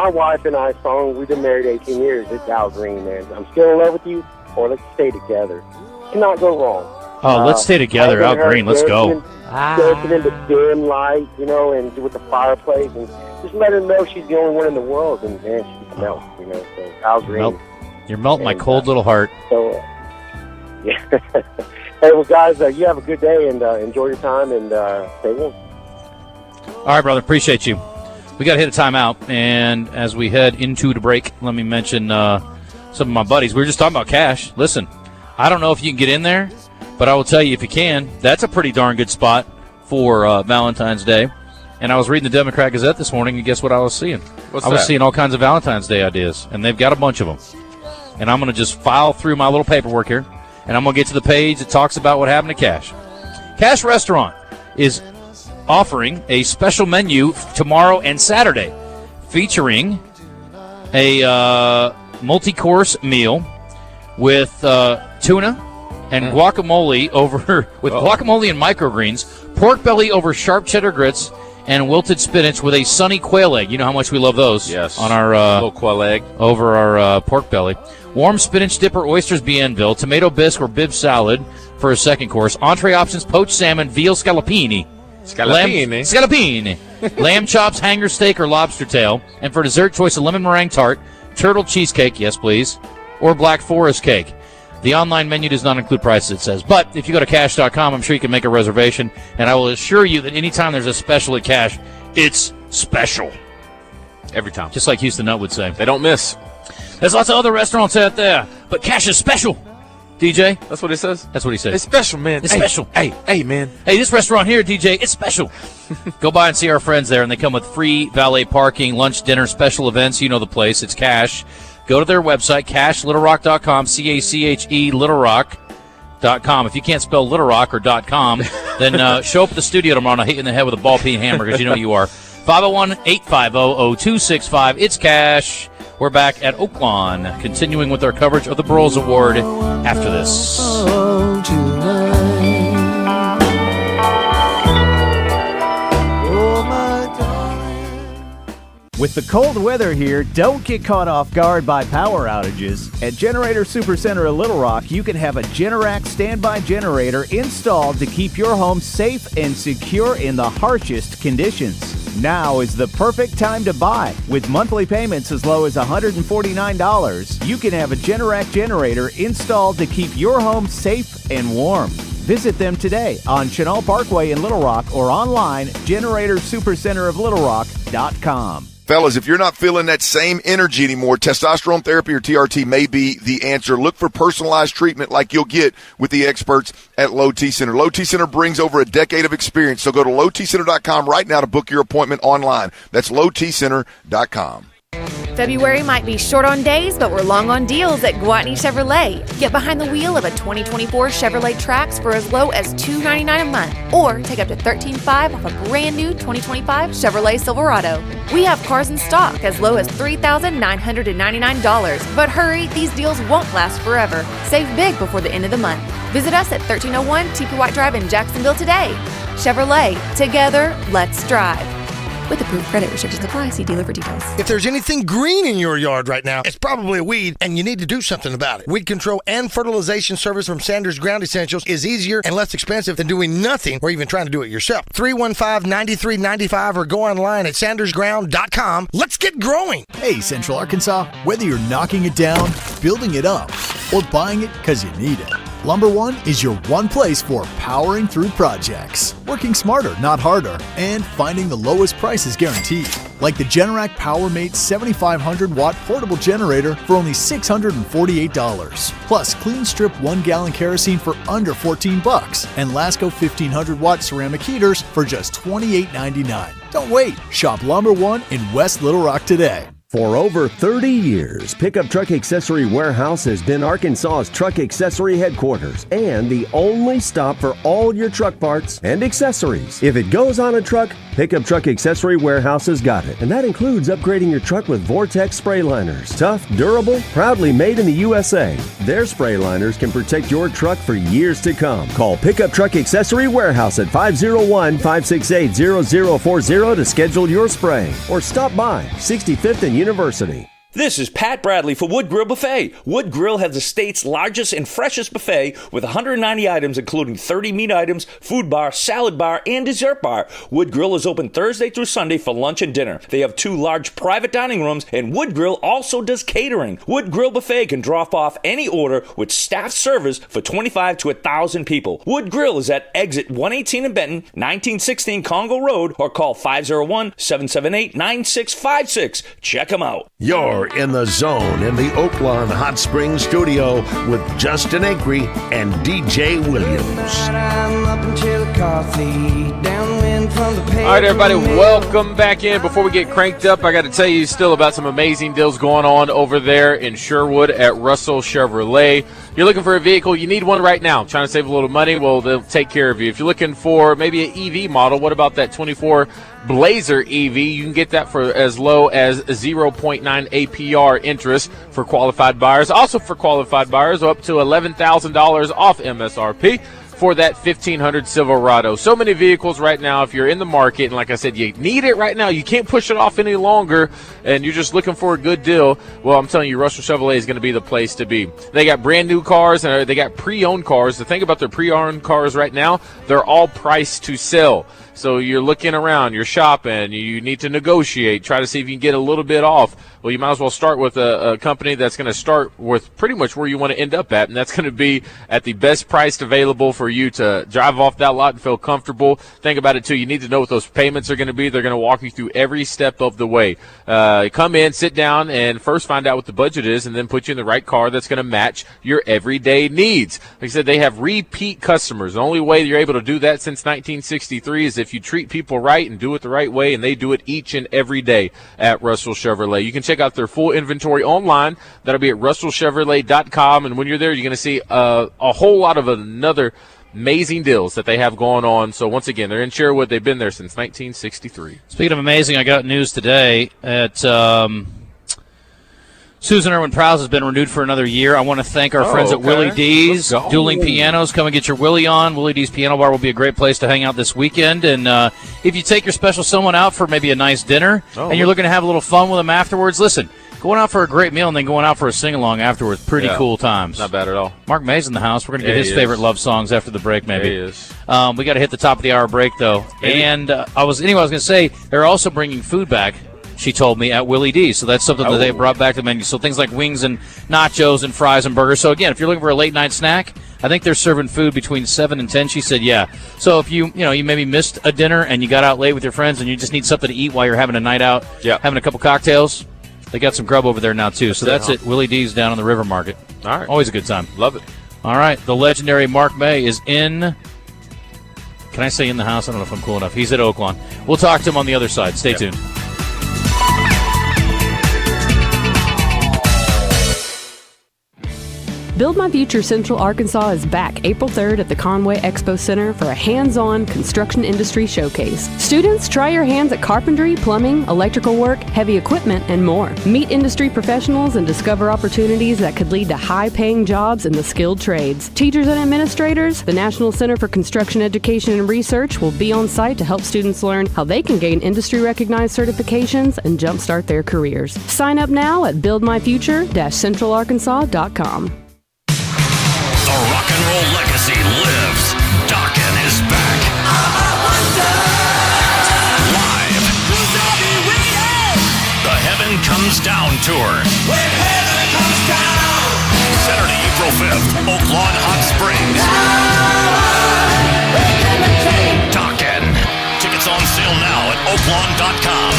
wife and I song, we've been married 18 years. It's Al Green, man. I'm still in love with you, or let's stay together. Cannot go wrong. Oh, let's stay together. Al Green, let's go. Dancing in the dim light, and with the fireplace, and just let her know she's the only one in the world, and man, she just melts, So Al Green. You're melting my cold little heart. So, yeah. Hey, well, guys, you have a good day and enjoy your time and stay warm. All right, brother. Appreciate you. We got to hit a timeout, and as we head into the break, let me mention some of my buddies. We were just talking about cash. Listen, I don't know if you can get in there, but I will tell you if you can, that's a pretty darn good spot for Valentine's Day. And I was reading the Democrat Gazette this morning, and guess what I was seeing? What's I was that? seeing all kinds of Valentine's Day ideas, and they've got a bunch of them. And I'm going to just file through my little paperwork here, and I'm going to get to the page that talks about what happened to Cash. Cash Restaurant is offering a special menu tomorrow and Saturday featuring a multi-course meal with tuna and guacamole guacamole and microgreens, pork belly over sharp cheddar grits, and wilted spinach with a sunny quail egg. You know how much we love those. Yes. On our little quail egg over our pork belly. Warm spinach dip or oysters bienville, tomato bisque or bib salad for a second course. Entree options: poached salmon, veal scallopini. Lamb chops, hanger steak, or lobster tail. And for dessert, choice a lemon meringue tart, turtle cheesecake, yes please, or black forest cake. The online menu does not include prices, it says. But if you go to cash.com, I'm sure you can make a reservation. And I will assure you that anytime there's a special at Cash, it's special. Every time. Just like Houston Nutt would say. They don't miss. There's lots of other restaurants out there, but Cash is special. DJ? That's what he says? That's what he says. It's special, man. It's Hey, special. Hey, man. Hey, this restaurant here, DJ, it's special. Go by and see our friends there, and they come with free valet parking, lunch, dinner, special events. You know the place. It's Cash. Go to their website, cashlittlerock.com, C-A-C-H-E, littlerock.com. If you can't spell Little Rock or .com, then show up at the studio tomorrow and I'll hit you in the head with a ball-peen hammer because you know you are. 501-850-0265. It's Cash. We're back at Oaklawn, continuing with our coverage of the Broyles Award after this. With the cold weather here, don't get caught off guard by power outages. At Generator Supercenter of Little Rock, you can have a Generac standby generator installed to keep your home safe and secure in the harshest conditions. Now is the perfect time to buy. With monthly payments as low as $149, you can have a Generac generator installed to keep your home safe and warm. Visit them today on Chenal Parkway in Little Rock or online, GeneratorSuperCenterofLittleRock.com. Fellas, if you're not feeling that same energy anymore, testosterone therapy or TRT may be the answer. Look for personalized treatment like you'll get with the experts at Low T Center. Low T Center brings over a decade of experience, so go to lowtcenter.com right now to book your appointment online. That's lowtcenter.com. February might be short on days, but we're long on deals at Gwatney Chevrolet. Get behind the wheel of a 2024 Chevrolet Trax for as low as $299 a month, or take up to $13,500 off a brand new 2025 Chevrolet Silverado. We have cars in stock as low as $3,999, but hurry, these deals won't last forever. Save big before the end of the month. Visit us at 1301 TP White Drive in Jacksonville today. Chevrolet, together, let's drive. With approved credit restrictions apply. See dealer for details. If there's anything green in your yard right now, it's probably a weed, and you need to do something about it. Weed control and fertilization service from Sanders Ground Essentials is easier and less expensive than doing nothing or even trying to do it yourself. 315-9395 or go online at sandersground.com. Let's get growing. Hey, Central Arkansas, whether you're knocking it down, building it up, or buying it because you need it, Lumber One is your one place for powering through projects, working smarter, not harder, and finding the lowest prices guaranteed. Like the Generac PowerMate 7500-watt portable generator for only $648. Plus, clean strip 1-gallon kerosene for under $14. And Lasco 1500-watt ceramic heaters for just $28.99. Don't wait. Shop Lumber One in West Little Rock today. For over 30 years, Pickup Truck Accessory Warehouse has been Arkansas's truck accessory headquarters and the only stop for all your truck parts and accessories. If it goes on a truck, Pickup Truck Accessory Warehouse has got it. And that includes upgrading your truck with Vortex spray liners. Tough, durable, proudly made in the USA. Their spray liners can protect your truck for years to come. Call Pickup Truck Accessory Warehouse at 501-568-0040 to schedule your spray. Or stop by 65th and University. This is Pat Bradley for Wood Grill Buffet. Wood Grill has the state's largest and freshest buffet with 190 items, including 30 meat items, food bar, salad bar, and dessert bar. Wood Grill is open Thursday through Sunday for lunch and dinner. They have 2 large private dining rooms, and Wood Grill also does catering. Wood Grill Buffet can drop off any order with staff service for 25 to 1,000 people. Wood Grill is at exit 118 in Benton, 1916 Congo Road, or call 501-778-9656. Check them out. You're in the zone in the Oaklawn Hot Springs studio with Justin Acri and DJ Williams. All right, everybody, welcome back in. Before we get cranked up, I got to tell you still about some amazing deals going on over there in Sherwood at Russell Chevrolet. You're looking for a vehicle, you need one right now, trying to save a little money, well, they'll take care of you. If you're looking for maybe an EV model, what about that 24 Blazer EV? You can get that for as low as 0.9 APR interest for qualified buyers. Also for qualified buyers, up to $11,000 off MSRP for that 1500 Silverado. So many vehicles right now. If you're in the market, and like I said, you need it right now, you can't push it off any longer, and you're just looking for a good deal, well, I'm telling you, Russell Chevrolet is going to be the place to be. They got brand new cars, and they got pre-owned cars. The thing about their pre-owned cars right now, they're all priced to sell. So you're looking around, you're shopping, you need to negotiate, try to see if you can get a little bit off. Well, you might as well start with a company that's going to start with pretty much where you want to end up at, and that's going to be at the best price available for you to drive off that lot and feel comfortable. Think about it, too. You need to know what those payments are going to be. They're going to walk you through every step of the way. Come in, sit down, and first find out what the budget is, and then put you in the right car that's going to match your everyday needs. Like I said, they have repeat customers. The only way you're able to do that since 1963 is if you treat people right and do it the right way, and they do it each and every day at Russell Chevrolet. You can check out their full inventory online. That'll be at russellchevrolet.com, and when you're there, you're going to see a whole lot of another amazing deals that they have going on. So once again, they're in Sherwood. They've been there since 1963. Speaking of amazing, I got news today at Susan Irwin Prowse has been renewed for another year. I want to thank our friends at Willie D's Dueling Pianos. Come and get your Willie on. Willie D's Piano Bar will be a great place to hang out this weekend. And if you take your special someone out for maybe a nice dinner and you're looking to have a little fun with them afterwards, listen, going out for a great meal and then going out for a sing-along afterwards, pretty cool times. Not bad at all. Mark May's in the house. We're going to get his favorite love songs after the break, maybe. He is. We got to hit the top of the hour break, though. And I was going to say, they're also bringing food back, she told me, at Willie D's. So that's something that they brought back to the menu. So things like wings and nachos and fries and burgers. So, again, if you're looking for a late-night snack, I think they're serving food between 7 and 10. She said, yeah. So if you maybe missed a dinner and you got out late with your friends and you just need something to eat while you're having a night out, having a couple cocktails, they got some grub over there now, too. So that's it. Willie D's down on the River Market. All right. Always a good time. Love it. All right. The legendary Mark May is in. Can I say in the house? I don't know if I'm cool enough. He's at Oaklawn. We'll talk to him on the other side. Stay tuned. Build My Future Central Arkansas is back April 3rd at the Conway Expo Center for a hands-on construction industry showcase. Students, try your hands at carpentry, plumbing, electrical work, heavy equipment, and more. Meet industry professionals and discover opportunities that could lead to high-paying jobs in the skilled trades. Teachers and administrators, the National Center for Construction Education and Research will be on site to help students learn how they can gain industry-recognized certifications and jumpstart their careers. Sign up now at buildmyfuture-centralarkansas.com. The rock and roll legacy lives. Dokken is back. Live. The Heaven Comes Down Tour. When heaven comes down. Saturday, April 5th, Oaklawn Hot Springs. Dokken. Tickets on sale now at oaklawn.com.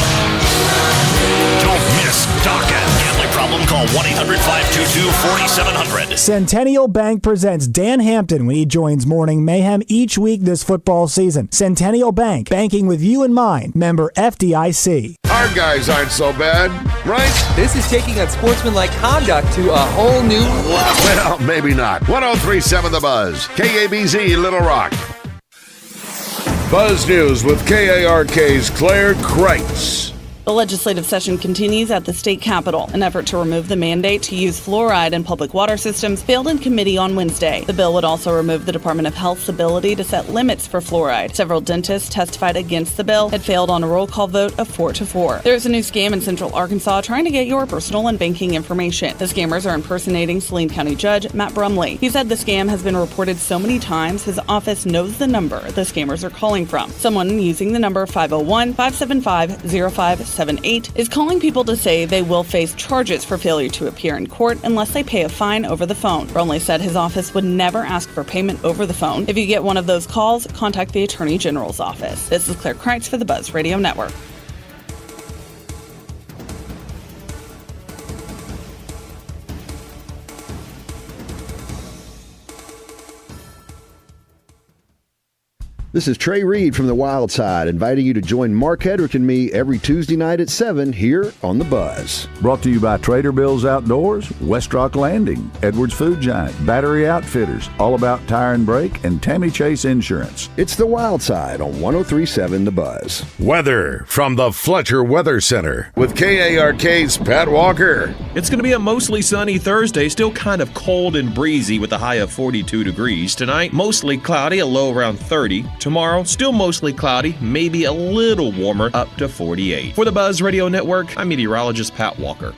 Don't miss Dokken. Gambling problem? Call 1-800-522-4700. Centennial Bank presents Dan Hampton when he joins Morning Mayhem each week this football season. Centennial Bank, banking with you in mind. Member FDIC. Our guys aren't so bad, right? This is taking unsportsmanlike conduct to a whole new level. Well, maybe not. 103.7 The Buzz. KABZ, Little Rock. Buzz News with KARK's Claire Kreitz. The legislative session continues at the state capitol. An effort to remove the mandate to use fluoride in public water systems failed in committee on Wednesday. The bill would also remove the Department of Health's ability to set limits for fluoride. Several dentists testified against the bill. It failed on a roll call vote of 4-4. There's a new scam in Central Arkansas trying to get your personal and banking information. The scammers are impersonating Saline County Judge Matt Brumley. He said the scam has been reported so many times his office knows the number the scammers are calling from. Someone using the number 501-575-0578 is calling people to say they will face charges for failure to appear in court unless they pay a fine over the phone. Brumley said his office would never ask for payment over the phone. If you get one of those calls, contact the Attorney General's office. This is Claire Kreitz for the Buzz Radio Network. This is Trey Reed from The Wild Side, inviting you to join Mark Hedrick and me every Tuesday night at 7 here on The Buzz. Brought to you by Trader Bill's Outdoors, Westrock Landing, Edwards Food Giant, Battery Outfitters, All About Tire and Brake, and Tammy Chase Insurance. It's The Wild Side on 103.7 The Buzz. Weather from the Fletcher Weather Center with KARK's Pat Walker. It's going to be a mostly sunny Thursday, still kind of cold and breezy with a high of 42 degrees. Tonight, mostly cloudy, a low around 30. Tomorrow, still mostly cloudy, maybe a little warmer, up to 48. For the Buzz Radio Network, I'm meteorologist Pat Walker.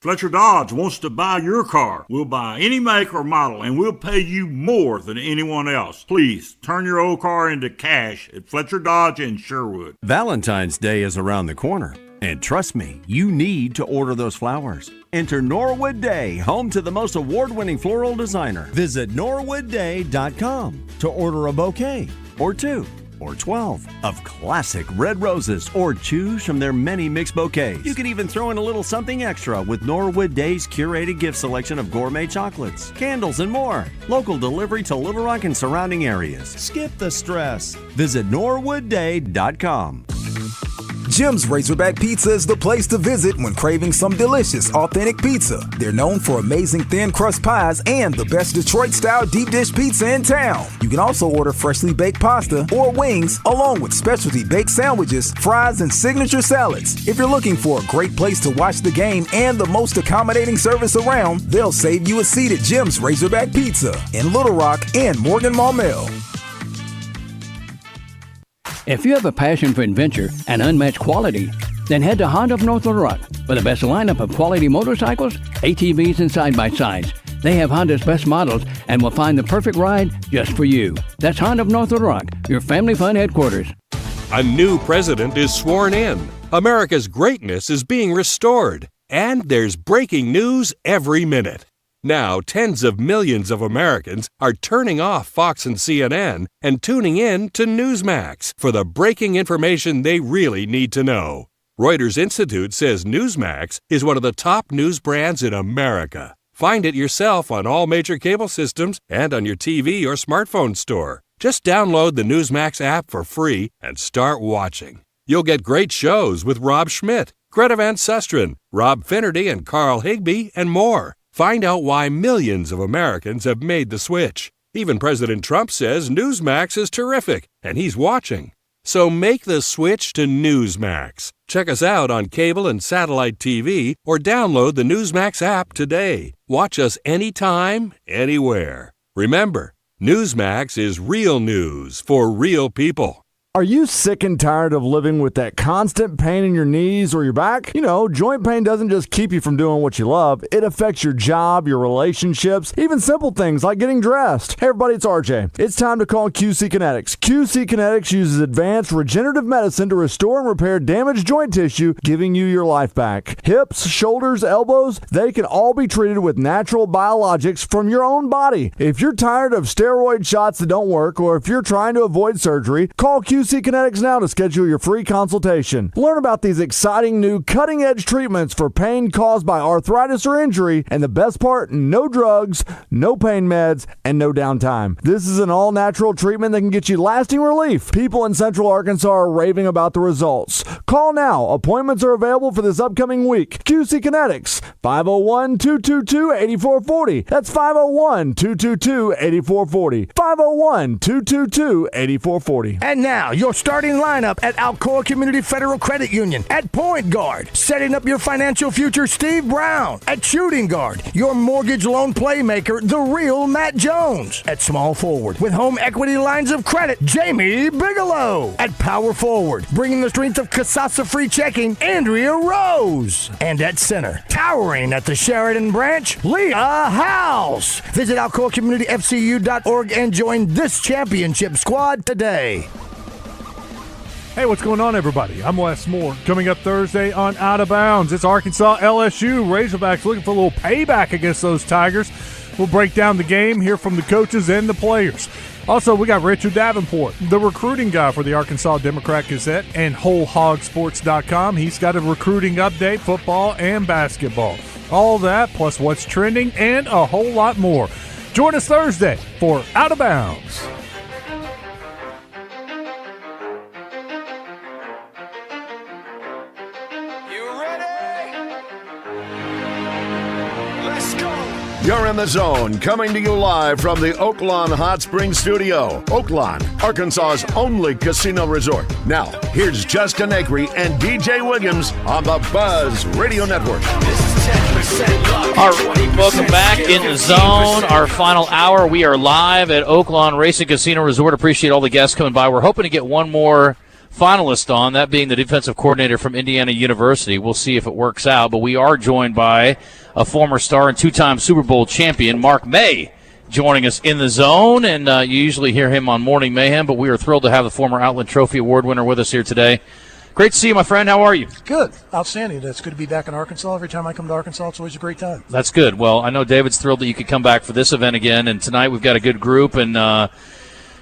Fletcher Dodge wants to buy your car. We'll buy any make or model, and we'll pay you more than anyone else. Please, turn your old car into cash at Fletcher Dodge in Sherwood. Valentine's Day is around the corner. And trust me, you need to order those flowers. Enter Norwood Day, home to the most award-winning floral designer. Visit norwoodday.com to order a bouquet, or 2, or 12 of classic red roses, or choose from their many mixed bouquets. You can even throw in a little something extra with Norwood Day's curated gift selection of gourmet chocolates, candles, and more. Local delivery to Little Rock and surrounding areas. Skip the stress. Visit norwoodday.com. Jim's Razorback Pizza is the place to visit when craving some delicious, authentic pizza. They're known for amazing thin crust pies and the best Detroit-style deep dish pizza in town. You can also order freshly baked pasta or wings, along with specialty baked sandwiches, fries, and signature salads. If you're looking for a great place to watch the game and the most accommodating service around, they'll save you a seat at Jim's Razorback Pizza in Little Rock and Morgan Maumelle. If you have a passion for adventure and unmatched quality, then head to Honda of North Little Rock for the best lineup of quality motorcycles, ATVs, and side-by-sides. They have Honda's best models and will find the perfect ride just for you. That's Honda of North Little Rock, your family fun headquarters. A new president is sworn in. America's greatness is being restored. And there's breaking news every minute. Now, tens of millions of Americans are turning off Fox and CNN and tuning in to Newsmax for the breaking information they really need to know. Reuters Institute says Newsmax is one of the top news brands in America. Find it yourself on all major cable systems and on your TV or smartphone store. Just download the Newsmax app for free and start watching. You'll get great shows with Rob Schmidt, Greta Van Susteren, Rob Finnerty and Carl Higbee, and more. Find out why millions of Americans have made the switch. Even President Trump says Newsmax is terrific, and he's watching. So make the switch to Newsmax. Check us out on cable and satellite TV or download the Newsmax app today. Watch us anytime, anywhere. Remember, Newsmax is real news for real people. Are you sick and tired of living with that constant pain in your knees or your back? You know, joint pain doesn't just keep you from doing what you love. It affects your job, your relationships, even simple things like getting dressed. Hey everybody, it's RJ. It's time to call QC Kinetics. QC Kinetics uses advanced regenerative medicine to restore and repair damaged joint tissue, giving you your life back. Hips, shoulders, elbows, they can all be treated with natural biologics from your own body. If you're tired of steroid shots that don't work, or if you're trying to avoid surgery, call QC Kinetics now to schedule your free consultation. Learn about these exciting new cutting-edge treatments for pain caused by arthritis or injury, and the best part, no drugs, no pain meds, and no downtime. This is an all-natural treatment that can get you lasting relief. People in Central Arkansas are raving about the results. Call now. Appointments are available for this upcoming week. QC Kinetics, 501-222-8440. That's 501-222-8440. 501-222-8440. And now, your starting lineup at Alcoa Community Federal Credit Union. At point guard, setting up your financial future, Steve Brown. At shooting guard, your mortgage loan playmaker, the real Matt Jones. At small forward, with home equity lines of credit, Jamie Bigelow. At power forward, bringing the strength of Kasasa Free Checking, Andrea Rose. And at center, towering at the Sheridan branch, Leah House. Visit AlcoaCommunityFCU.org and join this championship squad today. Hey, what's going on, everybody? I'm Wes Moore. Coming up Thursday on Out of Bounds, it's Arkansas LSU. Razorbacks looking for a little payback against those Tigers. We'll break down the game, hear from the coaches and the players. Also, we got Richard Davenport, the recruiting guy for the Arkansas Democrat Gazette and WholeHogSports.com. He's got a recruiting update, football and basketball. All that, plus what's trending, and a whole lot more. Join us Thursday for Out of Bounds. You're in the zone, coming to you live from the Oaklawn Hot Springs Studio. Oaklawn, Arkansas's only casino resort. Now, here's Justin Acri and DJ Williams on the Buzz Radio Network. All right, welcome back in the zone. Our final hour, we are live at Oaklawn Racing Casino Resort. Appreciate all the guests coming by. We're hoping to get one more finalist on, that being the defensive coordinator from Indiana University. We'll see if it works out, but we are joined by a former star and two-time Super Bowl champion, Mark May, joining us in the zone, and you usually hear him on Morning Mayhem, but we are thrilled to have the former Outland Trophy Award winner with us here today. Great to see you, my friend. How are you? Good. Outstanding. It's good to be back in Arkansas. Every time I come to Arkansas, it's always a great time. That's good. Well, I know David's thrilled that you could come back for this event again, and tonight we've got a good group, and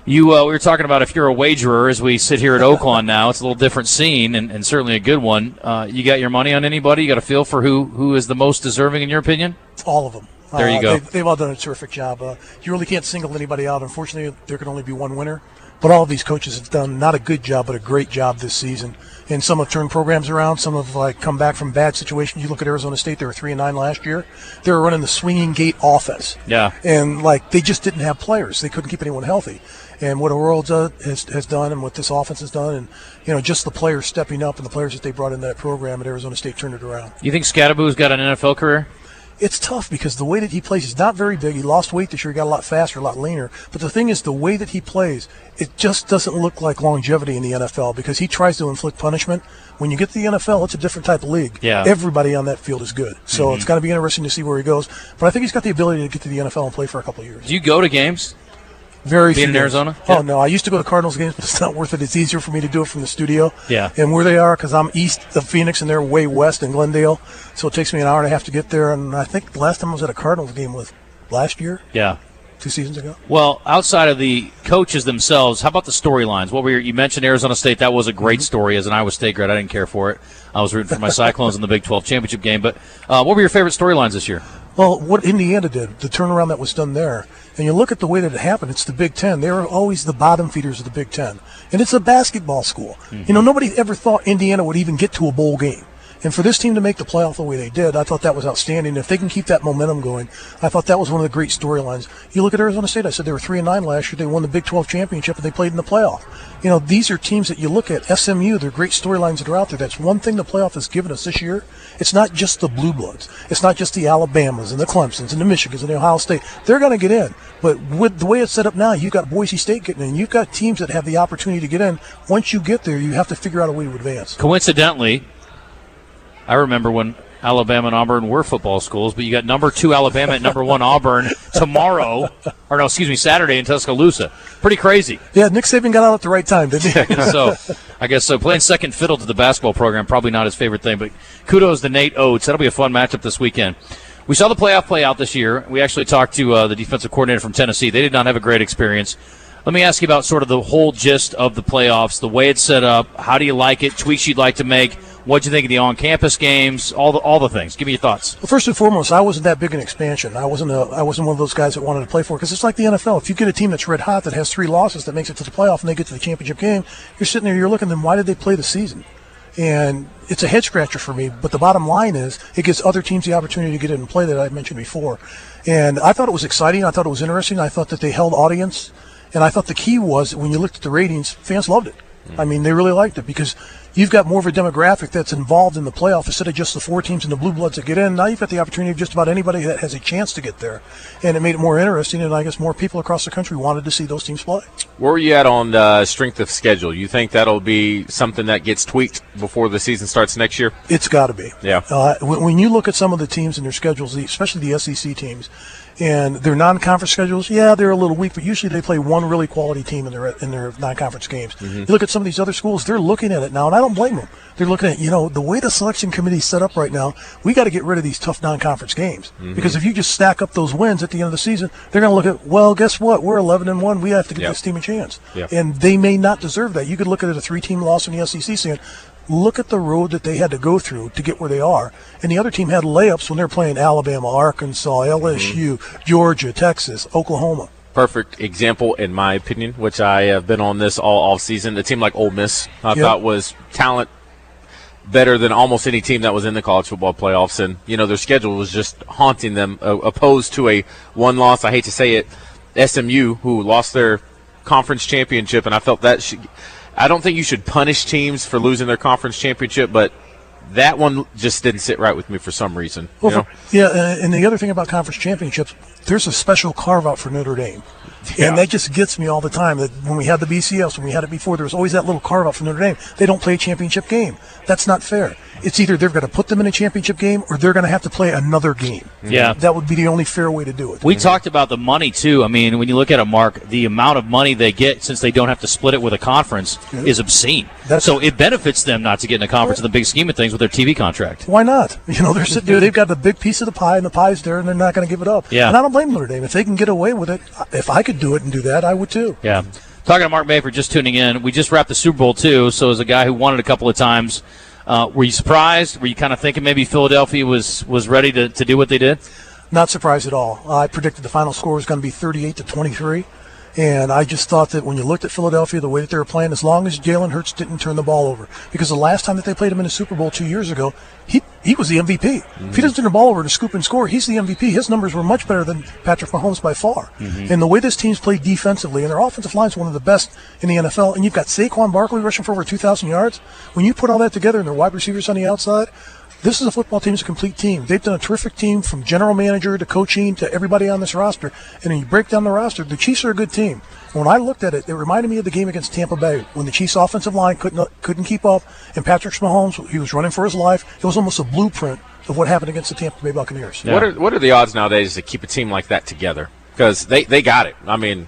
we were talking about if you're a wagerer as we sit here at Oaklawn now. It's a little different scene and certainly a good one. You got your money on anybody? You got a feel for who is the most deserving in your opinion? All of them. There you go. They've all done a terrific job. You really can't single anybody out. Unfortunately, there can only be one winner. But all of these coaches have done not a good job, but a great job this season. And some have turned programs around. Some have come back from bad situations. You look at Arizona State; they were 3-9 last year. They were running the swinging gate offense. Yeah. And they just didn't have players. They couldn't keep anyone healthy. And what World has done, and what this offense has done, and just the players stepping up and the players that they brought in that program at Arizona State turned it around. You think Scadaboo's got an NFL career? It's tough because the way that he plays, he's not very big. He lost weight this year. He got a lot faster, a lot leaner. But the thing is, the way that he plays, it just doesn't look like longevity in the NFL because he tries to inflict punishment. When you get to the NFL, it's a different type of league. Yeah. Everybody on that field is good. So it's going to be interesting to see where he goes. But I think he's got the ability to get to the NFL and play for a couple of years. Do you go to games? Very Being few in Arizona? Oh, no. I used to go to Cardinals games, but it's not worth it. It's easier for me to do it from the studio. Yeah. And where they are, because I'm east of Phoenix and they're way west in Glendale, so it takes me an hour and a half to get there. And I think the last time I was at a Cardinals game was last year. Yeah. 2 seasons ago. Well, outside of the coaches themselves, how about the storylines? You mentioned Arizona State. That was a great story. As an Iowa State grad, I didn't care for it. I was rooting for my Cyclones in the Big 12 championship game. But what were your favorite storylines this year? Well, what Indiana did, the turnaround that was done there, and you look at the way that it happened, it's the Big Ten. They were always the bottom feeders of the Big Ten. And it's a basketball school. Nobody ever thought Indiana would even get to a bowl game. And for this team to make the playoff the way they did, I thought that was outstanding. If they can keep that momentum going, I thought that was one of the great storylines. You look at Arizona State, I said they were 3-9 last year. They won the Big 12 championship, and they played in the playoff. You know, these are teams that you look at. SMU, they're great storylines that are out there. That's one thing the playoff has given us this year. It's not just the Blue Bloods. It's not just the Alabamas and the Clemsons and the Michigans and the Ohio State. They're going to get in. But with the way it's set up now, you've got Boise State getting in. You've got teams that have the opportunity to get in. Once you get there, you have to figure out a way to advance. Coincidentally, I remember when Alabama and Auburn were football schools, but you got number 2 Alabama and number 1 Auburn Saturday in Tuscaloosa. Pretty crazy. Yeah, Nick Saban got out at the right time, didn't he? I guess so. Playing second fiddle to the basketball program, probably not his favorite thing, but kudos to Nate Oates. That'll be a fun matchup this weekend. We saw the playoff play out this year. We actually talked to the defensive coordinator from Tennessee. They did not have a great experience. Let me ask you about sort of the whole gist of the playoffs, the way it's set up. How do you like it? Tweaks you'd like to make? What'd you think of the on-campus games? All the things. Give me your thoughts. Well, first and foremost, I wasn't that big an expansion. I wasn't one of those guys that wanted to play for it, because it's like the NFL. If you get a team that's red hot that has 3 losses that makes it to the playoff and they get to the championship game, you're sitting there, you're looking at them, why did they play the season? And it's a head-scratcher for me, but the bottom line is it gives other teams the opportunity to get in and play that I mentioned before. And I thought it was exciting. I thought it was interesting. I thought that they held audience. And I thought the key was, when you looked at the ratings, fans loved it. I mean, they really liked it, because you've got more of a demographic that's involved in the playoff instead of just the 4 teams and the Blue Bloods that get in. Now you've got the opportunity of just about anybody that has a chance to get there. And it made it more interesting, and I guess more people across the country wanted to see those teams play. Where are you at on the strength of schedule? You think that'll be something that gets tweaked before the season starts next year? It's got to be. Yeah. When you look at some of the teams and their schedules, especially the SEC teams, and their non-conference schedules, yeah, they're a little weak, but usually they play one really quality team in their non-conference games. Mm-hmm. You look at some of these other schools, they're looking at it now, and I don't blame them. They're looking at, the way the selection committee is set up right now, we got to get rid of these tough non-conference games. Mm-hmm. Because if you just stack up those wins at the end of the season, they're going to look at, well, guess what? We're 11-1. We have to give this team a chance. Yep. And they may not deserve that. You could look at it, a 3-team loss in the SEC, saying, look at the road that they had to go through to get where they are. And the other team had layups when they're playing Alabama, Arkansas, LSU, Georgia, Texas, Oklahoma. Perfect example, in my opinion, which I have been on this all offseason. A team like Ole Miss, I thought was talent better than almost any team that was in the college football playoffs. And, their schedule was just haunting them, opposed to a one loss, I hate to say it, SMU, who lost their conference championship. And I felt that I don't think you should punish teams for losing their conference championship, but that one just didn't sit right with me for some reason. Well, and the other thing about conference championships, there's a special carve-out for Notre Dame. Yeah. And that just gets me all the time. That when we had the BCS, when we had it before, there was always that little carve-out for Notre Dame. They don't play a championship game. That's not fair. It's either they're going to put them in a championship game or they're going to have to play another game. Yeah. That would be the only fair way to do it. We talked about the money, too. I mean, when you look at it, Mark, the amount of money they get since they don't have to split it with a conference is obscene. So it benefits them not to get in a conference in the big scheme of things with their TV contract. Why not? They're sitting there. They've got the big piece of the pie, and the pie's there, and they're not going to give it up. Yeah. And I don't blame Notre Dame. If they can get away with it, if I could do it and do that, I would too. Yeah. Talking to Mark Mayford, just tuning in. We just wrapped the Super Bowl, too, so as a guy who won it a couple of times, were you surprised? Were you kind of thinking maybe Philadelphia was ready to do what they did? Not surprised at all. I predicted the final score was going to be 38-23. And I just thought that when you looked at Philadelphia, the way that they were playing, as long as Jalen Hurts didn't turn the ball over, because the last time that they played him in the Super Bowl 2 years ago, he was the MVP. Mm-hmm. If he doesn't turn the ball over to scoop and score, he's the MVP. His numbers were much better than Patrick Mahomes by far. Mm-hmm. And the way this team's played defensively, and their offensive line is one of the best in the NFL, and you've got Saquon Barkley rushing for over 2,000 yards. When you put all that together and their wide receivers on the outside, this is a football team. It's a complete team. They've done a terrific team from general manager to coaching to everybody on this roster. And when you break down the roster, the Chiefs are a good team. When I looked at it, it reminded me of the game against Tampa Bay when the Chiefs' offensive line couldn't keep up, and Patrick Mahomes, he was running for his life. It was almost a blueprint of what happened against the Tampa Bay Buccaneers. Yeah. What are the odds nowadays to keep a team like that together? Because they got it. I mean,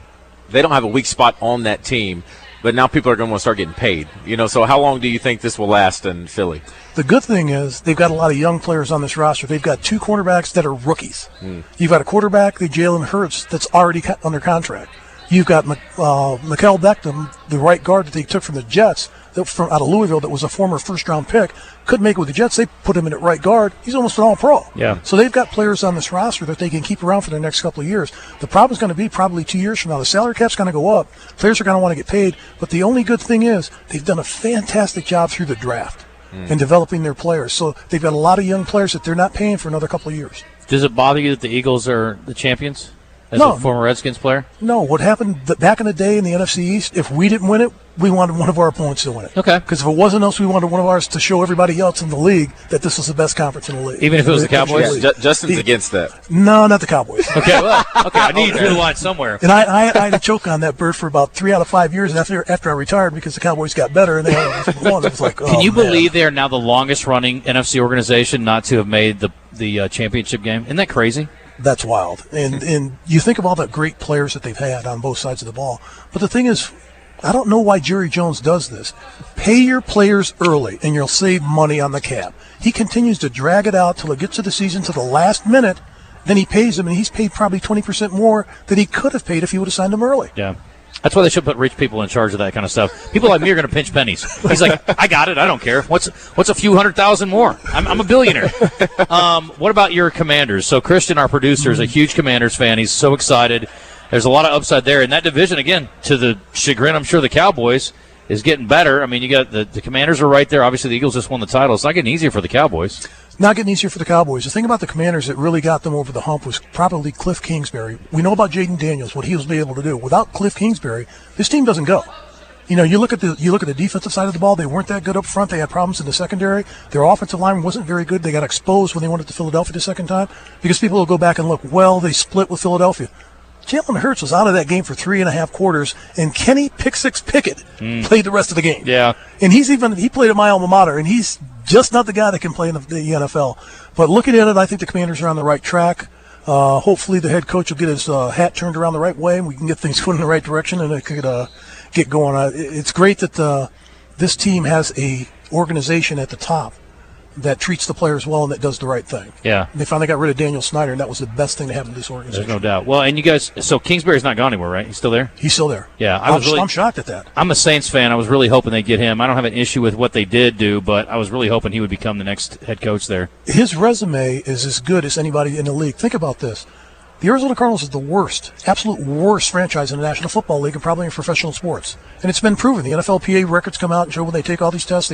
they don't have a weak spot on that team, but now people are going to want to start getting paid. So how long do you think this will last in Philly? The good thing is they've got a lot of young players on this roster. They've got 2 quarterbacks that are rookies. You've got a quarterback, the Jalen Hurts, that's already under contract. You've got Mikael Beckham, the right guard that they took from the Jets, out of Louisville, that was a former first-round pick. Couldn't make it with the Jets. They put him in at right guard. He's almost an all-pro. Yeah. So they've got players on this roster that they can keep around for the next couple of years. The problem is going to be probably 2 years from now. The salary cap's going to go up. Players are going to want to get paid. But the only good thing is they've done a fantastic job through the draft. and developing their players. So they've got a lot of young players that they're not paying for another couple of years. Does it bother you that the Eagles are the champions as No. a former Redskins player? No, what happened back in the day in the NFC East, if we didn't win it, we wanted one of our opponents to win it. Okay. Because if it wasn't us, we wanted one of ours to show everybody else in the league that this was the best conference in the league. Even if it was the Cowboys? Justin's against that. No, not the Cowboys. Okay, well, I need to draw the line somewhere. And I had a choke on that bird for about 3 out of 5 years after I retired because the Cowboys got better and they had won. It was like, Can you man. believe they are now the longest-running NFC organization not to have made the championship game? Isn't that crazy? That's wild. And you think of all the great players that they've had on both sides of the ball. But the thing is, I don't know why Jerry Jones does this. Pay your players early, and you'll save money on the cap. He continues to drag it out till it gets to the season to the last minute. Then he pays them, and he's paid probably 20% more than he could have paid if he would have signed them early. Yeah. That's why they should put rich people in charge of that kind of stuff. People like me are going to pinch pennies. He's like, I got it. I don't care. What's a few $100,000 more? I'm a billionaire. What about your Commanders? So Christian, our producer, is a huge Commanders fan. He's so excited. There's a lot of upside there. And that division, again, to the chagrin, I'm sure, the Cowboys, is getting better. I mean, you got the Commanders are right there. Obviously, the Eagles just won the title. It's not getting easier for the Cowboys. Not getting easier for the Cowboys. The thing about the Commanders that really got them over the hump was probably Cliff Kingsbury. We know about Jaden Daniels, what he was able to do. Without Cliff Kingsbury, this team doesn't go. You know, you look at the defensive side of the ball. They weren't that good up front. They had problems in the secondary. Their offensive line wasn't very good. They got exposed when they went to Philadelphia the second time because people will go back and look. Well, they split with Philadelphia. Jalen Hurts was out of that game for 3.5 quarters, and Kenny Pick-Six Pickett played the rest of the game. Yeah. And he played at my alma mater, and he's just not the guy that can play in the NFL. But looking at it, I think the Commanders are on the right track. Hopefully the head coach will get his hat turned around the right way, and we can get things going in the right direction, and it could get going. It's great that this team has a organization at the top that treats the players well and that does the right thing. Yeah. They finally got rid of Daniel Snyder, and that was the best thing to happen to this organization. There's no doubt. Well, and you guys, so Kingsbury's not gone anywhere, right? He's still there? He's still there. Yeah. I'm shocked at that. I'm a Saints fan. I was really hoping they'd get him. I don't have an issue with what they did do, but I was really hoping he would become the next head coach there. His resume is as good as anybody in the league. Think about this. The Arizona Cardinals is the worst, absolute worst franchise in the National Football League and probably in professional sports. And it's been proven. The NFLPA records come out and show when they take all these tests,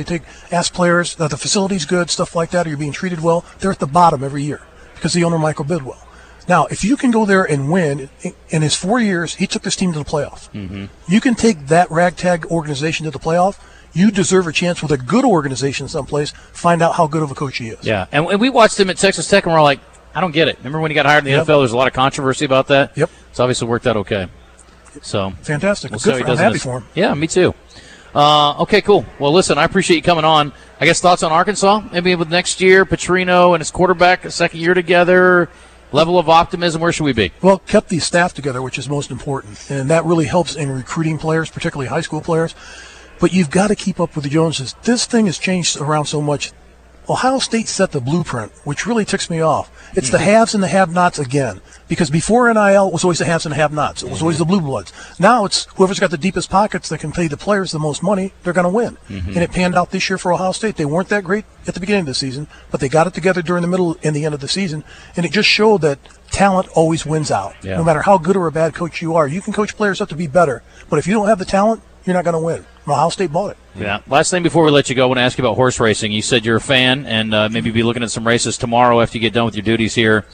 ask players that the facility's good, stuff like that, or you're being treated well. They're at the bottom every year because the owner, Michael Bidwell. Now, if you can go there and win, in his 4 years, he took this team to the playoff. Mm-hmm. You can take that ragtag organization to the playoff. You deserve a chance with a good organization someplace. Find out how good of a coach he is. Yeah, and we watched him at Texas Tech, and we're like, I don't get it. Remember when he got hired in the NFL? There's a lot of controversy about that. Yep. It's obviously worked out okay. So fantastic. We'll Good for him. I'm happy for him. Yeah, me too. Okay, cool. Well, listen, I appreciate you coming on. I guess thoughts on Arkansas? Maybe with next year, Petrino and his quarterback, a second year together, level of optimism, where should we be? Well, kept the staff together, which is most important, and that really helps in recruiting players, particularly high school players. But you've got to keep up with the Joneses. This thing has changed around so much. Ohio State set the blueprint, which really ticks me off. It's the haves and the have-nots again. Because before NIL, it was always the haves and the have-nots. It was always the blue bloods. Now it's whoever's got the deepest pockets that can pay the players the most money, they're going to win. And it panned out this year for Ohio State. They weren't that great at the beginning of the season, but they got it together during the middle and the end of the season. And it just showed that talent always wins out. Yeah. No matter how good or a bad coach you are. You can coach players up to be better. But if you don't have the talent, you're not going to win. Ohio State bought it. Yeah. Last thing before we let you go, I want to ask you about horse racing. You said you're a fan and maybe be looking at some races tomorrow after you get done with your duties here.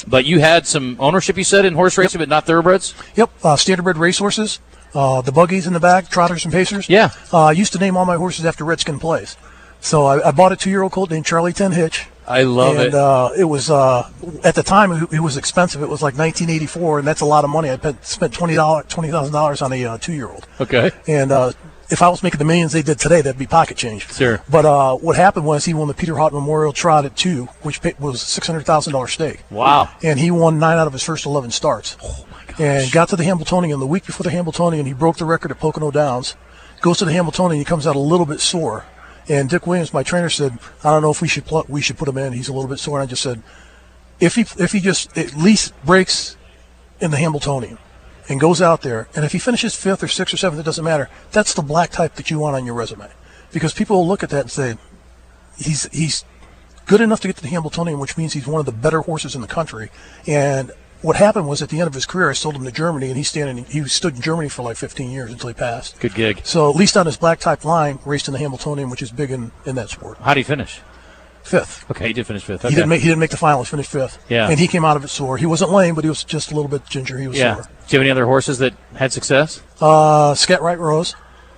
But you had some ownership, you said, in horse racing, but not thoroughbreds? Yep. Standardbred racehorses, the buggies in the back, trotters and pacers. Yeah. I used to name all my horses after Redskin plays. So I bought a 2-year-old colt named Charlie 10 Hitch. I love it. And it was, at the time, it was expensive. It was like $1984, and that's a lot of money. I spent $20,000 on a 2-year-old. Okay. And if I was making the millions they did today, that'd be pocket change. Sure. But what happened was he won the Peter Haught Memorial Trot at 2, which was a $600,000 stake. Wow. And he won 9 out of his first 11 starts. Oh, my gosh. And got to the Hambletonian. The week before the Hambletonian, he broke the record at Pocono Downs. Goes to the Hambletonian, he comes out a little bit sore. And Dick Williams, my trainer, said, I don't know if we should put him in. He's a little bit sore. And I just said, if he just at least breaks in the Hambletonian and goes out there, and if he finishes 5th or 6th or 7th, it doesn't matter. That's the black type that you want on your resume. Because people will look at that and say, he's good enough to get to the Hambletonian, which means he's one of the better horses in the country. And what happened was at the end of his career, I sold him to Germany, and he stood in Germany for like 15 years until he passed. Good gig. So at least on his black type line, raced in the Hamiltonian, which is big in that sport. How did he finish? 5th. Okay, he did finish 5th. Okay. He didn't make the final. He finished 5th. Yeah. And he came out of it sore. He wasn't lame, but he was just a little bit ginger. He was sore. Do you have any other horses that had success? Scat Right Rose.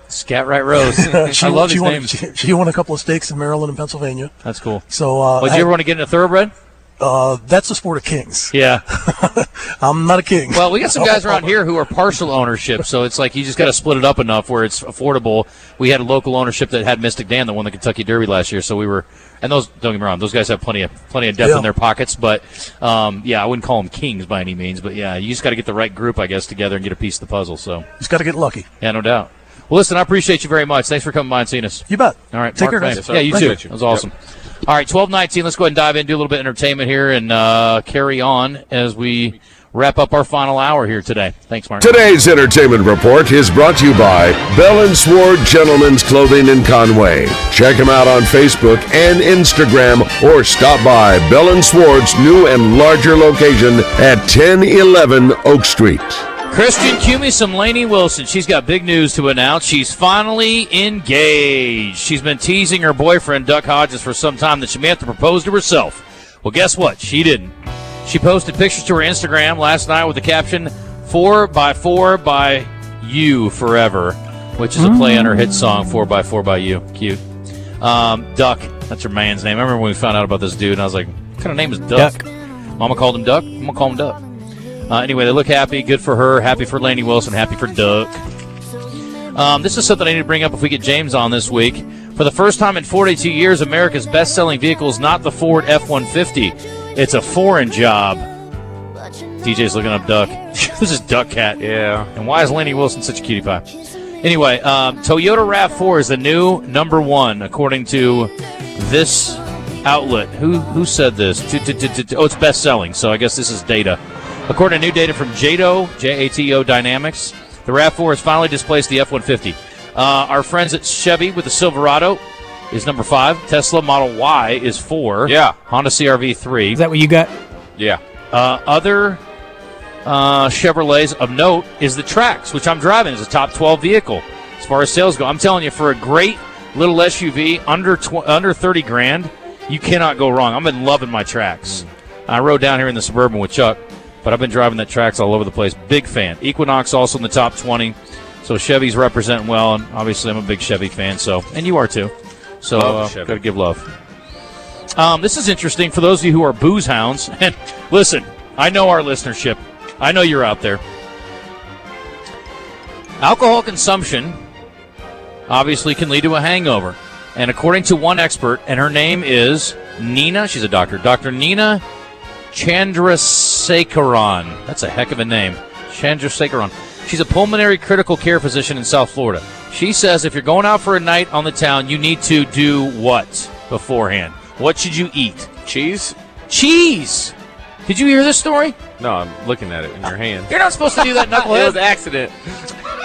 Scat Right Rose. I love these names. She won a couple of stakes in Maryland and Pennsylvania. That's cool. So, did you ever want to get into thoroughbred? That's the sport of kings. Yeah. I'm not a king. Well, we got some guys around here who are partial ownership, so it's like you just got to split it up enough where it's affordable. We had a local ownership that had Mystic Dan that won the Kentucky Derby last year, so we were. And those, don't get me wrong, those guys have plenty of depth in their pockets. But I wouldn't call them kings by any means. But yeah, you just got to get the right group, I guess, together and get a piece of the puzzle. So just got to get lucky. Yeah, no doubt. Well, listen, I appreciate you very much. Thanks for coming by and seeing us. You bet. All right, take Mark, care, guys. Yeah, you too. That was awesome. Yep. All right, 12:19. Let's go ahead and dive in, do a little bit of entertainment here, and carry on as we wrap up our final hour here today. Thanks, Mark. Today's entertainment report is brought to you by Bell & Sword Gentlemen's Clothing in Conway. Check them out on Facebook and Instagram, or stop by Bell & Sword's new and larger location at 1011 Oak Street. Christian, cue me some Lainey Wilson. She's got big news to announce. She's finally engaged. She's been teasing her boyfriend, Duck Hodges, for some time that she may have to propose to herself. Well, guess what? She didn't. She posted pictures to her Instagram last night with the caption, 4x4 by You Forever, which is a play on her hit song, 4x4 by You. Cute. Duck, that's her man's name. I remember when we found out about this dude, and I was like, what kind of name is Duck? Mama called him Duck. I'm going to call him Duck. Anyway, they look happy. Good for her. Happy for Lainey Wilson. Happy for Duck. This is something I need to bring up if we get James on this week. For the first time in 42 years, America's best-selling vehicle is not the Ford F-150. It's a foreign job. DJ's looking up Duck. This is Duck Cat. Yeah. And why is Lainey Wilson such a cutie pie? Anyway, Toyota RAV4 is the new number one, according to this outlet. Who said this? Oh, it's best-selling, so I guess this is data. According to new data from JATO, J-A-T-O Dynamics, the RAV4 has finally displaced the F-150. Our friends at Chevy with the Silverado is number 5. Tesla Model Y is 4. Yeah. Honda CR-V 3. Is that what you got? Yeah. Other Chevrolets of note is the Trax, which I'm driving as a top 12 vehicle as far as sales go. I'm telling you, for a great little SUV under 30 grand, you cannot go wrong. I've been loving my Trax. I rode down here in the Suburban with Chuck, but I've been driving that Trax all over the place. Big fan. Equinox also in the top 20. So Chevy's representing well, and obviously I'm a big Chevy fan, and you are too. So got to give love. This is interesting for those of you who are booze hounds. And listen, I know our listenership. I know you're out there. Alcohol consumption obviously can lead to a hangover. And according to one expert, and her name is Nina, she's a doctor, Dr. Nina Chandrasekaran. That's a heck of a name. Chandrasekaran. She's a pulmonary critical care physician in South Florida. She says if you're going out for a night on the town, you need to do what beforehand? What should you eat? Cheese? Cheese! Did you hear this story? No, I'm looking at it in your hand. You're not supposed to do that, knucklehead. It was an accident.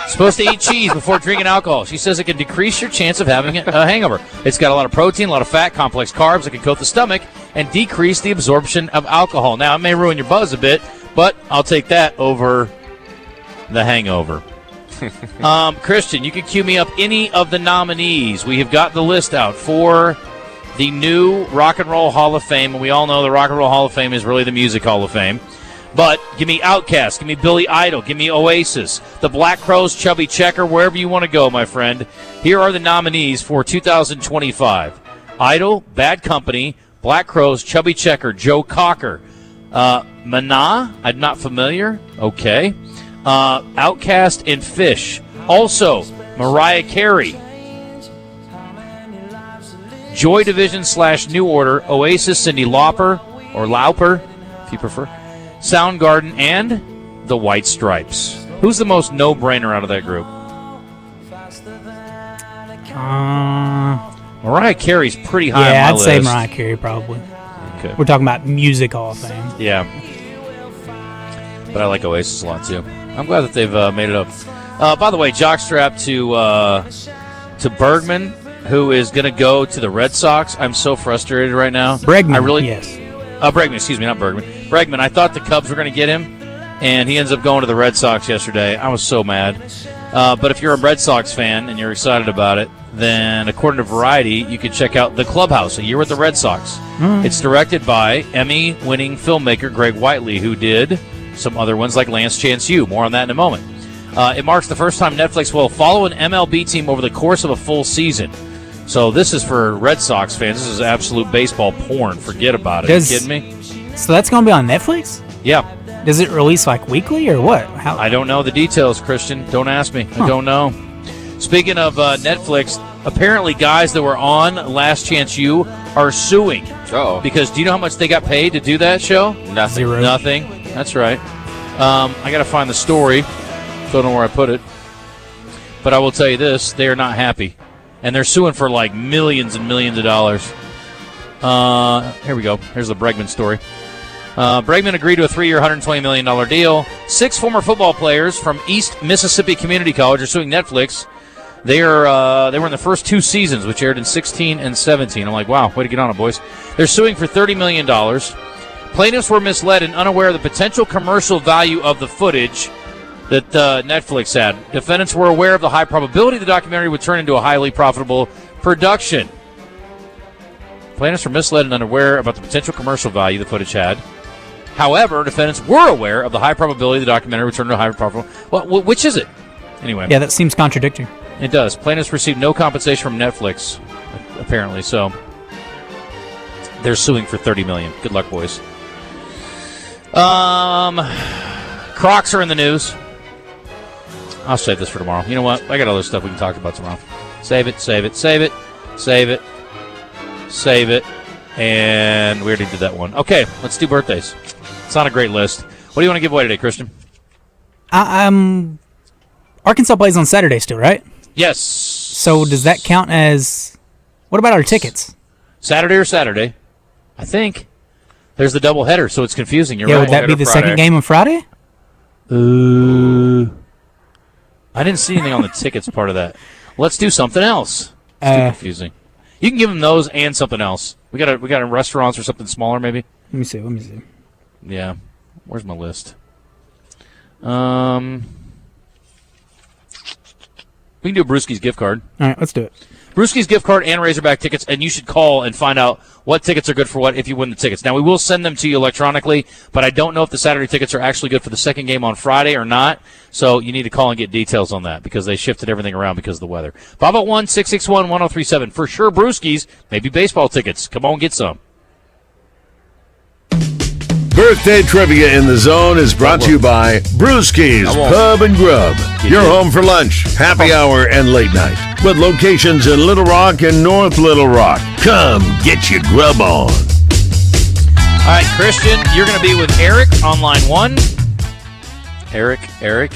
Supposed to eat cheese before drinking alcohol. She says it can decrease your chance of having a hangover. It's got a lot of protein, a lot of fat, complex carbs that can coat the stomach and decrease the absorption of alcohol. Now, it may ruin your buzz a bit, but I'll take that over the hangover. Christian, you can cue me up any of the nominees. We have got the list out for the new Rock and Roll Hall of Fame, and we all know the Rock and Roll Hall of Fame is really the Music Hall of Fame. But give me Outkast, give me Billy Idol, give me Oasis, the Black Crowes, Chubby Checker, wherever you want to go, my friend. Here are the nominees for 2025. Idol, Bad Company, Black Crowes, Chubby Checker, Joe Cocker. Mana, I'm not familiar. Okay. Outkast and Fish. Also, Mariah Carey. Joy Division / New Order, Oasis, Cyndi Lauper, or Lauper, if you prefer. Soundgarden, and the White Stripes. Who's the most no-brainer out of that group? Mariah Carey's pretty high on my list. Yeah, I'd say Mariah Carey probably. Okay. We're talking about Music Hall of Fame. Yeah. But I like Oasis a lot, too. I'm glad that they've made it up. By the way, jockstrap to Bergman, who is going to go to the Red Sox. I'm so frustrated right now. Bregman, yes. Bregman, excuse me, not Bergman. Bregman, I thought the Cubs were going to get him, and he ends up going to the Red Sox yesterday. I was so mad. But if you're a Red Sox fan and you're excited about it, then according to Variety, you can check out The Clubhouse, A Year with the Red Sox. It's directed by Emmy-winning filmmaker Greg Whiteley, who did some other ones like Lance Chance U. More on that in a moment. It marks the first time Netflix will follow an MLB team over the course of a full season. So this is for Red Sox fans. This is absolute baseball porn. Forget about it. Are you kidding me? So that's going to be on Netflix? Yeah. Does it release like weekly or what? How? I don't know the details, Christian. Don't ask me. I don't know. Speaking of Netflix, apparently guys that were on Last Chance U are suing. Oh. Because do you know how much they got paid to do that show? Nothing. Zero. Nothing. That's right. I got to find the story. Don't know where I put it. But I will tell you this. They are not happy. And they're suing for like millions and millions of dollars. Here we go. Here's the Bregman story. Bregman agreed to a 3-year, $120 million deal. 6 former football players from East Mississippi Community College are suing Netflix. They were in the first 2 seasons, which aired in 16 and 17. I'm like, wow, way to get on it, boys. They're suing for $30 million. Plaintiffs were misled and unaware of the potential commercial value of the footage that Netflix had. Defendants were aware of the high probability the documentary would turn into a highly profitable production. Plaintiffs were misled and unaware about the potential commercial value the footage had. However, defendants were aware of the high probability the documentary would turn into a highly profitable. Well, which is it? Anyway. Yeah, that seems contradictory. It does. Plaintiffs received no compensation from Netflix, apparently, so they're suing for $30 million. Good luck, boys. Crocs are in the news. I'll save this for tomorrow. You know what? I got other stuff we can talk about tomorrow. Save it. And we already did that one. Okay, let's do birthdays. It's not a great list. What do you want to give away today, Christian? Arkansas plays on Saturday still, right? Yes. So does that count as... What about our tickets? Saturday or Saturday? I think. There's the doubleheader, so it's confusing. You're yeah, right. Would that be the second game on Friday? I didn't see anything on the tickets part of that. Let's do something else. It's too confusing. You can give them those and something else. We got restaurants or something smaller, maybe. Let me see. Yeah. Where's my list? We can do a Brewski's gift card. All right, let's do it. Brewski's gift card and Razorback tickets, and you should call and find out what tickets are good for what if you win the tickets. Now, we will send them to you electronically, but I don't know if the Saturday tickets are actually good for the second game on Friday or not, so you need to call and get details on that because they shifted everything around because of the weather. 501-661-1037. For sure, Brewski's, maybe baseball tickets. Come on, get some. Birthday Trivia in the Zone is brought to you by Brewski's Pub and Grub. Your home for lunch, happy hour, and late night. With locations in Little Rock and North Little Rock. Come get your grub on. All right, Christian, you're going to be with Eric on line 1. Eric.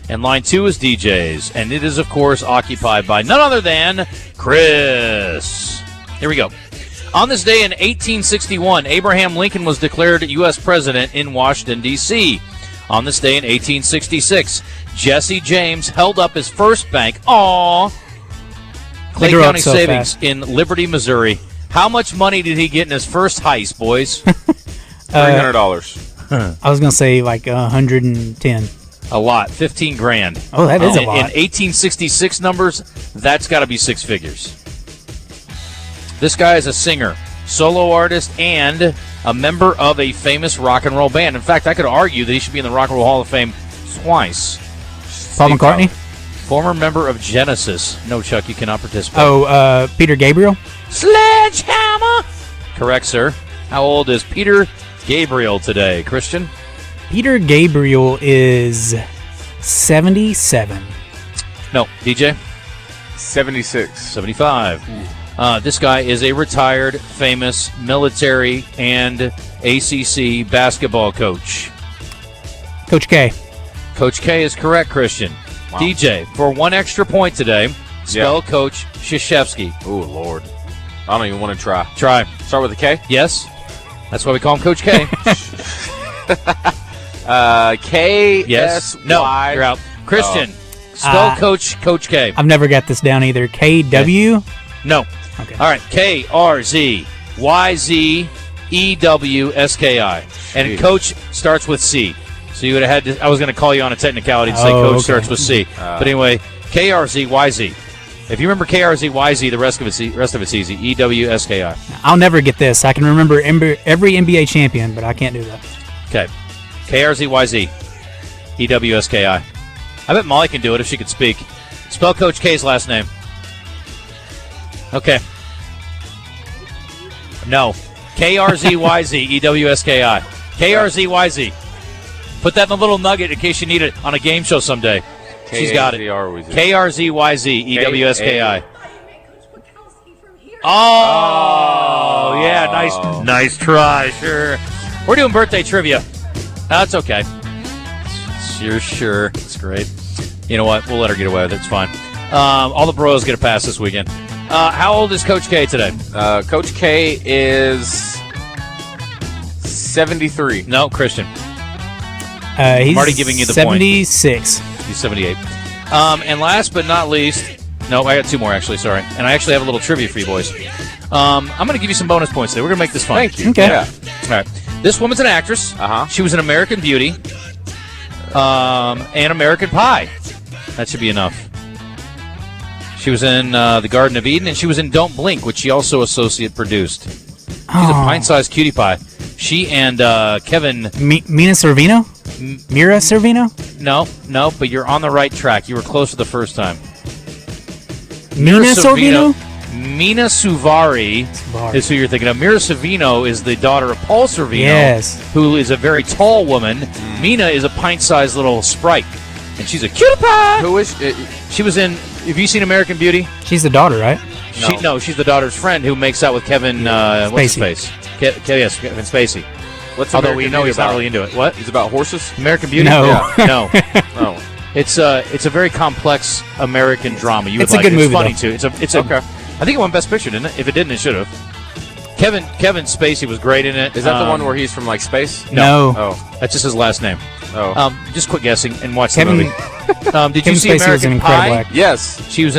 And line 2 is DJ's. And it is, of course, occupied by none other than Chris. Here we go. On this day in 1861, Abraham Lincoln was declared U.S. President in Washington, D.C. On this day in 1866, Jesse James held up his first bank. Clay County Savings in Liberty, Missouri. How much money did he get in his first heist, boys? $300. I was going to say like 110. A lot. 15 grand. Oh, that is a lot. In 1866 numbers, that's got to be 6 figures. This guy is a singer, solo artist, and a member of a famous rock and roll band. In fact, I could argue that he should be in the Rock and Roll Hall of Fame twice. Paul McCartney? Former member of Genesis. No, Chuck, you cannot participate. Peter Gabriel? Sledgehammer! Correct, sir. How old is Peter Gabriel today, Christian? Peter Gabriel is 77. No, DJ? 76. 75. This guy is a retired, famous military and ACC basketball coach. Coach K. Coach K is correct, Christian. Wow. DJ, for 1 extra point today, spell Coach Krzyzewski. Oh, Lord. I don't even want to try. Try. Start with a K? Yes. That's why we call him Coach K. K-S-Y. Yes. No, you're out. Christian, spell Coach K. I've never got this down either. K-W? No. Okay. All right. K-R-Z-Y-Z-E-W. EWSKI. And coach starts with C. So you would have had to, I was going to call you on a technicality to say coach starts with C. But anyway, KRZYZ. If you remember KRZYZ, the rest of it's easy. EWSKI. I'll never get this. I can remember every NBA champion, but I can't do that. Okay. KRZYZ. EWSKI. I bet Molly can do it if she could speak. Spell Coach K's last name. Okay. No. KRZYZ. EWSKI. KRZYZ. Put that in a little nugget in case you need it on a game show someday. She's got it. KRZYZ. EWSKI. Oh, yeah. Nice try. Sure. We're doing birthday trivia. That's okay. Sure. It's great. You know what? We'll let her get away with it. It's fine. All the Broyles get a pass this weekend. How old is Coach K today? Coach K is 73. No, Christian. He's I'm already giving you the 76. Point. He's 78. And last but not least, no, I got two more actually. Sorry, and I actually have a little trivia for you boys. I'm going to give you some bonus points today. We're going to make this fun. Thank you. Okay. Yeah. All right. This woman's an actress. She was in American Beauty, and American Pie. That should be enough. She was in The Garden of Eden, and she was in Don't Blink, which she also associate produced. She's a pint-sized cutie pie. She and Kevin... Mina Servino? Mira Servino? No, but you're on the right track. You were close the first time. Mina Servino? Mina Suvari is who you're thinking of. Mira Servino is the daughter of Paul Servino, who is a very tall woman. Mina is a pint-sized little sprite, and she's a cutie pie. Who is it? She was in... Have you seen American Beauty? She's the daughter, right? No, she's the daughter's friend who makes out with Kevin... what's his face? Yes, Kevin Spacey. Although we know he's not really into it. What? He's about horses? American Beauty? No. Yeah. No. Oh. It's a very complex American drama. You would it's like a good it. movie, It's funny, too. It's okay. I think it won Best Picture, didn't it? If it didn't, it should have. Kevin Spacey was great in it. Is that the one where he's from, like, space? No. Oh. That's just his last name. Oh. Just quit guessing and watch Kevin, the movie. Did you see Spacey was in American Incredible Pie? Yes. She was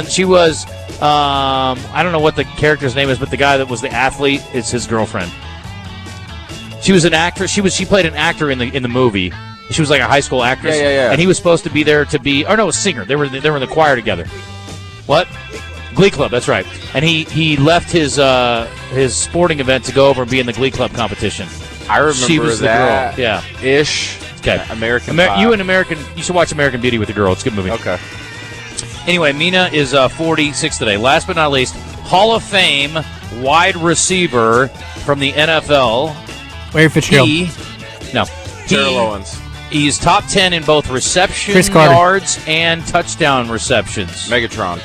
I don't know what the character's name is, but the guy that was the athlete is his girlfriend. She was an actress. She played an actor in the movie. She was like a high school actress. Yeah. And he was supposed to be there to be, or no, a singer. They were in the choir together. What? Glee Club. That's right. And he left his sporting event to go over and be in the Glee Club competition. I remember she was that. The girl. Yeah. Ish. Okay. American. You should watch American Beauty with the girl. It's a good movie. Okay. Anyway, Mina is 46 today. Last but not least, Hall of Fame wide receiver from the NFL. Larry Fitzgerald. Terrell Owens. He's top 10 in both reception yards and touchdown receptions. Megatron.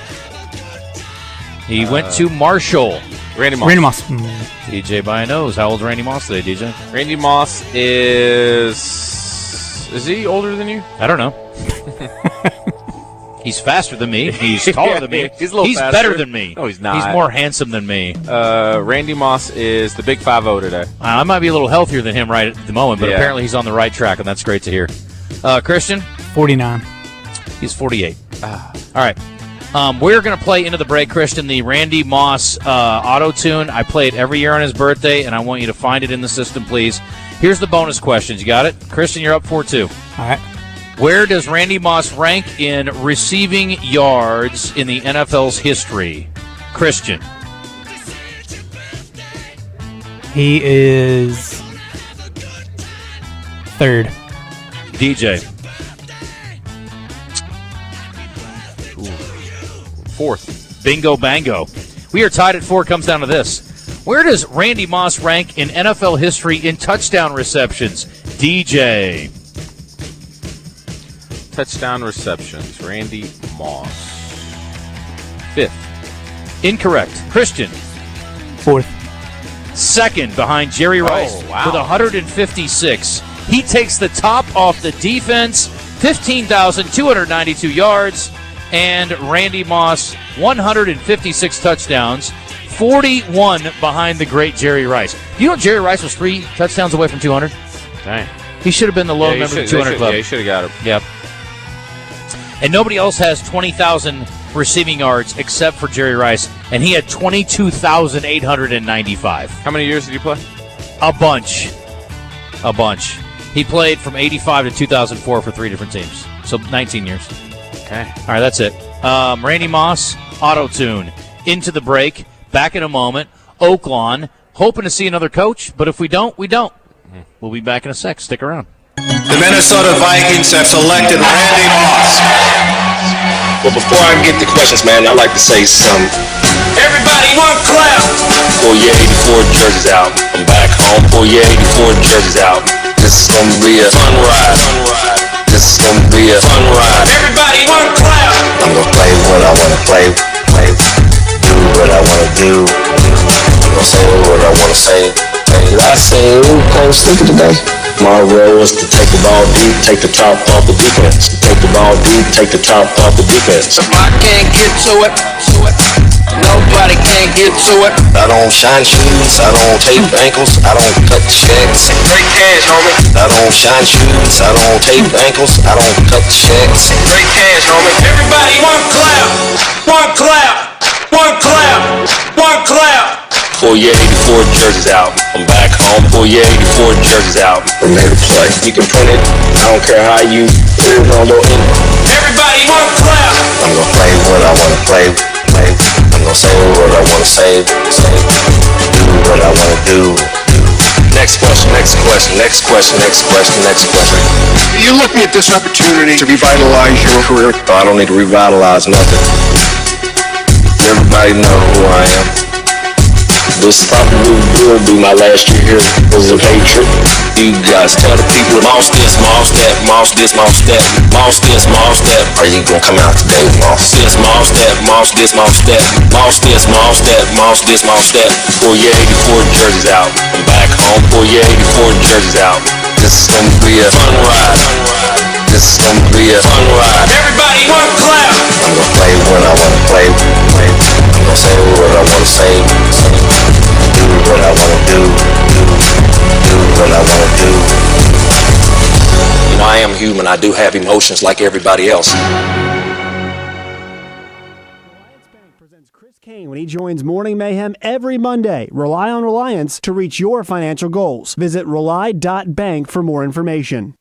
He went to Marshall. Randy Moss. DJ by a nose. How old's Randy Moss today, DJ? Randy Moss is he older than you? I don't know. He's faster than me. He's taller than me. He's a little faster. Better than me. No, he's not. He's more handsome than me. Randy Moss is the big 5-0 today. I might be a little healthier than him right at the moment, but apparently he's on the right track, and that's great to hear. Christian? 49. He's 48. All right. We're going to play into the break, Christian, the Randy Moss auto-tune. I play it every year on his birthday, and I want you to find it in the system, please. Here's the bonus questions. You got it? Christian, you're up 4-2. All right. Where does Randy Moss rank in receiving yards in the NFL's history? Christian. He is third. DJ. Fourth. Bingo bango. We are tied at 4. Comes down to this. Where does Randy Moss rank in NFL history in touchdown receptions? DJ. Touchdown receptions. Randy Moss. 5th. Incorrect. Christian. 4th. 2nd behind Jerry Rice with 156. He takes the top off the defense. 15,292 yards. And Randy Moss, 156 touchdowns. 41 behind the great Jerry Rice. You know Jerry Rice was 3 touchdowns away from 200? Dang. He should have been the low member of the 200 club. Yeah, he should have got it. Yep. And nobody else has 20,000 receiving yards except for Jerry Rice, and he had 22,895. How many years did you play? A bunch. He played from 85 to 2004 for 3 different teams. So 19 years. Okay. All right, that's it. Randy Moss, Auto-Tune. Into the break. Back in a moment. Oaklawn. Hoping to see another coach, but if we don't, we don't. We'll be back in a sec. Stick around. The Minnesota Vikings have selected Randy Moss. Well, before I get the questions, man, I'd like to say something. Everybody, one clap. For your 84 jerseys out. I'm back home for your 84 jerseys out. This is gonna be a fun ride. This is gonna be a fun ride. Everybody, one clap. I'm gonna play what I wanna play. Do what I wanna do. I'm gonna say what I wanna say. Did I say cold sticker today? My role is to take the ball deep, take the top off the defense. Take the ball deep, take the top off the defense. I can't get to it. Nobody can't get to it. I don't shine shoes, I don't tape ankles, I don't cut checks. Great cash, homie. I don't shine shoes, I don't tape ankles, I don't cut checks. Great cash, homie. Everybody, one clap. One clap. One clap. One clap. For your 84 jerseys out. I'm back home for your 84 jerseys out. We're made to play. You can print it. I don't care how you put it on your end. Everybody, one clap. I'm gonna play what I wanna play. I'm gonna say what I wanna say. Do what I wanna do. Next question. You're looking at this opportunity to revitalize your career. I don't need to revitalize nothing. Everybody know who I am. This probably will be my last year here as a Patriot. You guys tell the people, Moss this, Moss that, Moss this, Moss that, Moss this, Moss that. Are you gonna come out today, Moss this, Moss that, Moss this, Moss that, Moss this, Moss that, Moss this, Moss that. For your 84 jerseys out. I'm back home for your 84 jerseys out. This is gonna be a fun ride. This is gonna be a fun ride. Everybody, one clap. I'm gonna play what I wanna play. I'm gonna say what I wanna say. Do what I wanna do. Do what I wanna do. You know, I am human. I do have emotions like everybody else. When he joins Morning Mayhem every Monday. Rely on Reliance to reach your financial goals. Visit rely.bank for more information.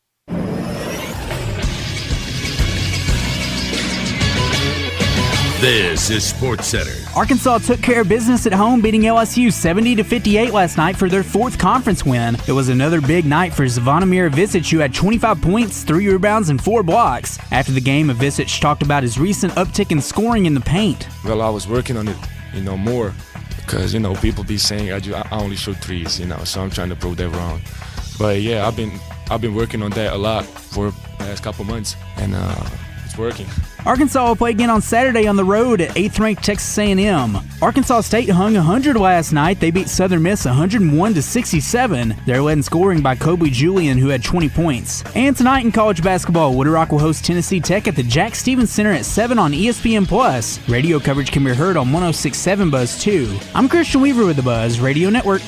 This is SportsCenter. Arkansas took care of business at home, beating LSU 70-58 last night for their 4th conference win. It was another big night for Zvonimir Ivicic, who had 25 points, 3 rebounds, and 4 blocks. After the game, Ivicic talked about his recent uptick in scoring in the paint. Well, I was working on it, more, because, people be saying I only shoot threes, so I'm trying to prove that wrong. But yeah, I've been working on that a lot for the last couple months, and it's working. Arkansas will play again on Saturday on the road at 8th-ranked Texas A&M. Arkansas State hung 100 last night. They beat Southern Miss 101-67. They're led in scoring by Kobe Julian, who had 20 points. And tonight in college basketball, Wooded Rock will host Tennessee Tech at the Jack Stevens Center at 7 on ESPN+. Radio coverage can be heard on 106.7 Buzz 2. I'm Christian Weaver with the Buzz Radio Network.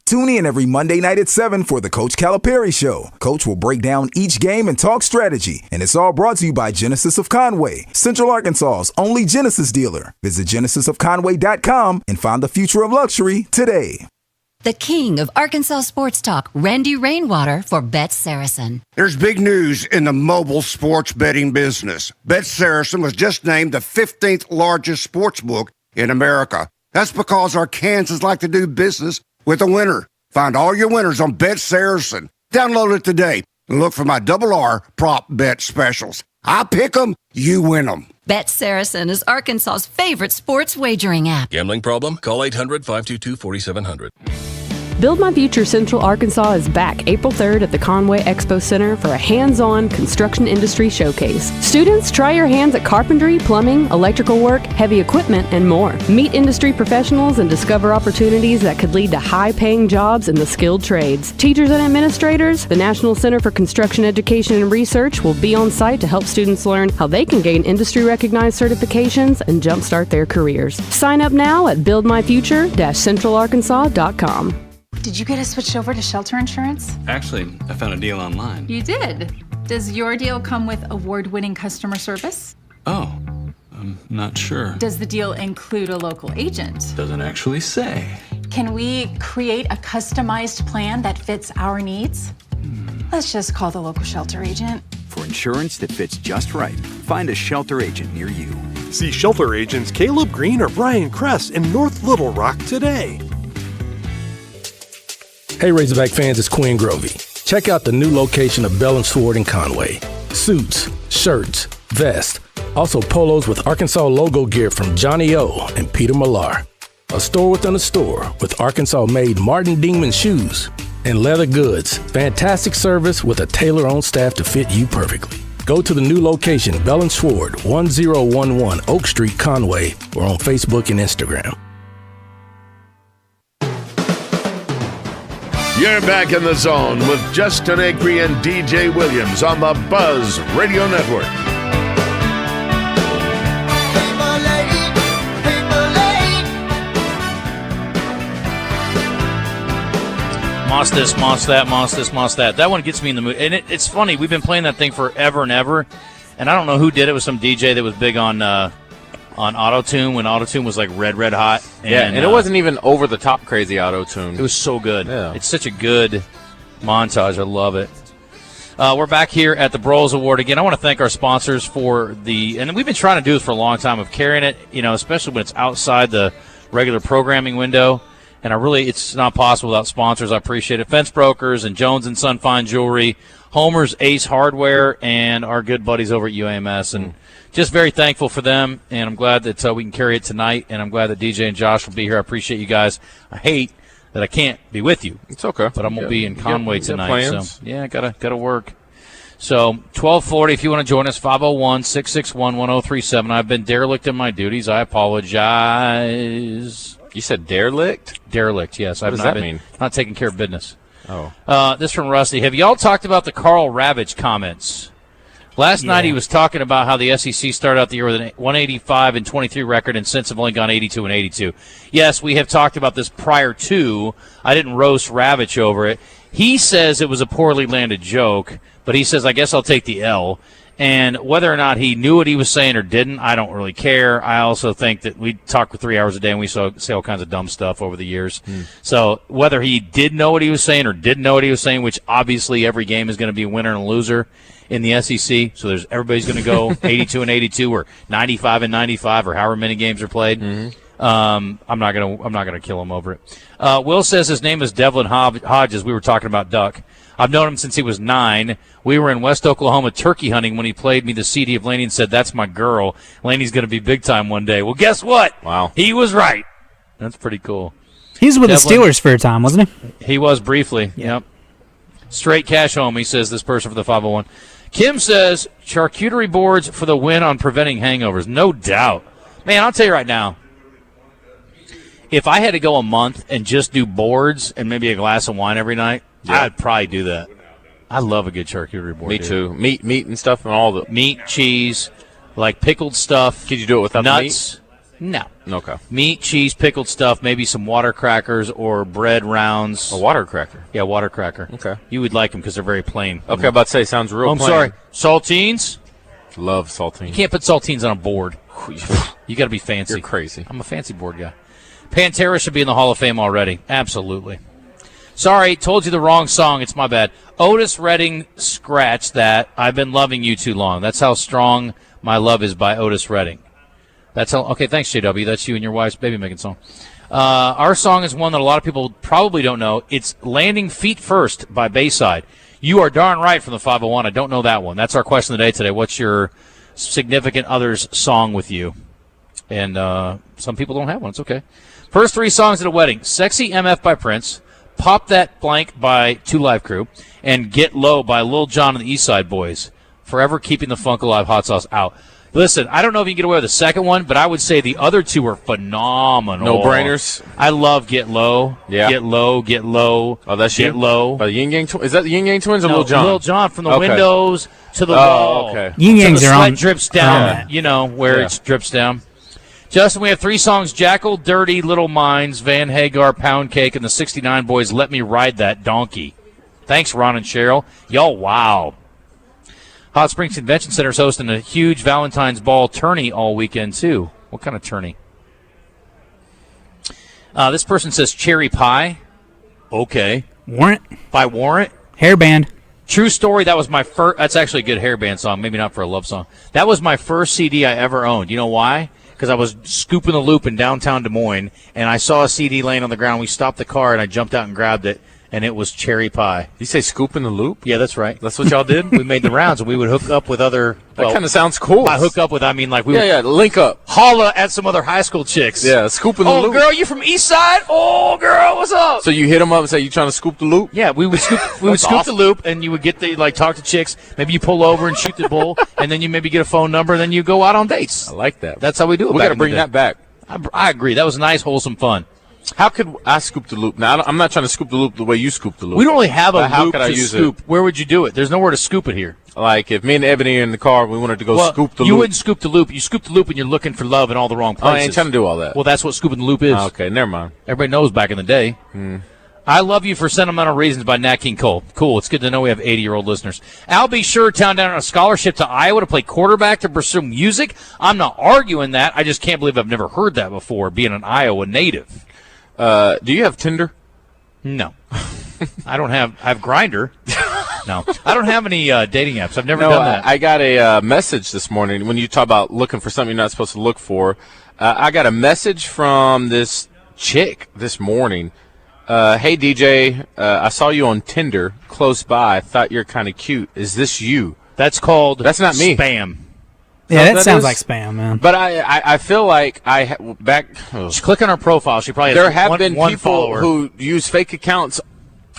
Tune in every Monday night at 7 for the Coach Calipari Show. Coach will break down each game and talk strategy. And it's all brought to you by Genesis of Conway, Central Arkansas's only Genesis dealer. Visit genesisofconway.com and find the future of luxury today. The king of Arkansas sports talk, Randy Rainwater for Bet Saracen. There's big news in the mobile sports betting business. Bet Saracen was just named the 15th largest sports book in America. That's because our Kansans like to do business with a winner. Find all your winners on Bet Saracen. Download it today and look for my RR prop bet specials. I pick them, you win them. Bet Saracen is Arkansas's favorite sports wagering app. Gambling problem? Call 800-522-4700. Build My Future Central Arkansas is back April 3rd at the Conway Expo Center for a hands-on construction industry showcase. Students, try your hands at carpentry, plumbing, electrical work, heavy equipment, and more. Meet industry professionals and discover opportunities that could lead to high-paying jobs in the skilled trades. Teachers and administrators, the National Center for Construction Education and Research will be on site to help students learn how they can gain industry-recognized certifications and jumpstart their careers. Sign up now at buildmyfuture-centralarkansas.com. Did you get us switched over to shelter insurance? Actually, I found a deal online. You did? Does your deal come with award-winning customer service? Oh, I'm not sure. Does the deal include a local agent? Doesn't actually say. Can we create a customized plan that fits our needs? Let's just call the local shelter agent. For insurance that fits just right, find a shelter agent near you. See shelter agents Caleb Green or Brian Kress in North Little Rock today. Hey Razorback fans, it's Quinn Grovey. Check out the new location of Bell & Sword in Conway. Suits, shirts, vests, also polos with Arkansas logo gear from Johnny O and Peter Millar. A store within a store with Arkansas-made Martin Dingman shoes and leather goods. Fantastic service with a tailor-on staff to fit you perfectly. Go to the new location, Bell & Sword, 1011 Oak Street, Conway, or on Facebook and Instagram. You're back in the zone with Justin Acri and DJ Williams on the Buzz Radio Network. Moss this, moss that, moss this, moss that. That one gets me in the mood. And it's funny. We've been playing that thing forever and ever. And I don't know who did it. It was some DJ that was big on Auto-Tune when Auto-Tune was like red hot. And it wasn't even over-the-top crazy Auto-Tune. It was so good. Yeah. It's such a good montage. I love it. We're back here at the Broyles Award again. I want to thank our sponsors for and we've been trying to do this for a long time, of carrying it, especially when it's outside the regular programming window. And it's not possible without sponsors. I appreciate it. Fence Brokers and Jones & Son Fine Jewelry, Homer's Ace Hardware, and our good buddies over at UAMS. And just very thankful for them, and I'm glad that we can carry it tonight, and I'm glad that DJ and Josh will be here. I appreciate you guys. I hate that I can't be with you. It's okay. But I'm going to be in Conway tonight. Plans? So, yeah, gotta work. So, 1240, if you want to join us, 501-661-1037. I've been derelict in my duties. I apologize. You said derelict? Derelict, yes. What does that mean? Not taking care of business. Oh. This from Rusty. Have y'all talked about the Carl Ravitch comments? Last night he was talking about how the SEC started out the year with an 185-23 record and since have only gone 82-82. Yes, we have talked about this prior to. I didn't roast Ravitch over it. He says it was a poorly landed joke, but he says, I guess I'll take the L. And whether or not he knew what he was saying or didn't, I don't really care. I also think that we talk for 3 hours a day and we say all kinds of dumb stuff over the years. So whether he did know what he was saying or didn't know what he was saying, which obviously every game is going to be a winner and a loser in the SEC. So everybody's going to go 82-82 or 95-95 or however many games are played. I'm not gonna kill him over it. Will says his name is Devlin Hodges. We were talking about Duck. I've known him since he was 9. We were in West Oklahoma turkey hunting when he played me the CD of Laney and said, "That's my girl. Laney's going to be big time one day." Well, guess what? Wow. He was right. That's pretty cool. He was with the Steelers for a time, wasn't he? He was briefly. Yep. Straight cash home, he says, this person for the 501. Kim says, charcuterie boards for the win on preventing hangovers. No doubt. Man, I'll tell you right now, if I had to go a month and just do boards and maybe a glass of wine every night, I'd probably do that. I love a good charcuterie board. Me too. Meat and stuff and all the meat, cheese, like pickled stuff. Could you do it without nuts? the meat? No. Okay. Meat, cheese, pickled stuff, maybe some water crackers or bread rounds. A water cracker? Yeah, water cracker. Okay. You would like them because they're very plain. Okay, I'm about to say, sounds real plain. I'm sorry. Saltines? Love saltines. You can't put saltines on a board. You got to be fancy. You're crazy. I'm a fancy board guy. Pantera should be in the Hall of Fame already. Absolutely. Sorry, told you the wrong song. It's my bad. Otis Redding, scratch that. I've been loving you too long. That's how strong my love is by Otis Redding. That's how. Okay, thanks, JW. That's you and your wife's baby making song. Our song is one that a lot of people probably don't know. It's Landing Feet First by Bayside. You are darn right from the 501. I don't know that one. That's our question of the day today. What's your significant other's song with you? And some people don't have one. It's okay. First 3 songs at a wedding. Sexy MF by Prince. Pop That Blank by 2 Live Crew, and Get Low by Lil Jon and the East Side Boys. Forever Keeping the Funk Alive, Hot Sauce out. Listen, I don't know if you can get away with the second one, but I would say the other 2 are phenomenal. No-brainers. I love Get Low. Yeah. Get Low, Get Low. Oh, that's Get you? Low. By the Yin Yang Twins? Is that the Yin Yang Twins or Lil Jon? Lil Jon, from the windows to the wall. Okay. Yin Yangs so the are sweat on. drips down, where it drips down. Justin, we have 3 songs: Jackal, Dirty, Little Minds, Van Hagar, Pound Cake, and the 69 Boys, Let Me Ride That Donkey. Thanks, Ron and Cheryl. Y'all, wow. Hot Springs Convention Center is hosting a huge Valentine's Ball tourney all weekend, too. What kind of tourney? This person says cherry pie. Okay. Warrant. By Warrant. Hairband. True story, that was my first. That's actually a good hairband song, maybe not for a love song. That was my first CD I ever owned. You know why? Because I was scooping the loop in downtown Des Moines, and I saw a CD laying on the ground. We stopped the car, and I jumped out and grabbed it, and it was cherry pie. You say scooping the loop? Yeah, that's right. That's what y'all did? We made the rounds, and we would hook up with other. That kind of sounds cool. By hook up with, I mean like we would link up. Holla at some other high school chicks. Yeah, scooping the Oh, loop. girl, you from East Side? Oh, girl, what's up? So you hit them up and say, you trying to scoop the loop? Yeah, we would scoop. We would scoop the loop, and you would get the talk to chicks. Maybe you pull over and shoot the bull, and then you maybe get a phone number, and then you go out on dates. I like that. That's how we do it. We got to bring that back. I agree. That was nice, wholesome fun. How could I scoop the loop? Now, I'm not trying to scoop the loop the way you scoop the loop. We don't really have a how loop could I to use scoop. it? Where would you do it? There's nowhere to scoop it here. Like if me and Ebony are in the car, we wanted to go scoop the loop. You wouldn't scoop the loop. You scoop the loop, and you're looking for love in all the wrong places. I ain't trying to do all that. Well, that's what scooping the loop is. Okay, never mind. Everybody knows back in the day. I Love You for Sentimental Reasons by Nat King Cole. Cool. It's good to know we have 80-year-old listeners. Al B. Sure turned down a scholarship to Iowa to play quarterback to pursue music. I'm not arguing that. I just can't believe I've never heard that before, being an Iowa native. Do you have Tinder? No. I have Grindr. No. I don't have any dating apps. I've never done that. I got a message this morning when you talk about looking for something you're not supposed to look for. I got a message from this chick this morning. Hey, DJ, I saw you on Tinder close by. I thought you're kind of cute. Is this you? That's That's not me. Spam. Yeah, that sounds like spam, man. But I feel like Just click on her profile. She probably has there have been one people follower. who use fake accounts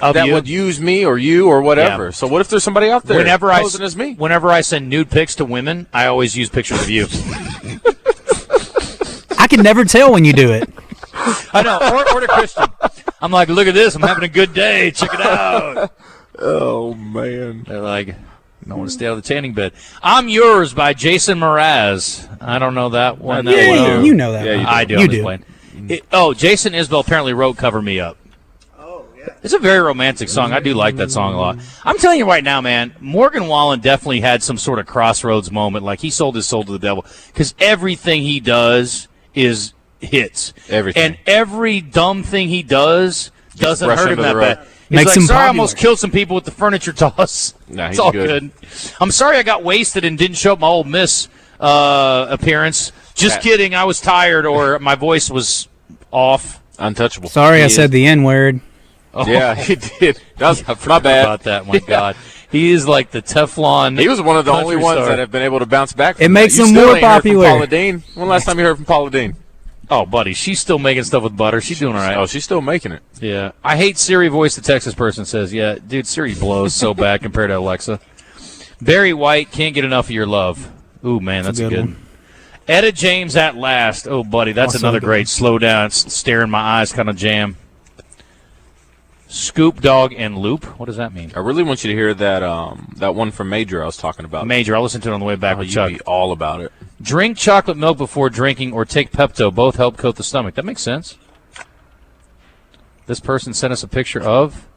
Of that you? would use me or you or whatever. Yeah. So what if there's somebody out there posing as me? Whenever I send nude pics to women, I always use pictures of you. I can never tell when you do it. I know. Or to Christian. I'm like, look at this. I'm having a good day. Check it out. Oh, man. They're like, I want to stay out of the tanning bed. I'm Yours by Jason Mraz. I don't know that one. Yeah, you know that one. I do. You I'm just do. playing. Jason Isbell apparently wrote Cover Me Up. It's a very romantic song. I do like that song a lot. I'm telling you right now, man, Morgan Wallen definitely had some sort of crossroads moment. Like, he sold his soul to the devil. Because everything he does is hits. Everything. And every dumb thing he does doesn't brush hurt him under that the bad. rug. He's Makes like, him sorry, I popular. almost killed some people with the furniture toss. Nah, It's he's all good. I'm sorry I got wasted and didn't show up my Ole Miss appearance. Just kidding. I was tired or my voice was off. Untouchable. Sorry, I said the N-word. Oh. Yeah, he did. That was my Forgot bad. about that. My God. He is like the Teflon. He was one of the country only ones star. that have been able to bounce back from It makes that. You him still more ain't heard from popular. Paula Deen. When last time you heard from Paula Deen? Oh, buddy, she's still making stuff with butter. She's doing all right. Oh, she's still making it. Yeah. I hate Siri voice, the Texas person says. Yeah, dude, Siri blows so bad compared to Alexa. Barry White, Can't Get Enough of Your Love. Ooh, man, that's a a good good. one. Etta James, At Last. Oh, buddy, that's Also another good. great slow down, stare in my eyes kind of jam. Scoop Dog and Loop. What does that mean? I really want you to hear that one from Major I was talking about. Major. I'll listen to it on the way back with You'd Chuck. be all about it. Drink chocolate milk before drinking or take Pepto. Both help coat the stomach. That makes sense. This person sent us a picture of,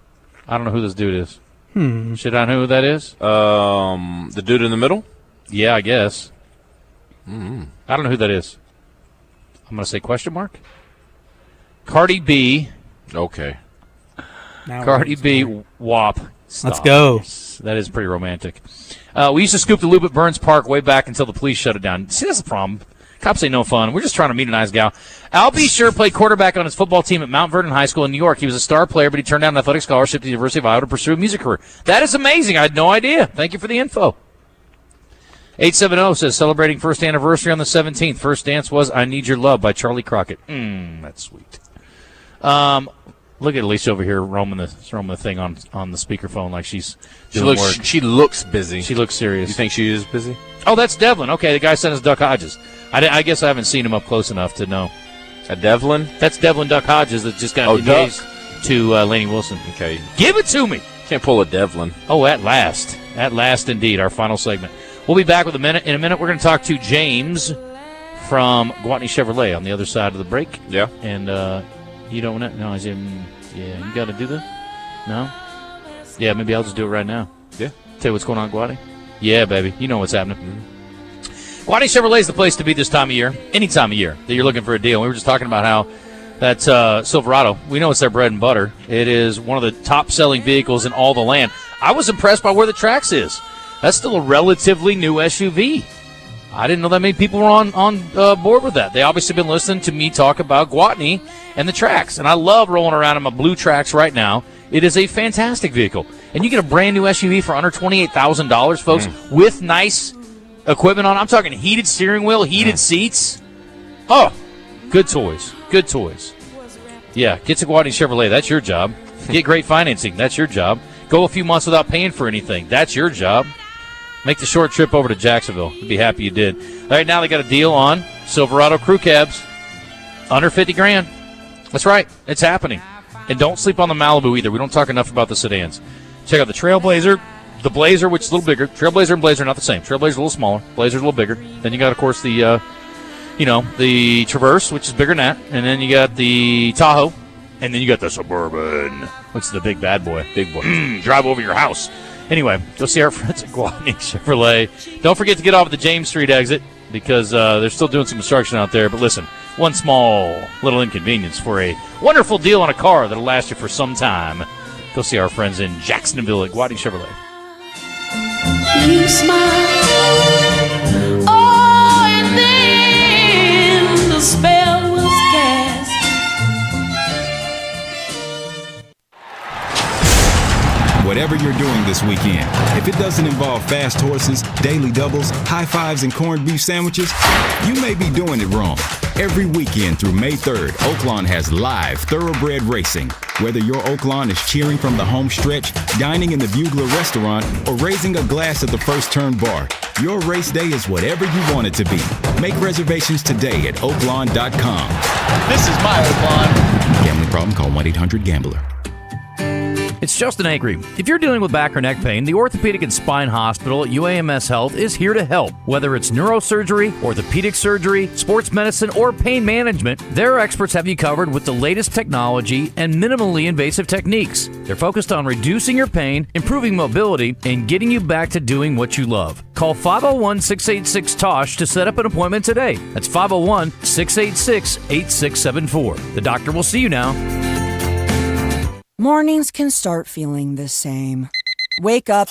I don't know who this dude is. Should I know who that is? The dude in the middle? Yeah, I guess. I don't know who that is. I'm going to say question mark. Cardi B. Okay. Cardi B, WAP. Let's go. That is pretty romantic. We used to scoop the loop at Burns Park way back until the police shut it down. See, that's the problem. Cops ain't no fun. We're just trying to meet a nice gal. Al B. Sure played quarterback on his football team at Mount Vernon High School in New York. He was a star player, but he turned down an athletic scholarship to the University of Iowa to pursue a music career. That is amazing. I had no idea. Thank you for the info. 870 says, celebrating first anniversary on the 17th. First dance was I Need Your Love by Charlie Crockett. That's sweet. Look at Alicia over here roaming the thing on the speakerphone like she's doing work. She looks busy. She looks serious. You think she is busy? Oh, that's Devlin. Okay, the guy sent us Duck Hodges. I guess I haven't seen him up close enough to know. A Devlin? That's Devlin Duck Hodges that just got engaged to Lainey Wilson. Okay. Give it to me. Can't pull a Devlin. Oh, at last. At last, indeed, our final segment. We'll be back with in a minute. We're going to talk to James from Gwatney Chevrolet on the other side of the break. Yeah. And you don't know? No, I said, yeah, you got to do that? No? Yeah, maybe I'll just do it right now. Yeah. Tell you what's going on, Gwatney. Yeah, baby. You know what's happening. Guadney Chevrolet is the place to be this time of year, any time of year that you're looking for a deal. We were just talking about how that Silverado, we know it's their bread and butter. It is one of the top-selling vehicles in all the land. I was impressed by where the Trax is. That's still a relatively new SUV. I didn't know that many people were on board with that. They obviously been listening to me talk about Guadney and the Trax, and I love rolling around in my blue Trax right now. It is a fantastic vehicle. And you get a brand-new SUV for under $28,000, folks, with nice equipment on. I'm talking heated steering wheel, heated seats. Oh, good toys. Good toys. Yeah, get to Guadney Chevrolet. That's your job. Get great financing. That's your job. Go a few months without paying for anything. That's your job. Make the short trip over to Jacksonville. You'd be happy you did. All right, now they got a deal on Silverado crew cabs. Under $50,000. That's right. It's happening. And don't sleep on the Malibu either. We don't talk enough about the sedans. Check out the Trailblazer, the Blazer, which is a little bigger. Trailblazer and Blazer are not the same. Trailblazer's a little smaller. Blazer's a little bigger. Then you got, of course, the the Traverse, which is bigger than that. And then you got the Tahoe. And then you got the Suburban, which is the big bad boy. Big boy. Drive over your house. Anyway, go see our friends at Guadney Chevrolet. Don't forget to get off the James Street exit because they're still doing some construction out there. But listen, one small little inconvenience for a wonderful deal on a car that'll last you for some time. Go see our friends in Jacksonville at Guadney Chevrolet. You smile, oh, and then the spell was cast. Whatever you're doing this weekend, if it doesn't involve fast horses, daily doubles, high fives, and corned beef sandwiches, you may be doing it wrong. Every weekend through May 3rd, Oaklawn has live thoroughbred racing. Whether your Oaklawn is cheering from the home stretch, dining in the Bugler restaurant, or raising a glass at the First Turn bar, your race day is whatever you want it to be. Make reservations today at oaklawn.com. This is my Oaklawn. Gambling problem? Call 1-800-GAMBLER. It's Justin Acri. If you're dealing with back or neck pain, the Orthopedic and Spine Hospital at UAMS Health is here to help. Whether it's neurosurgery, orthopedic surgery, sports medicine, or pain management, their experts have you covered with the latest technology and minimally invasive techniques. They're focused on reducing your pain, improving mobility, and getting you back to doing what you love. Call 501-686-TOSH to set up an appointment today. That's 501-686-8674. The doctor will see you now. Mornings can start feeling the same. Wake up,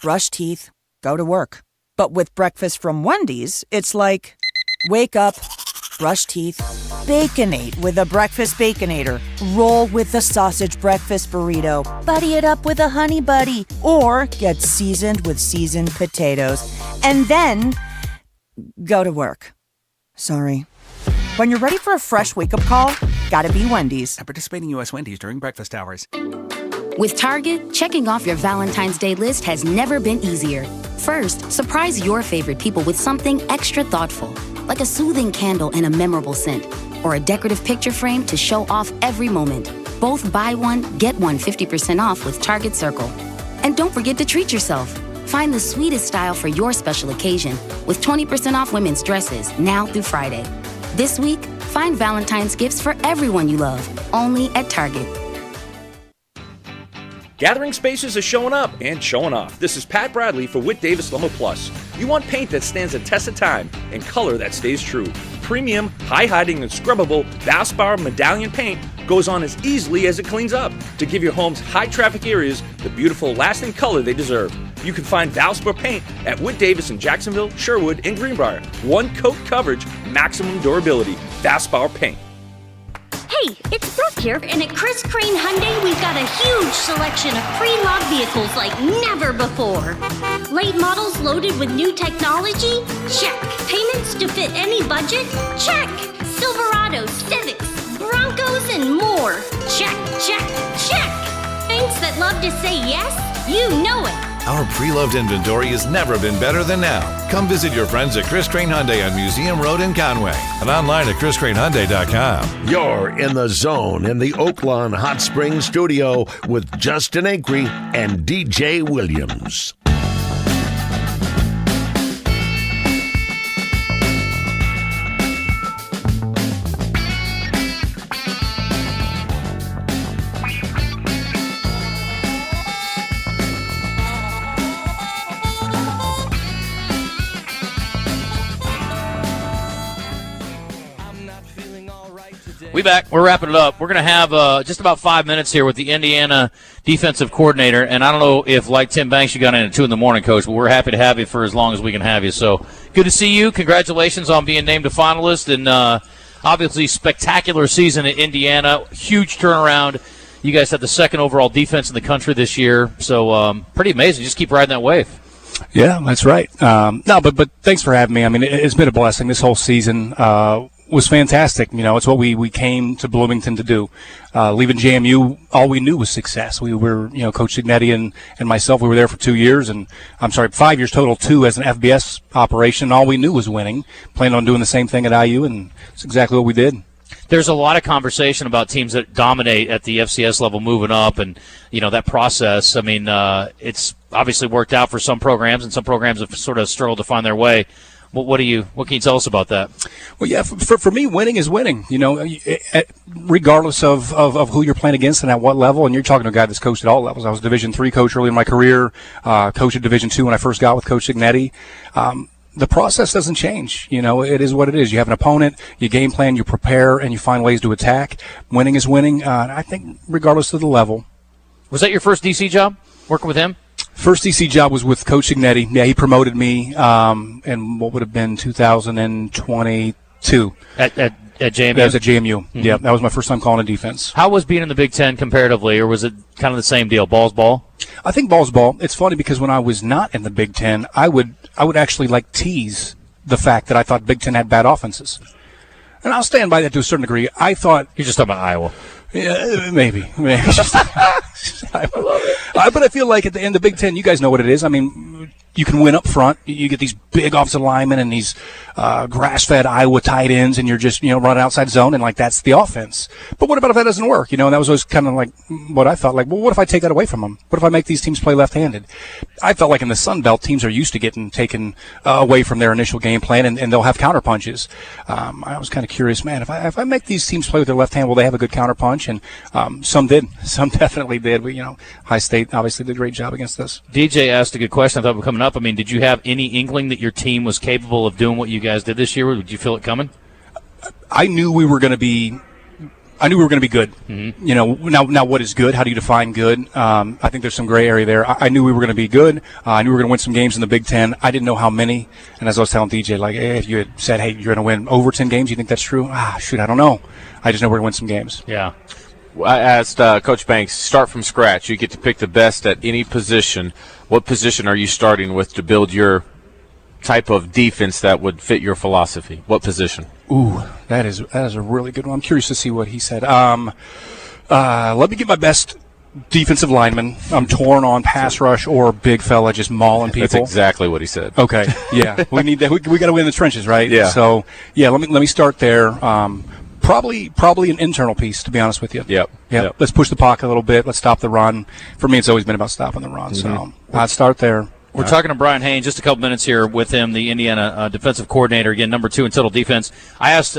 brush teeth, go to work. But with breakfast from Wendy's, it's like, wake up, brush teeth, Baconate with a breakfast Baconator. Roll with the sausage breakfast burrito. Buddy it up with a honey buddy. Or get seasoned with seasoned potatoes. And then go to work. Sorry. When you're ready for a fresh wake-up call, gotta be Wendy's. At participating U.S. Wendy's during breakfast hours. With Target, checking off your Valentine's Day list has never been easier. First, surprise your favorite people with something extra thoughtful, like a soothing candle and a memorable scent, or a decorative picture frame to show off every moment. Both buy one, get one 50% off with Target Circle. And don't forget to treat yourself. Find the sweetest style for your special occasion with 20% off women's dresses now through Friday. This week, find Valentine's gifts for everyone you love, only at Target. Gathering Spaces is showing up and showing off. This is Pat Bradley for Whit Davis Limo Plus. You want paint that stands the test of time and color that stays true. Premium, high-hiding, and scrubbable Valspar Medallion paint goes on as easily as it cleans up to give your home's high-traffic areas the beautiful, lasting color they deserve. You can find Valspar paint at Whit Davis in Jacksonville, Sherwood, and Greenbrier. One coat coverage, maximum durability. Valspar paint. Hey, it's Brooke here, and at Chris Crane Hyundai, we've got a huge selection of pre-loved vehicles like never before. Late models loaded with new technology? Check. Payments to fit any budget? Check. Silverados, Civics, Broncos, and more. Check, check, check. Banks that love to say yes? You know it. Our pre-loved inventory has never been better than now. Come visit your friends at Chris Crane Hyundai on Museum Road in Conway and online at chriscranehyundai.com. You're in the zone in the Oaklawn Hot Springs studio with Justin Acri and DJ Williams. be back. We're wrapping it up. We're going to have just about 5 minutes here with the Indiana defensive coordinator. And I don't know if, like Tim Banks, you got in at 2 in the morning, Coach, but we're happy to have you for as long as we can have you. So good to see you. Congratulations on being named a finalist. And obviously spectacular season at Indiana. Huge turnaround. You guys had the second overall defense in the country this year. So pretty amazing. Just keep riding that wave. Yeah, that's right. But thanks for having me. I mean, it's been a blessing. This whole season was fantastic. You know, it's what we came to Bloomington to do. Leaving JMU, all we knew was success. We were, Coach Signetti and myself, we were there for 2 years, 5 years total, 2 as an FBS operation. All we knew was winning. Planned on doing the same thing at IU, and it's exactly what we did. There's a lot of conversation about teams that dominate at the FCS level moving up and, that process. I mean, it's obviously worked out for some programs, and some programs have sort of struggled to find their way. What can you tell us about that? Well, yeah, for me, winning is winning, regardless of who you're playing against and at what level. And you're talking to a guy that's coached at all levels. I was a Division III coach early in my career, coached at Division II when I first got with Coach Signetti. The process doesn't change. It is what it is. You have an opponent, you game plan, you prepare, and you find ways to attack. Winning is winning, I think, regardless of the level. Was that your first DC job, working with him? First DC job was with Coach Signetti. Yeah, he promoted me in what would have been 2022. At JMU? That was at JMU. Mm-hmm. Yeah, that was my first time calling a defense. How was being in the Big Ten comparatively, or was it kind of the same deal, ball's ball? I think ball's ball. It's funny because when I was not in the Big Ten, I would actually tease the fact that I thought Big Ten had bad offenses. And I'll stand by that to a certain degree. I thought... You're just talking about Iowa. Yeah, maybe. But I feel like at the end of the Big Ten, you guys know what it is. I mean, you can win up front. You get these big offensive linemen and these grass-fed Iowa tight ends, and you're just running outside zone, and that's the offense. But what about if that doesn't work? And that was always kind of what I thought. Well, what if I take that away from them? What if I make these teams play left-handed? I felt like in the Sun Belt, teams are used to getting taken away from their initial game plan, and they'll have counterpunches. I was kind of curious, man. If I make these teams play with their left hand, will they have a good counterpunch? And some did. Some definitely did. High State obviously did a great job against us. DJ asked a good question. I thought coming up. I mean, did you have any inkling that your team was capable of doing what you guys did this year? Or did you feel it coming? I knew we were going to be good. Mm-hmm. Now what is good? How do you define good? I think there's some gray area there. I knew we were going to be good. I knew we were going to win some games in the Big Ten. I didn't know how many. And as I was telling DJ, if you had said, hey, you're going to win over 10 games, you think that's true? Shoot, I don't know. I just know we're going to win some games. Yeah. I asked Coach Banks, start from scratch. You get to pick the best at any position. What position are you starting with to build your type of defense that would fit your philosophy? What position? Ooh, that is a really good one. I'm curious to see what he said. Let me get my best defensive lineman. I'm torn on pass rush or big fella just mauling people. That's exactly what he said. Okay, yeah, we need that. We got to win in the trenches, right? Yeah. So yeah, let me start there. Probably an internal piece, to be honest with you. Yep. Let's push the pocket a little bit. Let's stop the run. For me, it's always been about stopping the run. Mm-hmm. So I'd start there. We're talking to Brian Haynes, just a couple minutes here with him, the Indiana defensive coordinator, again, number 2 in total defense. I asked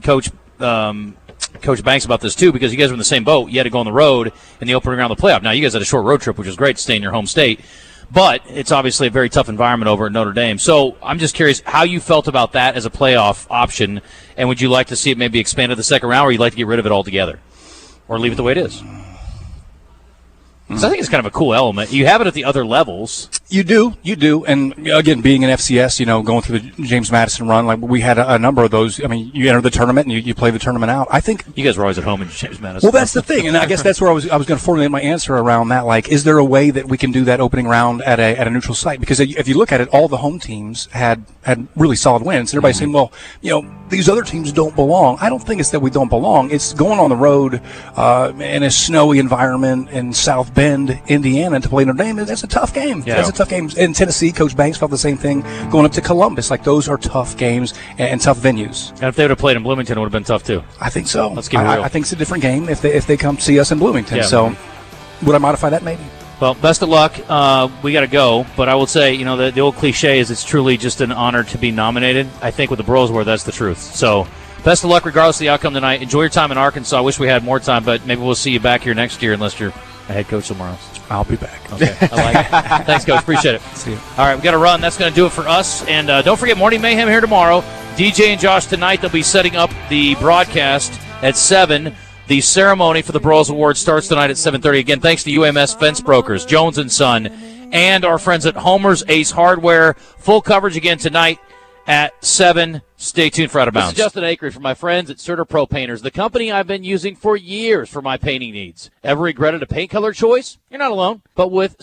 Coach Banks about this, too, because you guys were in the same boat. You had to go on the road in the opening round of the playoff. Now, you guys had a short road trip, which was great to stay in your home state. But it's obviously a very tough environment over at Notre Dame. So I'm just curious how you felt about that as a playoff option, and would you like to see it maybe expanded the second round, or you'd like to get rid of it altogether? Or leave it the way it is? So I think it's kind of a cool element. You have it at the other levels. You do. And, again, being an FCS, going through the James Madison run, we had a number of those. I mean, you enter the tournament and you play the tournament out. I think you guys were always at home in James Madison. Well, that's the thing, and I guess that's where I was going to formulate my answer around that. Is there a way that we can do that opening round at a neutral site? Because if you look at it, all the home teams had really solid wins. And everybody's saying, well, these other teams don't belong. I don't think it's that we don't belong. It's going on the road in a snowy environment in South Bend, Indiana, to play Notre Dame. That's a tough game. Yeah. That's a tough game. In Tennessee, Coach Banks felt the same thing going up to Columbus. Those are tough games and tough venues. And if they would have played in Bloomington, it would have been tough too. I think so. Let's get real. I think it's a different game if they come see us in Bloomington. Yeah. So would I modify that maybe? Well, best of luck. We got to go. But I will say, the old cliche is it's truly just an honor to be nominated. I think with the Broyles Award, that's the truth. So best of luck regardless of the outcome tonight. Enjoy your time in Arkansas. I wish we had more time, but maybe we'll see you back here next year unless you're a head coach somewhere else. I'll be back. Okay, I like it. Thanks, Coach. Appreciate it. See you. All right, we got to run. That's going to do it for us. And don't forget, Morning Mayhem here tomorrow. DJ and Josh tonight, they'll be setting up the broadcast at 7. The ceremony for the Broyles Award starts tonight at 7:30. Again, thanks to UMS Fence Brokers, Jones & Son, and our friends at Homer's Ace Hardware. Full coverage again tonight at 7. Stay tuned for Out of Bounds. This is Justin Acri from my friends at Certa Pro Painters, the company I've been using for years for my painting needs. Ever regretted a paint color choice? You're not alone. But with